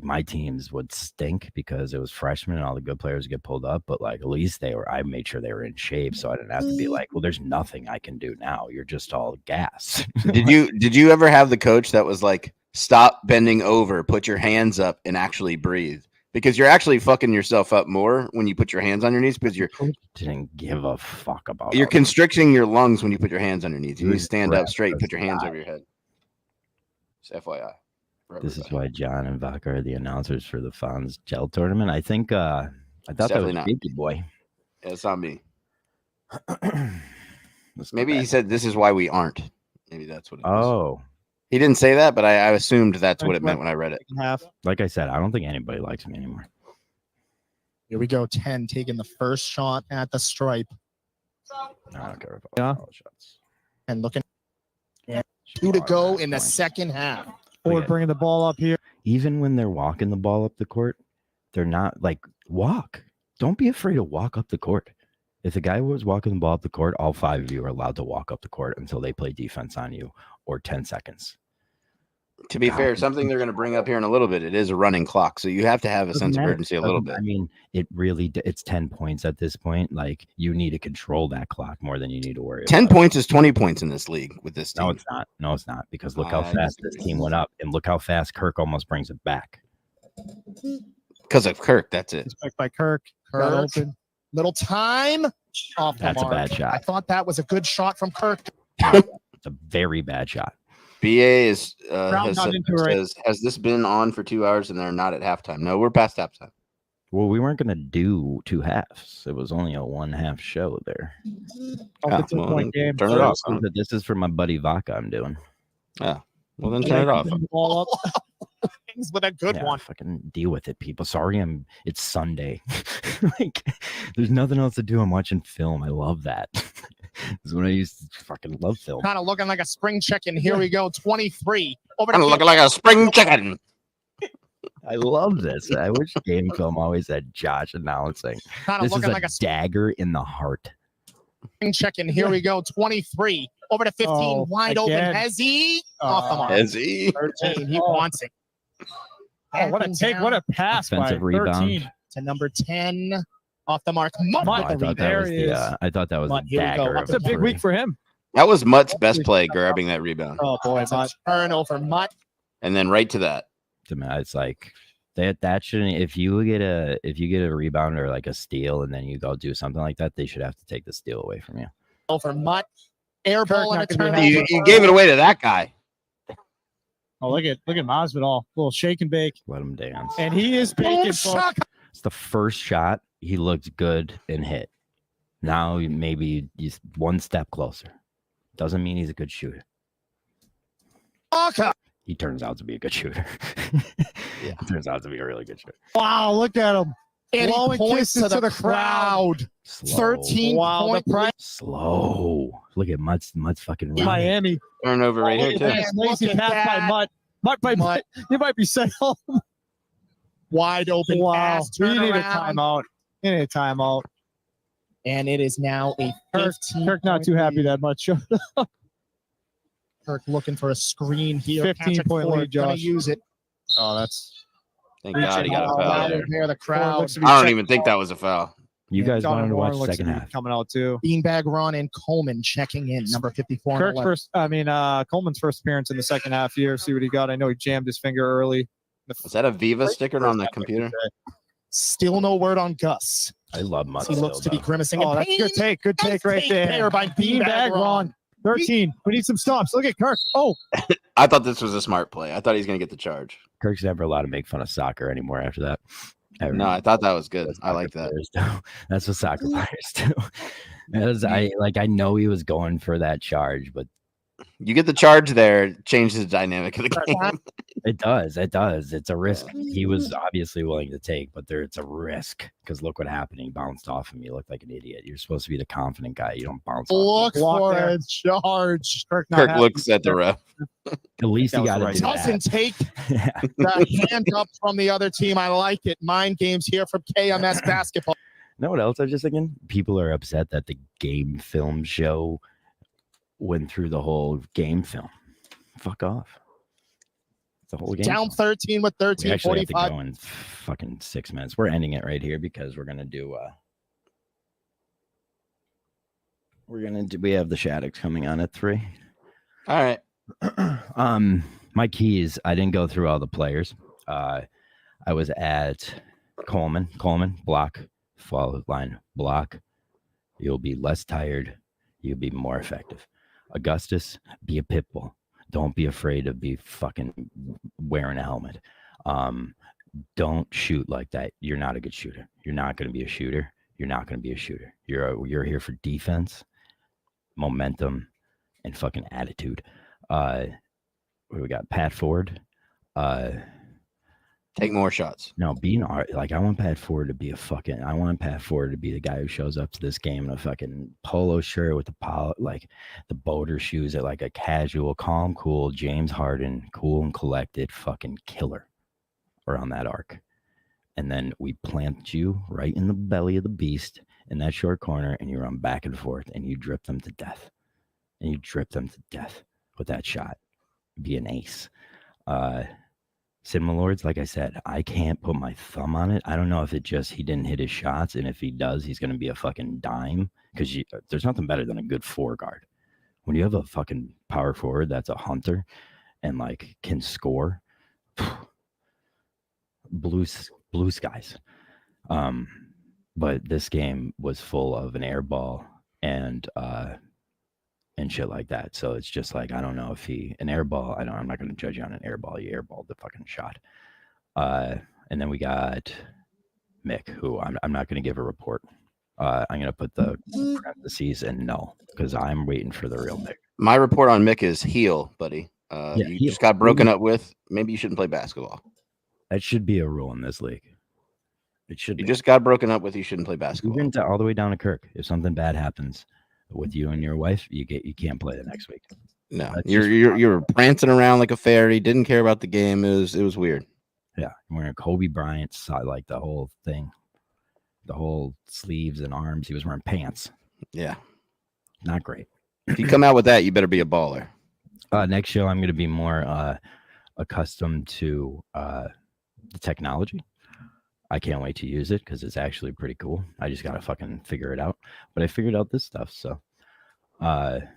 my teams would stink because it was freshmen and all the good players get pulled up. But like at least I made sure they were in shape, so I didn't have to be like, well, there's nothing I can do now. You're just all gas. Did you ever have the coach that was like, stop bending over, put your hands up, and actually breathe? because you're actually fucking yourself up more when you put your hands on your knees because Didn't give a fuck about. you're constricting your lungs when you put your hands on your knees. You need to Good stand up crap, straight, that's put your hands not- over your head. Just FYI. for This is everybody. why John and Vodka are the announcers for the Fonz Gel tournament. I think I thought that definitely was not. Jakey Boy. Yeah, it's not me. Let's go Maybe he back. said this is why we aren't. Maybe that's what it is. Oh, He didn't say that, but I assumed that's what it meant when I read it. Second half. like I said, I don't think anybody likes me anymore. Here we go. 10 taking the first shot at the stripe I don't care about Yeah. foul shots. and looking Should 2 to be go automatic in the points. second half. Ford bringing the ball up here. Even when they're walking the ball up the court, they're not like walk. Don't be afraid to walk up the court. If the guy was walking the ball up the court, all 5 of you are allowed to walk up the court until they play defense on you or 10 seconds. To be God. fair, something they're going to bring up here in a little bit. It is a running clock, so you have to have a Doesn't sense of matter. urgency a little bit. I mean, it really it's 10 points at this point. Like you need to control that clock more than you need to worry 10 about it. points is 20 points in this league with this team. No, it's not. No, it's not. Because look how I fast this team went up, and look how fast Kirk almost brings it back. Because of Kirk, that's it. It's backed by Kirk. Got Kirk. open. Little time off the That's a mark. bad shot. I thought that was a good shot from Kirk. It's a very bad shot. BA is Crowd not into it right says, has this been on for 2 hours and they're not at halftime? No, we're past halftime. Well, we weren't gonna do 2 halves. It was only a 1/2 show there. Oh, it's a point game. Turn it off. huh? This is for my buddy Vodka. I'm doing. Well, then turn it off. Bring the ball up. Things with a good Yeah, one. fucking deal with it, people. Sorry, it's Sunday. Like, there's nothing else to do. I'm watching film. I love that. This is when I used to fucking love film. Kind of looking like a spring chicken. Here we go. 23 over to Kind of looking like a spring chicken. I love this. I wish game film always had Josh announcing. kind of This is looking a like a dagger in the heart. spring chicken. Here we go. 23 over to 15. Oh, Wide again. open. Has he off the mark? Is he? 13. He wants it. Oh, what a Happens take. down What a pass by Offensive 13. rebound. to number 10 off the mark. Mutt Mutt, I with the thought that rebound. was There he the. is. I thought that was Mutt, the here we go. dagger. Up of It's a the big three. week for him. That was Mutt's best play, grabbing that rebound. Oh, boy. It's a Mutt. turnover. Mutt. And then right to that. To me, it's like that shouldn't. If you get a rebound or like a steal, and then you go do something like that, they should have to take the steal away from you. Over Mutt. Air Kirk ball and a not gonna be turnover. happy. You gave it away to that guy. Oh, look at Masvidal. Little shake and bake. Let him dance. And he is Boom baking. shot. It's the first shot. He looked good and hit. Now maybe he's one step closer. Doesn't mean he's a good shooter. Walker. He turns out to be a good shooter. Yeah. He turns out to be a really good shooter. Wow, look at him. And he Blowing points kisses to the crowd. Slow. 13 Wow, the point price. Slow. Look at Mutt's fucking running. Miami. Turnover right here, Oh, too. man. Lazy Look at pass by that. Mutt. Mutt. He might be sent home. Wide open Wow. pass. We need a Turnaround. timeout. We need a timeout. And it is now a 15. Kirk not too happy that much. Kirk looking for a screen here. 15-point lead, Gonna Josh. use it. Oh, that's Thank God he got a Oh, foul wow, there. there, the crowd. looks to be I don't checked even think that was a foul. You guys Donovan wanted to Warren watch looks second to be half. coming out too. Beanbag Ron and Coleman checking in. Number 54. and Kirk's 11. Coleman's first appearance in the second half here. See what he got. I know he jammed his finger early. Is that a Viva sticker on the computer? Still no word on Gus. I love Mutt. He looks to be though. grimacing. Oh, in that's a good pain. take. Good take right there. By Beanbag Ron. 13. We need some stops. Look at Kirk. Oh, I thought this was a smart play. I thought he was going to get the charge. Kirk's never allowed to make fun of soccer anymore after that. Ever. No, I thought that was good. That's I like that. players do. That's what soccer players do. As I know he was going for that charge, but You get the charge there, it changes the dynamic of the game. it does. It does. It's a risk he was obviously willing to take, but it's a risk because look what happened. He bounced off him. You look like an idiot. You're supposed to be the confident guy. You don't bounce off. Look Block for there. a charge. Kirk not Kirk happy. looks at the ref. At least That he was got the to right do call. that. Doesn't take Yeah. the hand up from the other team. I like it. Mind games here from KMS basketball. Know what else I was just thinking? People are upset that the game film show went through the whole game film. Fuck off. It's the whole game. Down film. 13 with We 13, actually have to 45. go in fucking 6 minutes. We're ending it right here because we're gonna do we have the Shaddocks coming on at 3. All right. My keys, I didn't go through all the players. I was at Coleman, block, follow line, block. You'll be less tired. You'll be more effective. Augustus, be a pit bull. Don't be afraid to be fucking wearing a helmet. Don't shoot like that. You're not a good shooter. You're not going to be a shooter. You're not going to be a shooter. You're here for defense, momentum, and fucking attitude. We got Pat Ford. Take more shots. No, being like I want Pat Ford to be the guy who shows up to this game in a fucking polo shirt with the boater shoes at like a casual, calm, cool James Harden, cool and collected fucking killer around that arc. And then we plant you right in the belly of the beast in that short corner, and you run back and forth and you drip them to death. With that shot. Be an ace. Cinema Lords, like I said, I can't put my thumb on it. I don't know if it just he didn't hit his shots, and if he does, he's going to be a fucking dime, because there's nothing better than a good four guard. When you have a fucking power forward that's a hunter and like can score, blue skies. But this game was full of an air ball and shit like that. So it's just like, I don't know if an air ball, I'm not going to judge you on an air ball. You airballed the fucking shot. And then we got Mick, who I'm not going to give a report. I'm going to put the parentheses in no, because I'm waiting for the real Mick. My report on Mick is heel, buddy. You heel. Just got broken up with. Maybe you shouldn't play basketball. That should be a rule in this league. It should be. You just got broken up with. You shouldn't play basketball. Even all the way down to Kirk. If something bad happens with you and your wife, you can't play the next week. No, you're prancing around like a fairy. Didn't care about the game. It was weird. Yeah, wearing Kobe Bryant's like the whole thing, the whole sleeves and arms. He was wearing pants. Yeah, not great. If you come out with that, you better be a baller. Next show, I'm going to be more accustomed to the technology. I can't wait to use it because it's actually pretty cool. I just got to fucking figure it out. But I figured out this stuff. So, and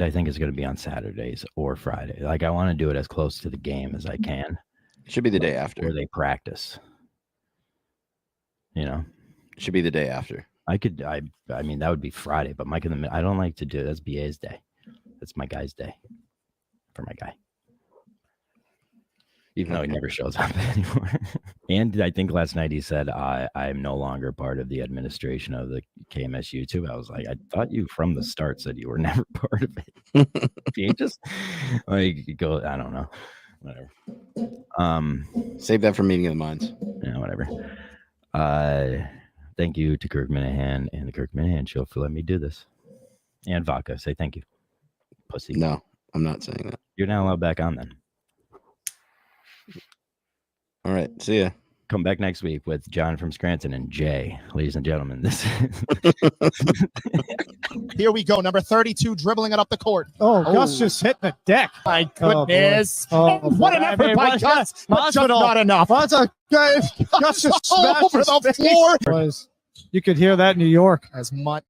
I think it's going to be on Saturdays or Friday. Like, I want to do it as close to the game as I can. It should be the day after. Where they practice. You know? It should be the day after. I mean, that would be Friday. But Mike in the I don't like to do it. That's BA's day. That's my guy's day. For my guy. Even though he never shows up anymore. And I think last night he said, I'm no longer part of the administration of the KMS YouTube. I was like, I thought you from the start said you were never part of it. You just like go, I don't know. Whatever. Save that for meeting of the minds. Yeah, whatever. Thank you to Kirk Minahan and the Kirk Minahan Show for letting me do this. And Vodka, say thank you. Pussy. No, I'm not saying that. You're not allowed back on then. All right. See ya. Come back next week with Jon from Scranton and Jay. Ladies and gentlemen, this Here we go. Number 32 dribbling it up the court. Gus just hit the deck. My goodness. What an effort by Gus. But just not enough. Gus just smashed over the floor. You could hear that in New York. As much.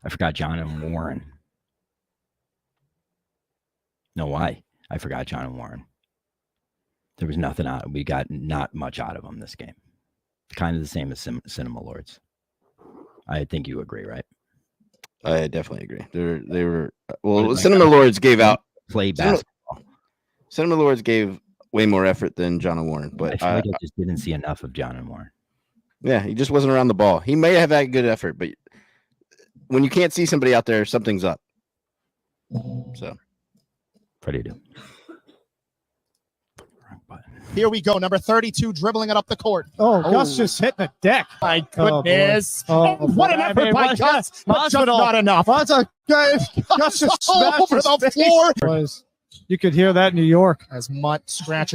I forgot John and Warren. No, why? I forgot John and Warren. There was nothing out. We got not much out of them this game. Kind of the same as Cinema Lords. I think you agree, right? I definitely agree. They were well. Cinema Lords gave out play basketball. Cinema Lords gave way more effort than John and Warren, but I feel like I just didn't see enough of John and Warren. Yeah, he just wasn't around the ball. He may have had good effort, but when you can't see somebody out there, something's up. So, what do you do? Here we go. Number 32 dribbling it up the court. Gus just hit the deck. My goodness. What an effort by Gus. But just not enough. Gus just smashed over the floor. You could hear that in New York. As much scratch